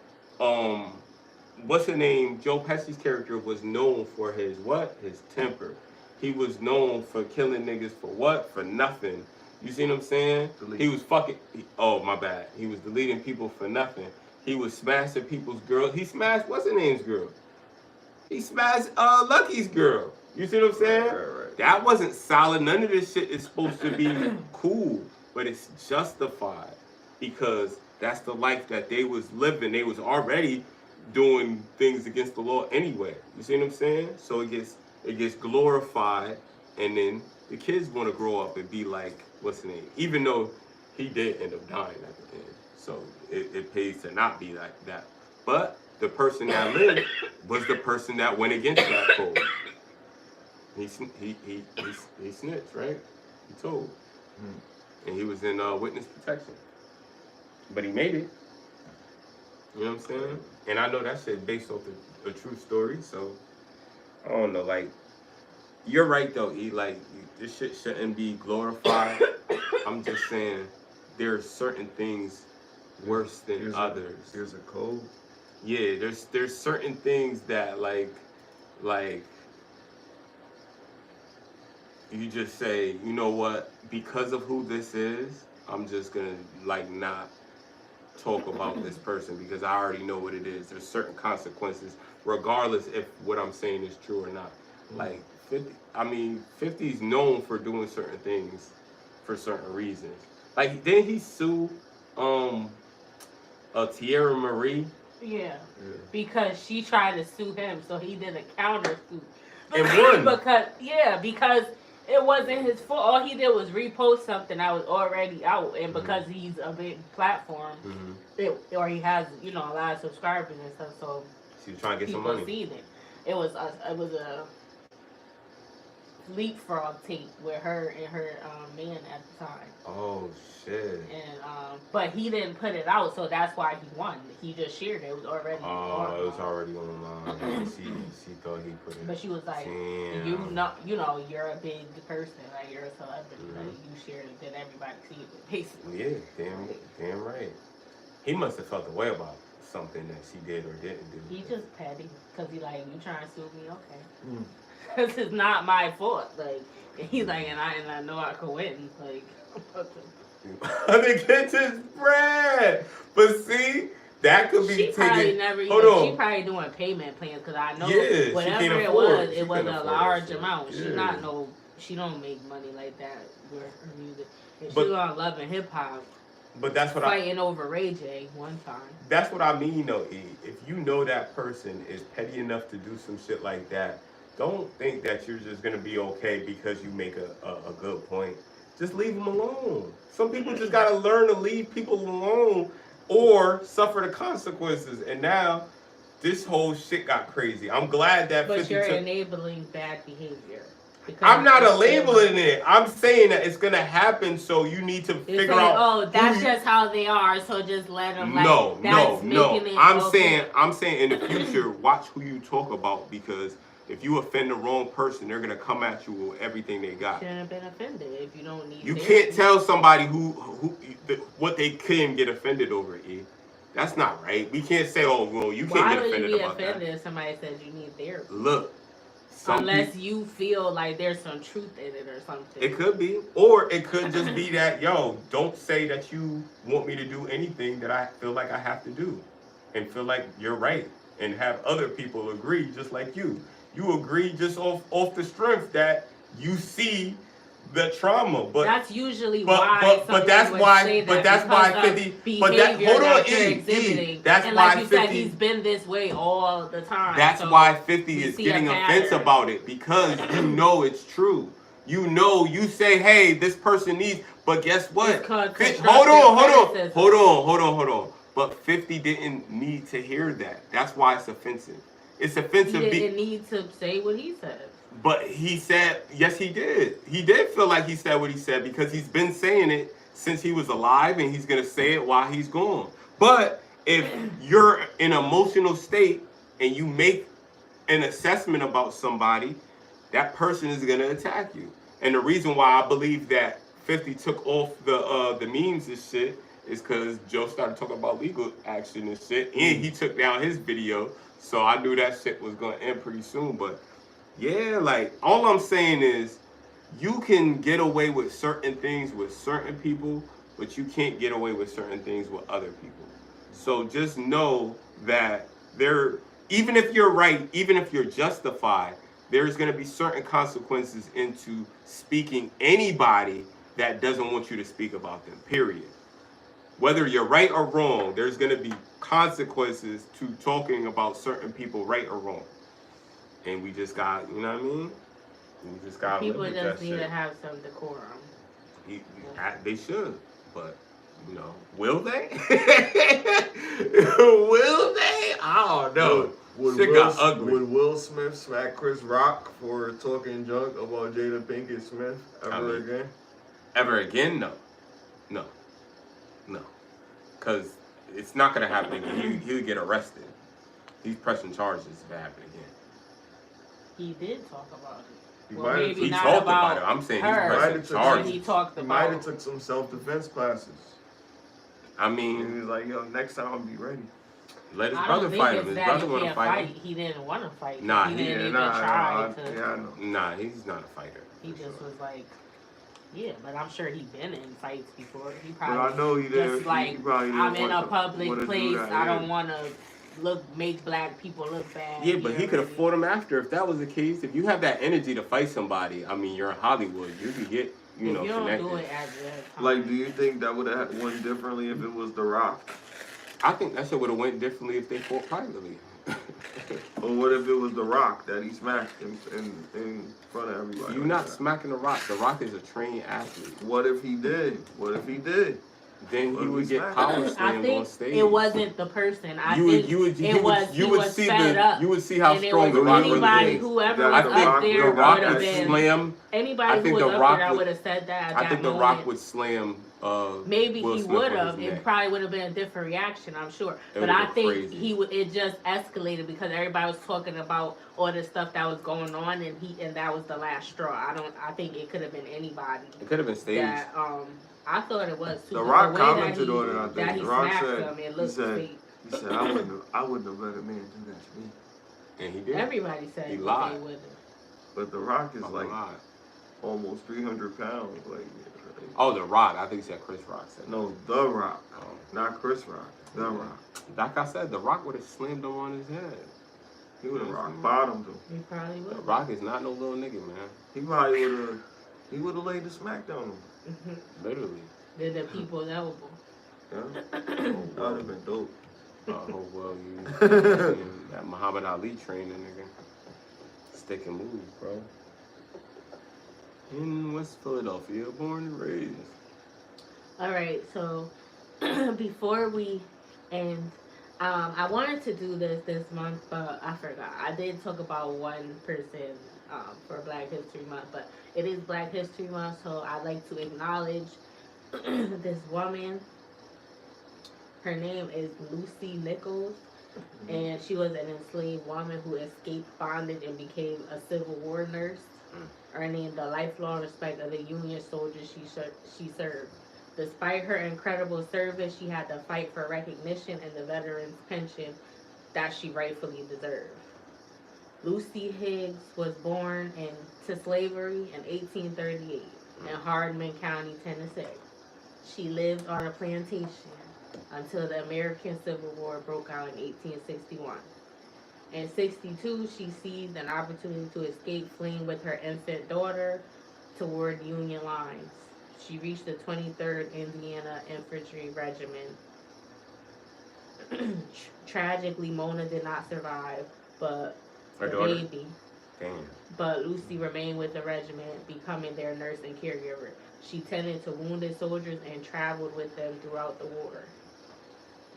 what's her name? Joe Pesci's character was known for his what? His temper. He was known for killing niggas for what? For nothing. You see what I'm saying? He was oh, my bad. He was deleting people for nothing. He was smashing people's girls. He smashed, what's her name's girl? He smashed Lucky's girl. You see what I'm saying? Right. That wasn't solid. None of this shit is supposed to be cool, but it's justified because that's the life that they was living. They was already doing things against the law anyway. You see what I'm saying? So it gets glorified, and then the kids want to grow up and be like, what's the name? Even though he did end up dying at the end, so it pays to not be like that. But the person that lived was the person that went against that code. He snitched, right? He told, and he was in witness protection, but he made it. You know what I'm saying? And I know that shit based off a true story, so I don't know. Like, you're right though, E. Like, this shit shouldn't be glorified. I'm just saying there are certain things worse than others. There's a code. Yeah, there's certain things that like you just say, you know what, because of who this is, I'm just gonna like not talk about this person because I already know what it is. There's certain consequences, regardless if what I'm saying is true or not. Like 50's known for doing certain things for certain reasons. Like, didn't he sue Tierra Marie? Yeah, because she tried to sue him, so he did a counter suit. And won. because it wasn't his fault. All he did was repost something that was already out, and because he's a big platform, or he has, you know, a lot of subscribers and stuff, so she was trying to get some money. Seen it. It was a leapfrog tape with her and her man at the time. Oh shit! And but he didn't put it out, so that's why he won. He just shared it. It was already. Oh, it was already online. she thought he put it. But she was like, damn. you know, you're a big person, like you're a celebrity, like you shared it, then everybody see it, basically. Yeah, damn right. He must have felt the way about something that she did or didn't do. He just petty, cause he like, you trying to sue me, okay? This is not my fault. Like, he's like, and I know I could win. Like, to get his bread. But see, that could be she probably taken. She probably doing payment plans because I know whatever it was, it was a large amount. Yeah. She don't make money like that with her music. And she on Love and Hip Hop. But that's what fighting over Ray J one time. That's what I mean though, E. If you know that person is petty enough to do some shit like that, don't think that you're just gonna be okay because you make a good point. Just leave them alone. Some people just gotta learn to leave people alone or suffer the consequences. And now this whole shit got crazy. I'm glad that. But you're enabling bad behavior. I'm not labeling it. I'm saying that it's gonna happen, so you need to figure out. Oh, that's just how they are. So just let them. Like, no. I'm saying in the future, watch who you talk about because if you offend the wrong person, they're gonna come at you with everything they got. Shouldn't have been offended if you don't need. You can't tell somebody what they can get offended over. E. That's not right. We can't say, oh well, you can't get offended about that. Why would you be offended if somebody says you need therapy? Look. Unless you feel like there's some truth in it or something. It could be. Or it could just be that, yo, don't say that you want me to do anything that I feel like I have to do. And feel like you're right. And have other people agree just like you. You agree just off the strength that you see the trauma. But that's usually why. But that's why 50. But that hold on, E. That's and why like you 50. Said, he's been this way all the time. That's why 50 is getting offense about it because you know it's true. You know, you say, hey, this person needs. But guess what? Hold on. But 50 didn't need to hear that. That's why it's offensive. It's offensive. He didn't need to say what he said. But he said, yes, he did. He did feel like he said what he said because he's been saying it since he was alive and he's going to say it while he's gone. But if you're in an emotional state and you make an assessment about somebody, that person is going to attack you. And the reason why I believe that 50 took off the memes and shit is because Joe started talking about legal action and shit, and he took down his video, so I knew that shit was gonna end pretty soon. But yeah, like all I'm saying is, you can get away with certain things with certain people, but you can't get away with certain things with other people. So just know that even if you're right, even if you're justified, there's going to be certain consequences into speaking anybody that doesn't want you to speak about them, period. Whether you're right or wrong, there's going to be consequences to talking about certain people, right or wrong. And we just got, you know what I mean? We just got people just need to have some decorum. They should, but you know, will they? Will they? I don't know. Would Will Smith smack Chris Rock for talking junk about Jada Pinkett Smith again? Ever again? No. Because it's not gonna happen again. He'll get arrested. He's pressing charges if it happen again. He did talk about it. He talked about it. I'm saying he's pressing charges. He might have took some self-defense classes. I mean, and he was like, yo, next time I'll be ready. Let his brother fight him. His brother want to fight him. He didn't want to fight. Nah, he didn't even try to. Yeah, I know. Nah, he's not a fighter. He just was like, yeah, but I'm sure he's been in fights before. He probably. Well, I know he did. Just like, I'm in a public place. I don't want to make black people look bad. Yeah, but he could have fought him after if that was the case. If you have that energy to fight somebody, I mean, you're in Hollywood. You could get, you know, connected. Do it as a like, do you think that would have went differently if it was The Rock? I think that shit would have went differently if they fought privately. Or what if it was The Rock that he smacked in front of everybody? You're not smacking The Rock. The Rock is a trained athlete. What if he did? Then he would get power slammed on stage. It wasn't the person. You would see how strong The Rock really is. Whoever I was think up there The Rock would have would been. slam. Anybody who was up there, I would have said that. I think The Rock would slam. Maybe Will he Smith would have. on his It neck. probably would have been a different reaction. I'm sure. It But I think crazy. it just escalated because everybody was talking about all the stuff that was going on, and that was the last straw. I think it could have been anybody. It could have been staged. That, I thought it was too. The Rock commented on it. I That think he The Rock smacked said, him. It looked fake. He said, I wouldn't have let a man do that to me. And he did. Everybody said he they lied. wouldn't. But The Rock is like almost 300 pounds. Oh, The Rock. I think he said Chris Rock. No, The Rock. Not Chris Rock. The Rock. Like I said, The Rock would have slammed him on his head. He would have rock bottomed him. He probably would. The Rock is not no little nigga, man. He probably would have laid the smack down on him. Literally. They're the people eligible. Yeah. That would have been dope. Oh, well, you that Muhammad Ali training, nigga. Stick and move, bro. In West Philadelphia, born and raised. All right, so before we end, I wanted to do this month, but I forgot. I did talk about one person for Black History Month, but it is Black History Month, so I'd like to acknowledge this woman. Her name is Lucy Nichols, and she was an enslaved woman who escaped bondage and became a Civil War nurse, earning the lifelong respect of the Union soldiers she served. Despite her incredible service, she had to fight for recognition and the veterans' pension that she rightfully deserved. Lucy Higgs was born into slavery in 1838 in Hardin County, Tennessee. She lived on a plantation until the American Civil War broke out in 1861. In 62, she seized an opportunity to escape, fleeing with her infant daughter toward Union lines. She reached the 23rd Indiana Infantry Regiment. Tragically, Mona did not survive, but her the daughter? baby. Damn. But Lucy remained with the regiment, becoming their nurse and caregiver. She tended to wounded soldiers and traveled with them throughout the war.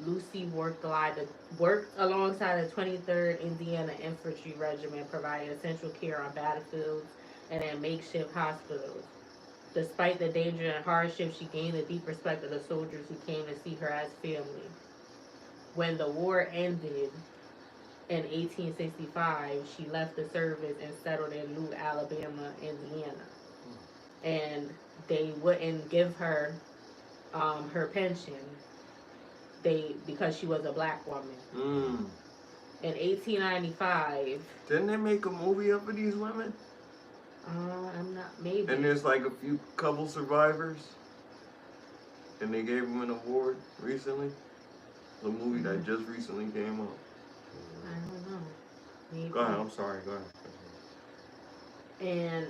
Lucy worked alongside the 23rd Indiana Infantry Regiment, providing essential care on battlefields and at makeshift hospitals. Despite the danger and hardship, she gained the deep respect of the soldiers who came to see her as family. When the war ended in 1865, she left the service and settled in New Alabama, Indiana. And they wouldn't give her her pension. Because she was a black woman. In 1895. Didn't they make a movie up of these women? I'm not, maybe. And there's like a few couple survivors. And they gave them an award recently. The movie that just recently came out. I don't know. Maybe. Go ahead, I'm sorry, go ahead. And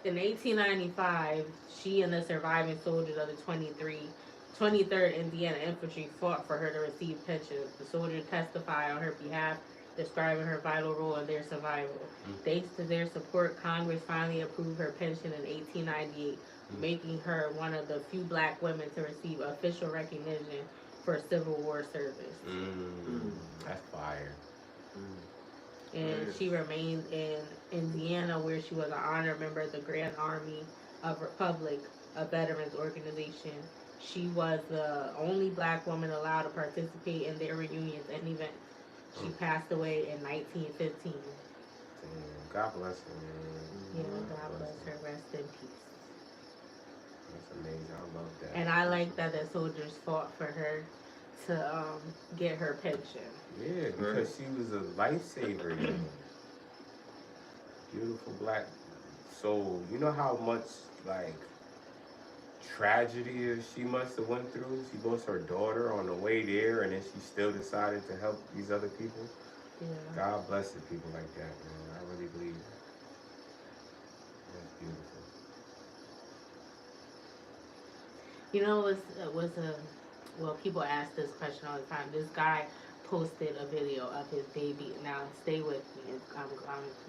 in 1895, she and the surviving soldiers of the 23rd Indiana Infantry fought for her to receive pensions. The soldiers testified on her behalf, describing her vital role in their survival. Thanks to their support, Congress finally approved her pension in 1898, making her one of the few black women to receive official recognition for Civil War service. That's fire. And she remained in Indiana, where she was an honored member of the Grand Army of Republic, a veterans organization. She was the only black woman allowed to participate in their reunions and events. She passed away in 1915. God bless her, man. Yeah, God bless her. Rest in peace. That's amazing. I love that. And I like that the soldiers fought for her to get her pension. Yeah, because she was a lifesaver. You know? Beautiful black soul. You know how much like tragedy she must have went through? She lost her daughter on the way there, and then she still decided to help these other people. Yeah. God bless the people like that, man. I really believe it. That's beautiful. You know, well, people ask this question all the time. This guy posted a video of his baby. Now, stay with me.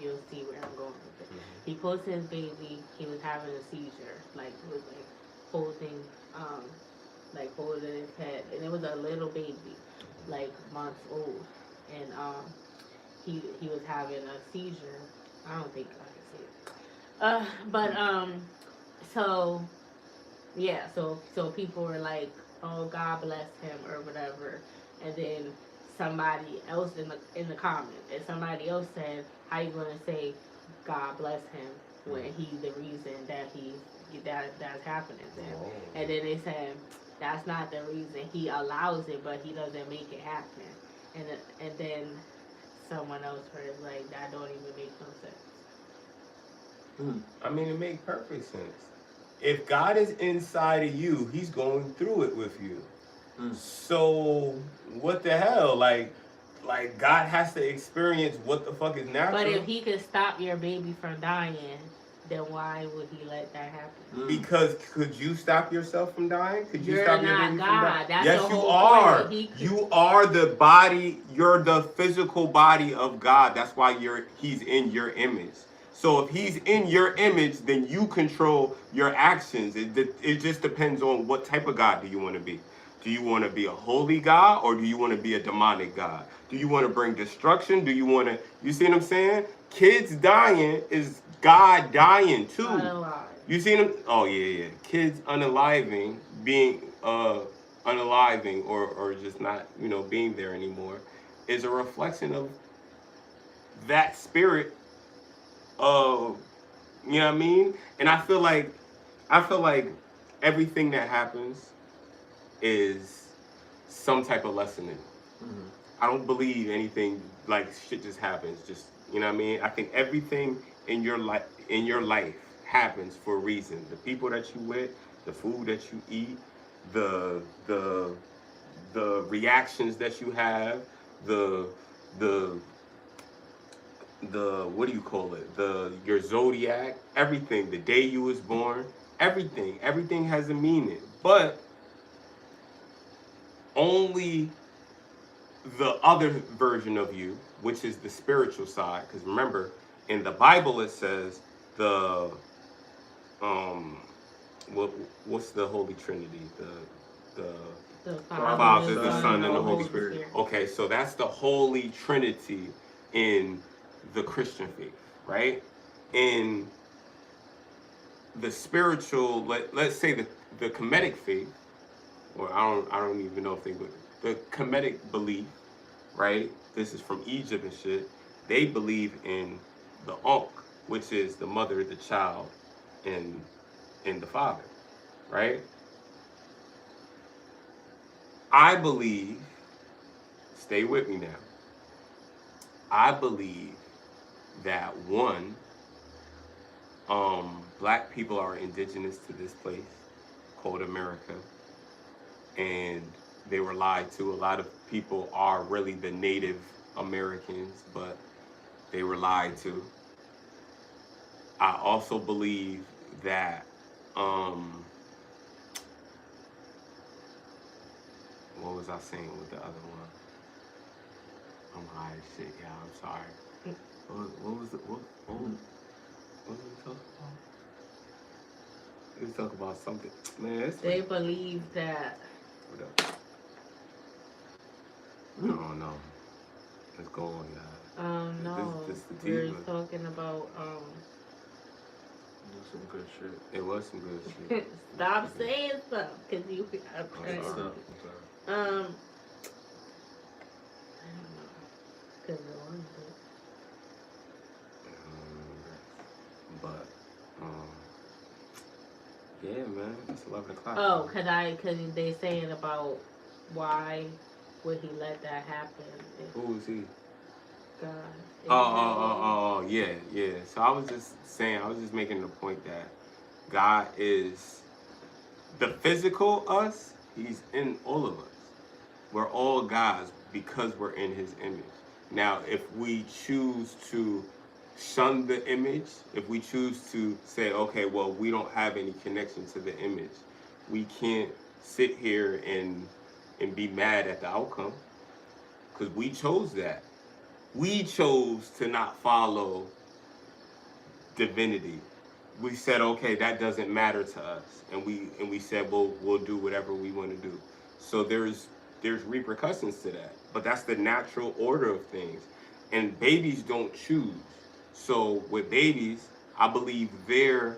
You'll see where I'm going with it. He posted his baby. He was having a seizure. Like, he was holding his head. And it was a little baby, like months old. And he was having a seizure. I don't think I can say it. So people were like, oh, God bless him or whatever. And then somebody else in the comments, and somebody else said, how you gonna say God bless him when he's the reason that's happening to him? And then they said, that's not the reason. He allows it, but he doesn't make it happen. And then someone else was like, that don't even make no sense. I mean, it makes perfect sense. If God is inside of you, he's going through it with you. So what the hell? Like God has to experience what the fuck is natural. But if he could stop your baby from dying, then why would he let that happen? Because could you stop yourself from dying? Could you You're stop your not baby God. from dying? That's yes, the you whole are. point. You are the body. You're the physical body of God. That's why he's in your image. So if he's in your image, then you control your actions. It just depends on what type of God do you want to be. Do you want to be a holy God, or do you want to be a demonic God? Do you want to bring destruction? Do you want to, you see what I'm saying? Kids dying is God dying too. Unalive. You see them? Oh yeah. Kids unaliving, being unaliving or just not, being there anymore is a reflection of that spirit of, you know what I mean? And I feel like everything that happens is some type of lesson in it. I don't believe anything like shit just happens. Just, you know what I mean? I think everything in your life happens for a reason. The people that you with, the food that you eat, the reactions that you have, the what do you call it? Your zodiac, everything, the day you was born, everything has a meaning. But only the other version of you, which is the spiritual side, because remember, in the Bible it says what's the Holy Trinity? The Father, the Son, and the Holy Spirit. Okay, so that's the Holy Trinity in the Christian faith, right? In the spiritual, let's say the Kemetic faith, or I don't even know if they would, the Kemetic belief, right? This is from Egypt and shit. They believe in the Ankh, which is the mother, the child, and the father, right? I believe, stay with me now. I believe that one, black people are indigenous to this place called America, and they were lied to. A lot of people are really the Native Americans, but they were lied to. I also believe that what was I saying with the other one? I'm high as shit, y'all. I'm sorry. What was it? What was we talking about? We was talking about something. Man, they believe that. What up? No. Let's go on, y'all. No. This the We're diva. talking about Some good shit. It was some good shit. Stop saying stuff, cause you. I'm trying to. I'm sorry. I don't know. Cause But yeah, man, it's 11 o'clock. oh, cause they saying about why would he let that happen? Who is he? God. Oh, yeah. So I was just making the point that God is the physical us. He's in all of us. We're all God's because we're in His image. Now, if we choose to shun the image, if we choose to say, okay, well, we don't have any connection to the image, we can't sit here and be mad at the outcome because we chose that. We chose to not follow divinity. We said, okay, that doesn't matter to us, and we said, well, we'll do whatever we want to do. So there's repercussions to that, but that's the natural order of things. And babies don't choose. So with babies, I believe their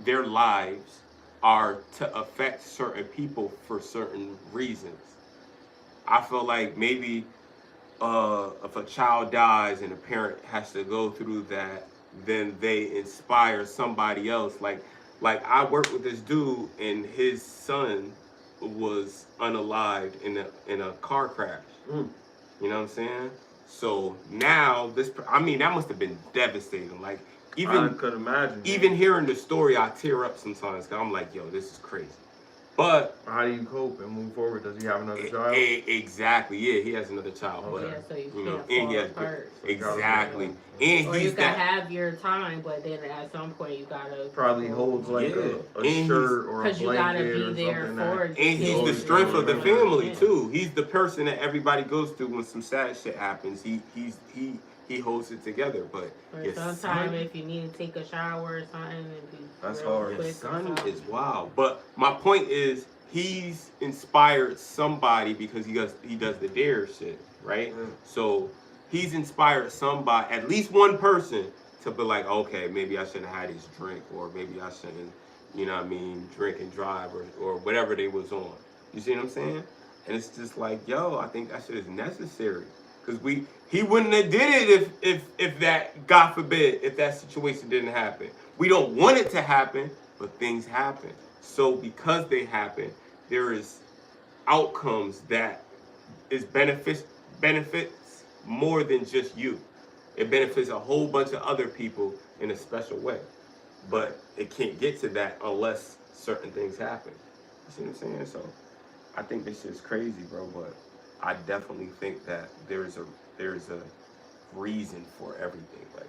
lives are to affect certain people for certain reasons. I feel like maybe if a child dies and a parent has to go through that, then they inspire somebody else. Like I worked with this dude and his son was unalived in a car crash. You know what I'm saying? So now that must have been devastating. Like I could imagine. Even hearing the story, I tear up sometimes because I'm like, yo, this is crazy. But how do you cope and move forward? Does he have another child? Exactly. Yeah, he has another child. Okay. Yeah, so you know, can't and he fall has apart. exactly. And Or he's you can have your time, but then at some point you gotta probably holds like a and shirt or a because you gotta blanket be or there something. for. And he's the strength of the family too. He's the person that everybody goes to when some sad shit happens. He holds it together. But or sometimes if you need to take a shower or something, and be that's real hard. quick. His son is wild. But my point is, he's inspired somebody because he does the dare shit, right? So he's inspired somebody, at least one person, to be like, okay, maybe I shouldn't have had his drink, or maybe I shouldn't, you know what I mean, drink and drive, or whatever they was on. You see what I'm saying? And it's just like, yo, I think that shit is necessary. Because he wouldn't have did it if that, God forbid, if that situation didn't happen. We don't want it to happen, but things happen. So because they happen, there is outcomes that is benefits more than just you. It benefits a whole bunch of other people in a special way. But it can't get to that unless certain things happen. You see what I'm saying? So I think this shit's crazy, bro, but I definitely think that there's a reason for everything, like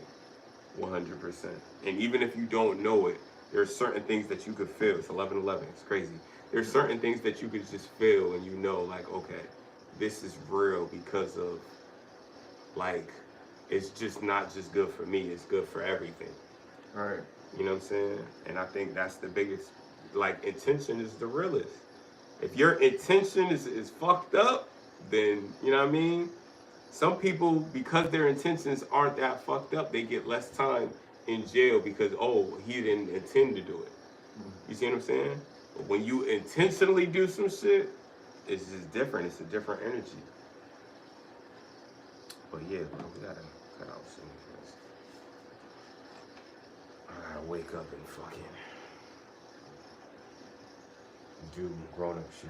100%. And even if you don't know it, there's certain things that you could feel. It's 11:11. It's crazy. There's certain things that you could just feel, and you know, like, okay, this is real because of, like, it's just not just good for me. It's good for everything. All right. You know what I'm saying? And I think that's the biggest, like, intention is the realest. If your intention is fucked up, then, you know what I mean? Some people, because their intentions aren't that fucked up, they get less time in jail because, oh, he didn't intend to do it. You see what I'm saying? But when you intentionally do some shit, it's just different. It's a different energy. But yeah, bro, we gotta cut out soon. I gotta wake up and fucking do grown-up shit.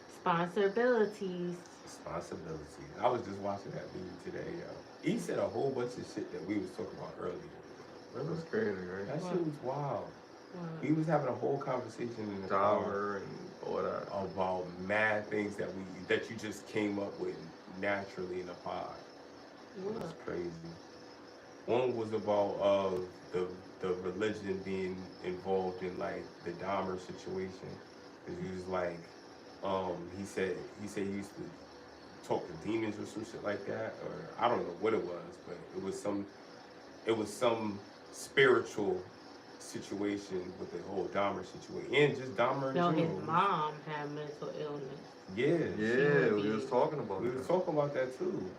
Responsibilities. Responsibility. I was just watching that video today, yo. He said a whole bunch of shit that we was talking about earlier. That was crazy, right? That shit was wild. We was having a whole conversation in the dollar and all that about mad things that you just came up with naturally in a pod. It was crazy. One was about the religion being involved in like the Dahmer situation. Cause he was like, he said he used to talk to demons or some shit like that, or I don't know what it was, but it was some spiritual situation with the whole Dahmer situation, and just Dahmer in general. His mom had mental illness. Yeah, we was talking about that. We was talking about that too.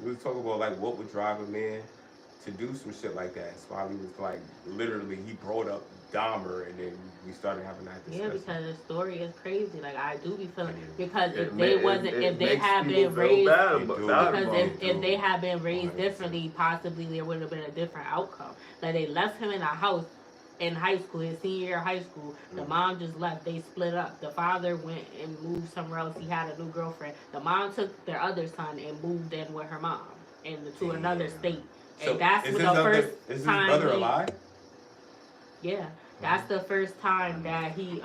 We was talking about like what would drive a man to do some shit like that. Smiley was like, literally, he brought up Dahmer, and then we started having that discussion. Yeah, because the story is crazy. Like I do be feeling because If if they had been raised differently, possibly there would have been a different outcome. Like they left him in a house in high school, his senior year of high school. The mom just left. They split up. The father went and moved somewhere else. He had a new girlfriend. The mom took their other son and moved in with her mom to another state. And So that's is the his first is his time brother alive? Yeah, that's the first time that he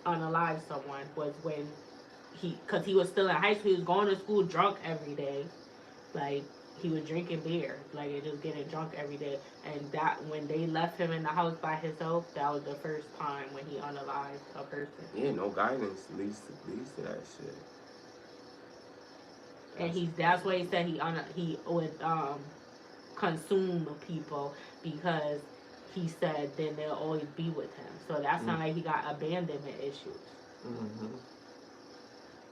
unalived someone was when cause he was still in high school. He was going to school drunk every day, like he was drinking beer, like and just getting drunk every day. And that when they left him in the house by himself, that was the first time when he unalived a person. Yeah, no guidance leads to that shit. And that's why he said he would consume people because he said then they'll always be with him. So that's not like he got abandonment issues.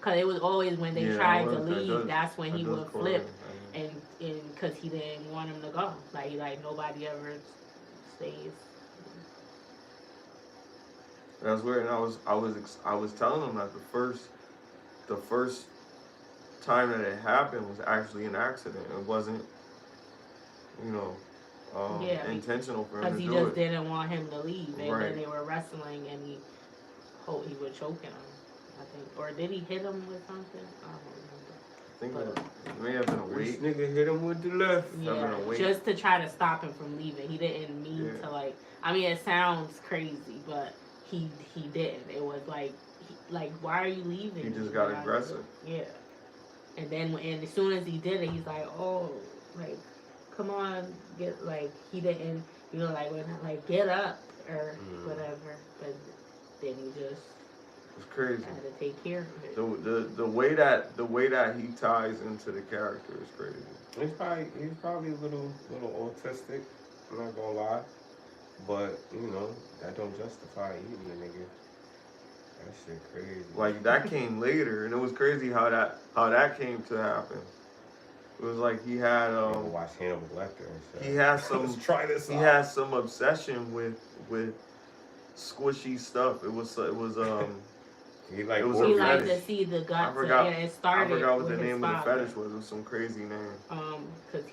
Cause it was always when they tried to leave, that's when he would flip, and cause he didn't want him to go. Like nobody ever stays. That's weird. And I was telling him that the first time that it happened was actually an accident. It wasn't, intentional for him to do it. Because he just didn't want him to leave, and then they were wrestling, and he was choking him, I think, or did he hit him with something? I don't remember. I think it may have been a weight. This nigga hit him with the left. Yeah, just to try to stop him from leaving. He didn't mean to I mean, it sounds crazy, but he didn't. It was like why are you leaving? He just got aggressive. Yeah. And then, as soon as he did it, he's like, "Oh, like, come on, get like." He didn't, get up or whatever. But then he just it's crazy. had to take care of it. The way that he ties into the character is crazy. He's probably a little autistic. I'm not gonna lie, but that don't justify eating a nigga. That shit crazy. Like that came later, and it was crazy how that came to happen. It was like he had watch Hannibal Lecter and shit. He has some Let's try this he out. has some obsession with squishy stuff. It was he liked to see the guts. It started. I forgot what the with name his of the father. fetish was. It was some crazy name. Because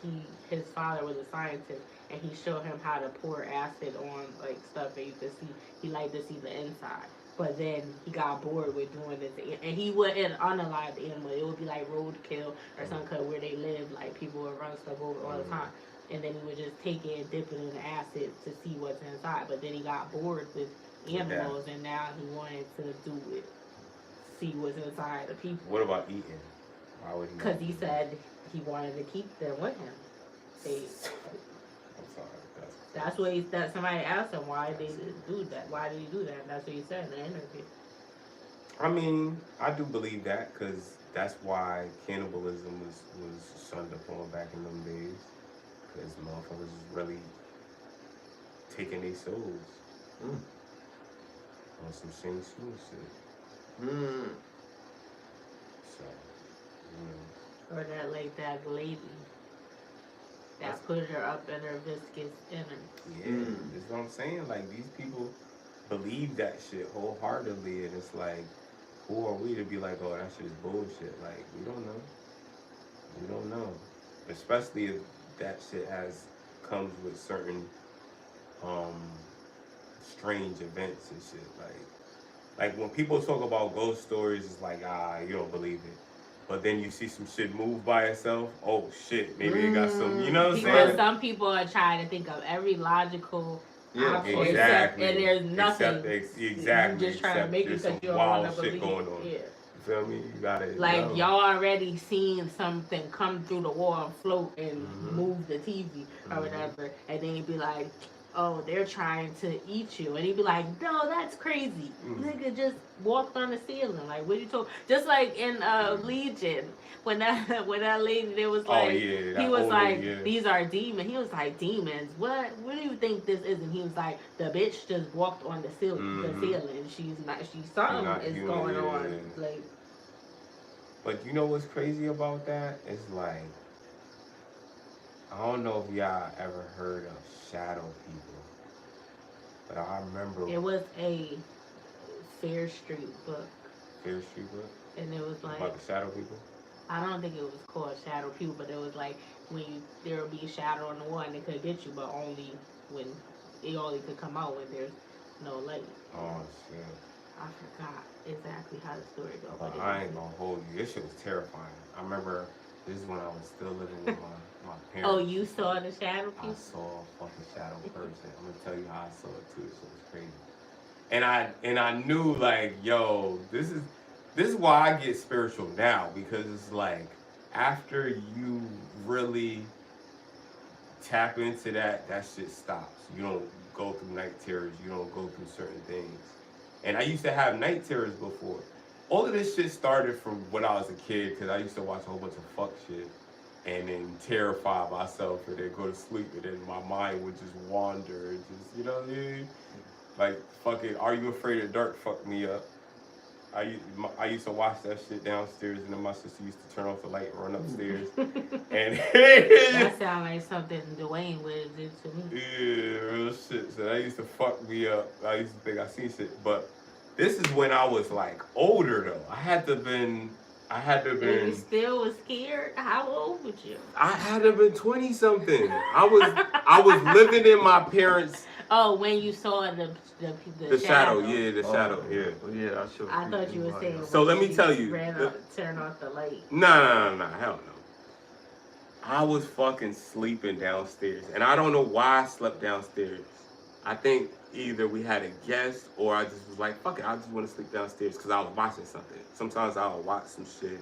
his father was a scientist, and he showed him how to pour acid on like stuff, and you could see he liked to see the inside. But then he got bored with doing this, and he wouldn't unalive the animal. It would be like roadkill or something, cause where they live, like people would run stuff over all the time. And then he would just take it and dip it in the acid to see what's inside. But then he got bored with animals, and now he wanted to do it, see what's inside the people. What about eating? Why would he? Because he said he wanted to keep them with him. I'm sorry. That's what somebody asked him why they do that. Why did he do that? That's what he said in the interview. I mean, I do believe that because that's why cannibalism was shunned upon back in them days. Because motherfuckers was really taking their souls on some Shane Smooth shit. So, Or that lady. That's put her up in her viscous inner. Yeah, that's what I'm saying. Like, these people believe that shit wholeheartedly, and it's like, who are we to be like, oh, that shit is bullshit? Like, we don't know. We don't know. Especially if that shit comes with certain strange events and shit. Like, Like when people talk about ghost stories, it's like, you don't believe it. But then you see some shit move by itself. Oh shit, maybe it got some. You know what I'm saying? Some people are trying to think of every logical option, exactly. and there's nothing. Exactly. You just trying to make it because you don't wild want to shit believe. going on. Yeah. You feel me? You got it. Like y'all already seen something come through the wall and float and move the TV or whatever, and then you'd be like, "Oh, they're trying to eat you," and he'd be like, "No, that's crazy. Nigga just walked on the ceiling. Like, what you told?" Just like in Legion, when that lady, there was like, he was like, "These are demons." He was like, "Demons? What do you think this is?" And he was like, "The bitch just walked on the ceiling. The ceiling. She's not. She's something is going on." Like. But you know what's crazy about that? It's like, I don't know if y'all ever heard of shadow people, but I remember it was a Fair Street book. Fair Street book? And it was like about the shadow people? I don't think it was called shadow people, but it was like when there would be a shadow on the wall and it could get you, but only when it only could come out when there's no light. Oh shit. I forgot exactly how the story goes. But I ain't gonna hold you. This shit was terrifying. I remember this is when I was still living with my parents. Oh, you saw the shadow people? I saw a fucking shadow person. I'm gonna tell you how I saw it too. This shit was crazy. And I knew like, yo, this is why I get spiritual now, because it's like after you really tap into that shit stops. You don't go through night terrors. You don't go through certain things. And I used to have night terrors before. All of this shit started from when I was a kid, because I used to watch a whole bunch of fuck shit and then terrify myself and then go to sleep, and then my mind would just wander and just, you know what I mean? Like, fucking, Are You Afraid of Dark fucked me up. I used to watch that shit downstairs, and then my sister used to turn off the light and run upstairs. And that sounds like something Dwayne would do to me. Yeah, real shit. So that used to fuck me up. I used to think I seen shit, but this is when I was like older though. I had to have been. You still was scared? How old was you? I had to have been 20 something. I was living in my parents'. Oh, when you saw the shadow, yeah, the shadow, yeah. Yeah, I thought you were saying. So let me tell you. Turn off the light. No, hell no. I was fucking sleeping downstairs, and I don't know why I slept downstairs. I think either we had a guest, or I just was like, fuck it, I just want to sleep downstairs because I was watching something. Sometimes I would watch some shit and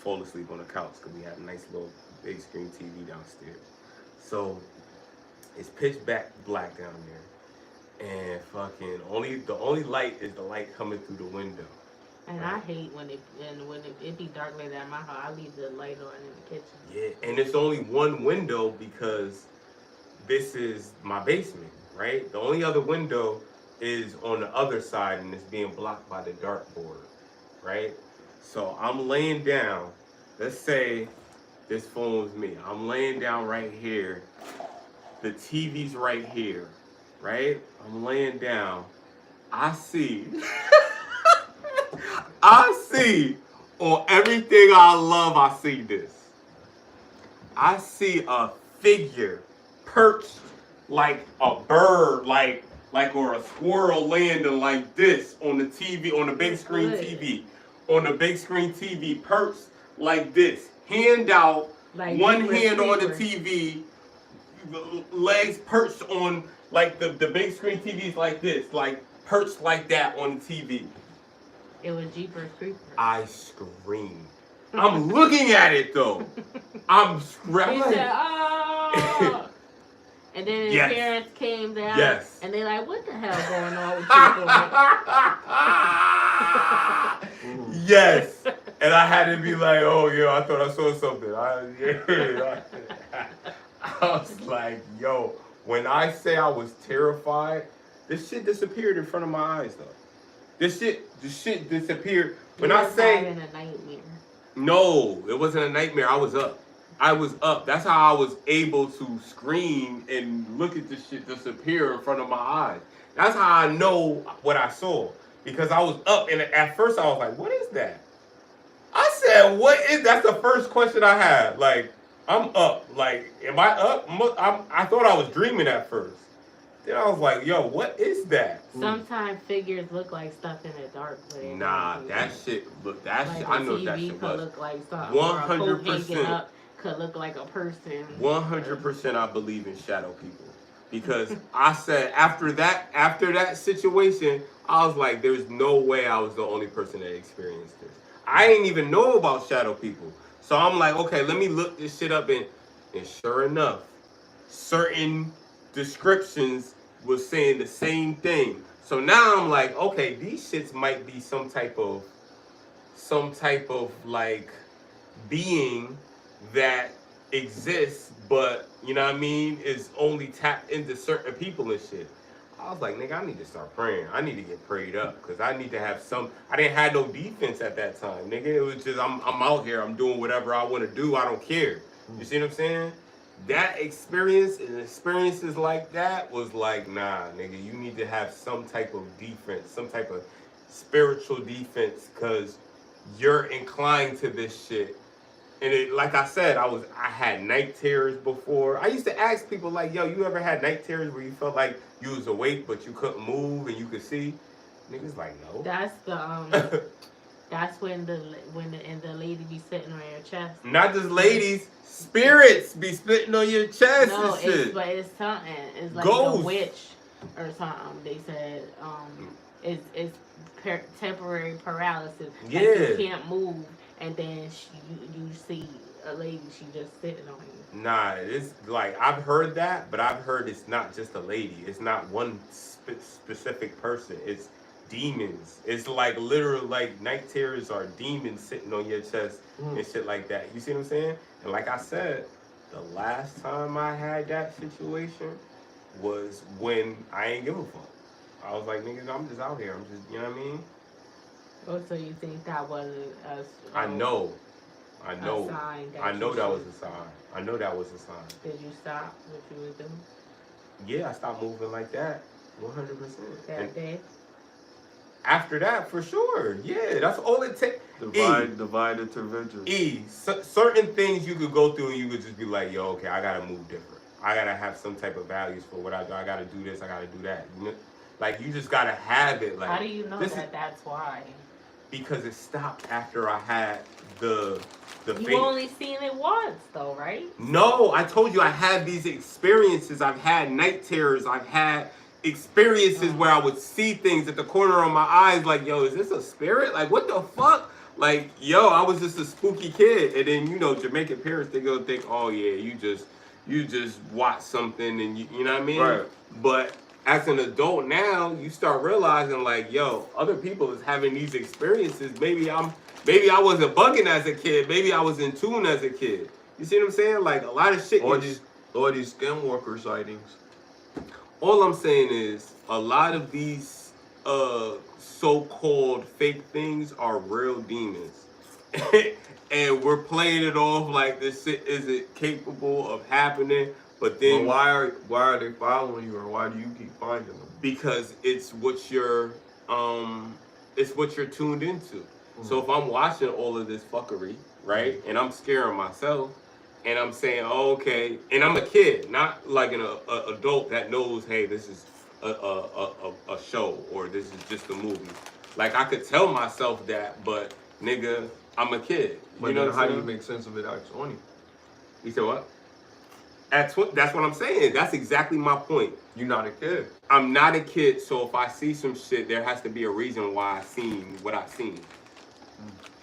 fall asleep on the couch because we had a nice little big screen TV downstairs. So it's pitch black down there, and fucking the only light is the light coming through the window. And right. I hate when it be dark like that in my house. I leave the light on in the kitchen. Yeah, and it's only one window because this is my basement, right? The only other window is on the other side, and it's being blocked by the dartboard, right? So I'm laying down. Let's say this phone's me. I'm laying down right here. The TV's right here, right? I'm laying down. I see on everything I love, I see this. I see a figure perched like a bird, like or a squirrel landing like this on the TV, on the big screen TV. On the big screen TV, perched like this. Hand out, like one hand on the TV, legs perched on, like the big screen TV's like this, like perched like that on the TV. It was Jeepers Creepers. I screamed. I'm looking at it though. I'm screaming. He said, oh. And then his parents came down. Yes. And they're like, what the hell going on with you? Yes. And I had to be like, oh, yeah, I thought I saw something. I was like, yo, when I say I was terrified, this shit disappeared in front of my eyes, though. This shit disappeared. When I say... in a nightmare. No, it wasn't a nightmare. I was up. That's how I was able to scream and look at this shit disappear in front of my eyes. That's how I know what I saw. Because I was up, and at first I was like, what is that? I said, what is... That's the first question I had. Like, I'm up. Like, am I up? I thought I was dreaming at first. Then I was like, yo, what is that? Sometimes figures look like stuff in the dark. Nah, that shit, look, that like shit, I know TV that shit could was. look like something. 100%. Could look like a person. 100% I believe in shadow people. Because I said, after that situation, I was like, there's no way I was the only person that experienced this. I didn't even know about shadow people. So I'm like, okay, let me look this shit up, and sure enough, certain descriptions was saying the same thing. So now I'm like, okay, these shits might be some type of like being that exists, but you know what I mean, is only tapped into certain people and shit. I was like, nigga, I need to start praying. I need to get prayed up because I need to have some. I didn't have no defense at that time, nigga. It was just I'm out here. I'm doing whatever I want to do. I don't care. You see what I'm saying? That experience and experiences like that was like, nah, nigga. You need to have some type of defense, some type of spiritual defense, because you're inclined to this shit. And it, like I said, I had night terrors before. I used to ask people like, yo, you ever had night terrors where you felt like you was awake but you couldn't move and you could see? Niggas like, no. That's the that's when the lady be sitting on your chest. Not just ladies, spirits be spitting on your chest no, and shit. But it's something. It's like Ghost. a witch or something. They said it's temporary paralysis. Yeah. Like you can't move. And then you see a lady, she just sitting on you. Nah, it's like, I've heard that, but I've heard it's not just a lady. It's not one specific person. It's demons. It's like literal, like night terrors are demons sitting on your chest and shit like that. You see what I'm saying? And like I said, the last time I had that situation was when I ain't give a fuck. I was like, nigga, I'm just out here. I'm just, you know what I mean? Oh, so you think that wasn't a I know. sign I know that was a sign. I know that was a sign. Did you stop what you were doing? Yeah, I stopped moving like that. 100%. That day? After that, for sure. Yeah, that's all it takes. Divine intervention. Certain things you could go through and you could just be like, yo, okay, I gotta move different. I gotta have some type of values for what I do. I gotta do this. I gotta do that. You know? Like, you just gotta have it. Like, how do you know that's why? Because it stopped after I had the You only seen it once, though, right? No, I told you I had these experiences. I've had night terrors. I've had experiences where I would see things at the corner of my eyes, like, yo, is this a spirit? Like, what the fuck? Like, yo, I was just a spooky kid. And then, you know, Jamaican parents, they go think, oh yeah, you just watch something and you know what I mean? Right. But as an adult now, you start realizing, like, yo, other people is having these experiences. Maybe I wasn't bugging as a kid. Maybe I was in tune as a kid. You see what I'm saying? Like, a lot of shit. Or these skinwalker sightings. All I'm saying is, a lot of these so-called fake things are real demons. And we're playing it off like this shit isn't capable of happening. But then, why are they following you, or why do you keep finding them? Because it's what you're tuned into. So if I'm watching all of this fuckery, right, and I'm scaring myself, and I'm saying, oh, okay, and I'm a kid, not like an adult that knows, hey, this is a show or this is just a movie. Like, I could tell myself that, but nigga, I'm a kid. But you know then how do you make sense of it at 20? You said what? That's what I'm saying. That's exactly my point. You're not a kid. I'm not a kid, so if I see some shit, there has to be a reason why I seen what I seen.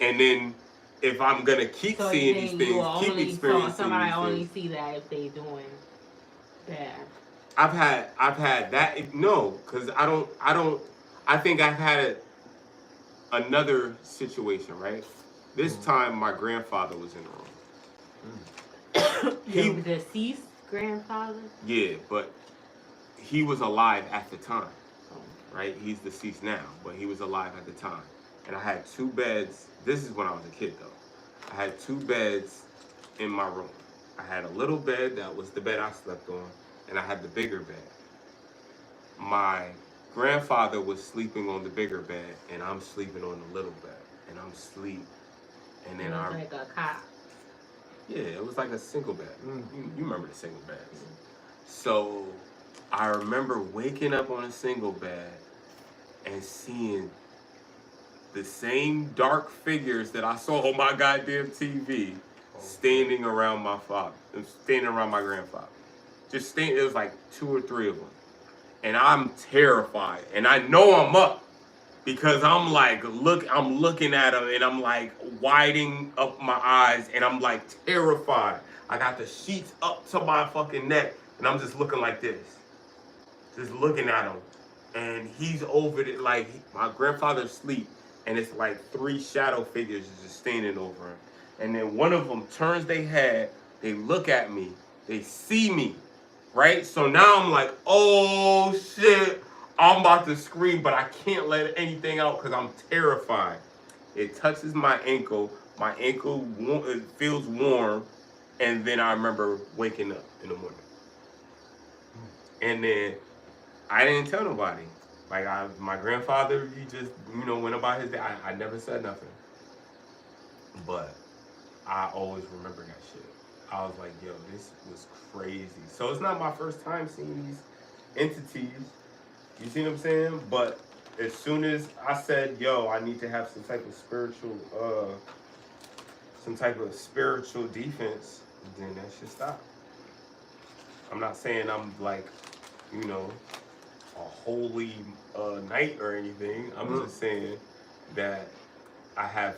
And then if I'm gonna keep seeing these things, keep experiencing somebody these only things. see that if they doing bad. I've had that. No, because I think I've had another situation, right? This time my grandfather was in the room. Your deceased grandfather? Yeah, but he was alive at the time, right? He's deceased now, but he was alive at the time. And I had 2 beds. This is when I was a kid, though. I had 2 beds in my room. I had a little bed that was the bed I slept on, and I had the bigger bed. My grandfather was sleeping on the bigger bed, and I'm sleeping on the little bed, and I'm asleep. And then like a cot. Yeah, it was like a single bed. You remember the single beds. So I remember waking up on a single bed and seeing the same dark figures that I saw on my goddamn TV standing around my father, standing around my grandfather. Just standing, it was like 2 or 3 of them. And I'm terrified. And I know I'm up because I'm like, I'm looking at them and I'm like widening up my eyes and I'm like terrified. I got the sheets up to my fucking neck and I'm just looking like this. Just looking at him. And he's over there, like my grandfather's asleep. And it's like 3 shadow figures just standing over him. And then one of them turns their head, they look at me, they see me, right? So now I'm like, oh shit, I'm about to scream, but I can't let anything out because I'm terrified. It touches my ankle it feels warm, and then I remember waking up in the morning. And then I didn't tell nobody. Like my grandfather, he just, went about his day. I never said nothing. But I always remember that shit. I was like, yo, this was crazy. So it's not my first time seeing these entities. You see what I'm saying? But as soon as I said, yo, I need to have some type of spiritual defense, then that shit stopped. I'm not saying I'm like, a holy knight or anything. I'm just saying that I have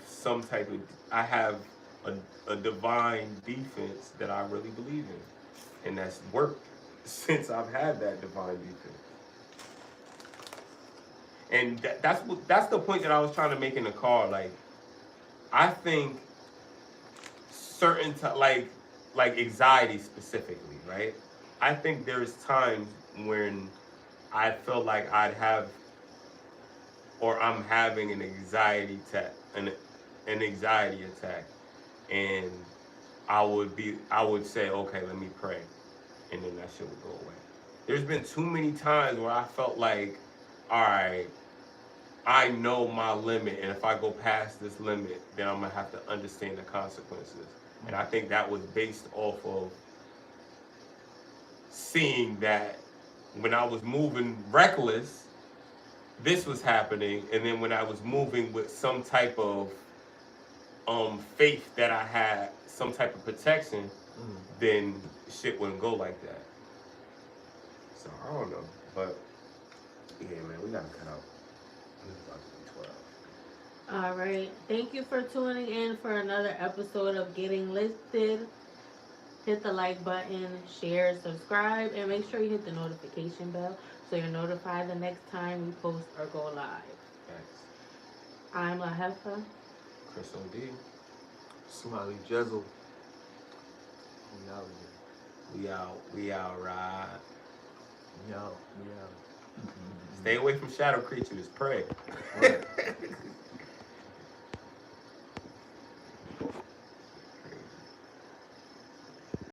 a divine defense that I really believe in, and that's worked since I've had that divine defense. And that's the point that I was trying to make in the car. Like, I think certain like anxiety specifically, right? I think there's times when I feel like I'm having an anxiety attack, an anxiety attack, and I would say, okay, let me pray, and then that shit would go away. There's been too many times where I felt like, all right, I know my limit, and if I go past this limit, then I'm gonna have to understand the consequences. And I think that was based off of seeing that when I was moving reckless, this was happening, and then when I was moving with some type of faith that I had, some type of protection, then shit wouldn't go like that. So I don't know, but yeah, man, we gotta cut out. This is about to be 12. All right. Thank you for tuning in for another episode of Getting Lifted. Hit the like button, share, subscribe, and make sure you hit the notification bell so you're notified the next time we post or go live. Thanks. I'm La Hefa. Chris O.D. SmileyJizzle. We out, right? We out. Stay away from shadow creatures. Pray.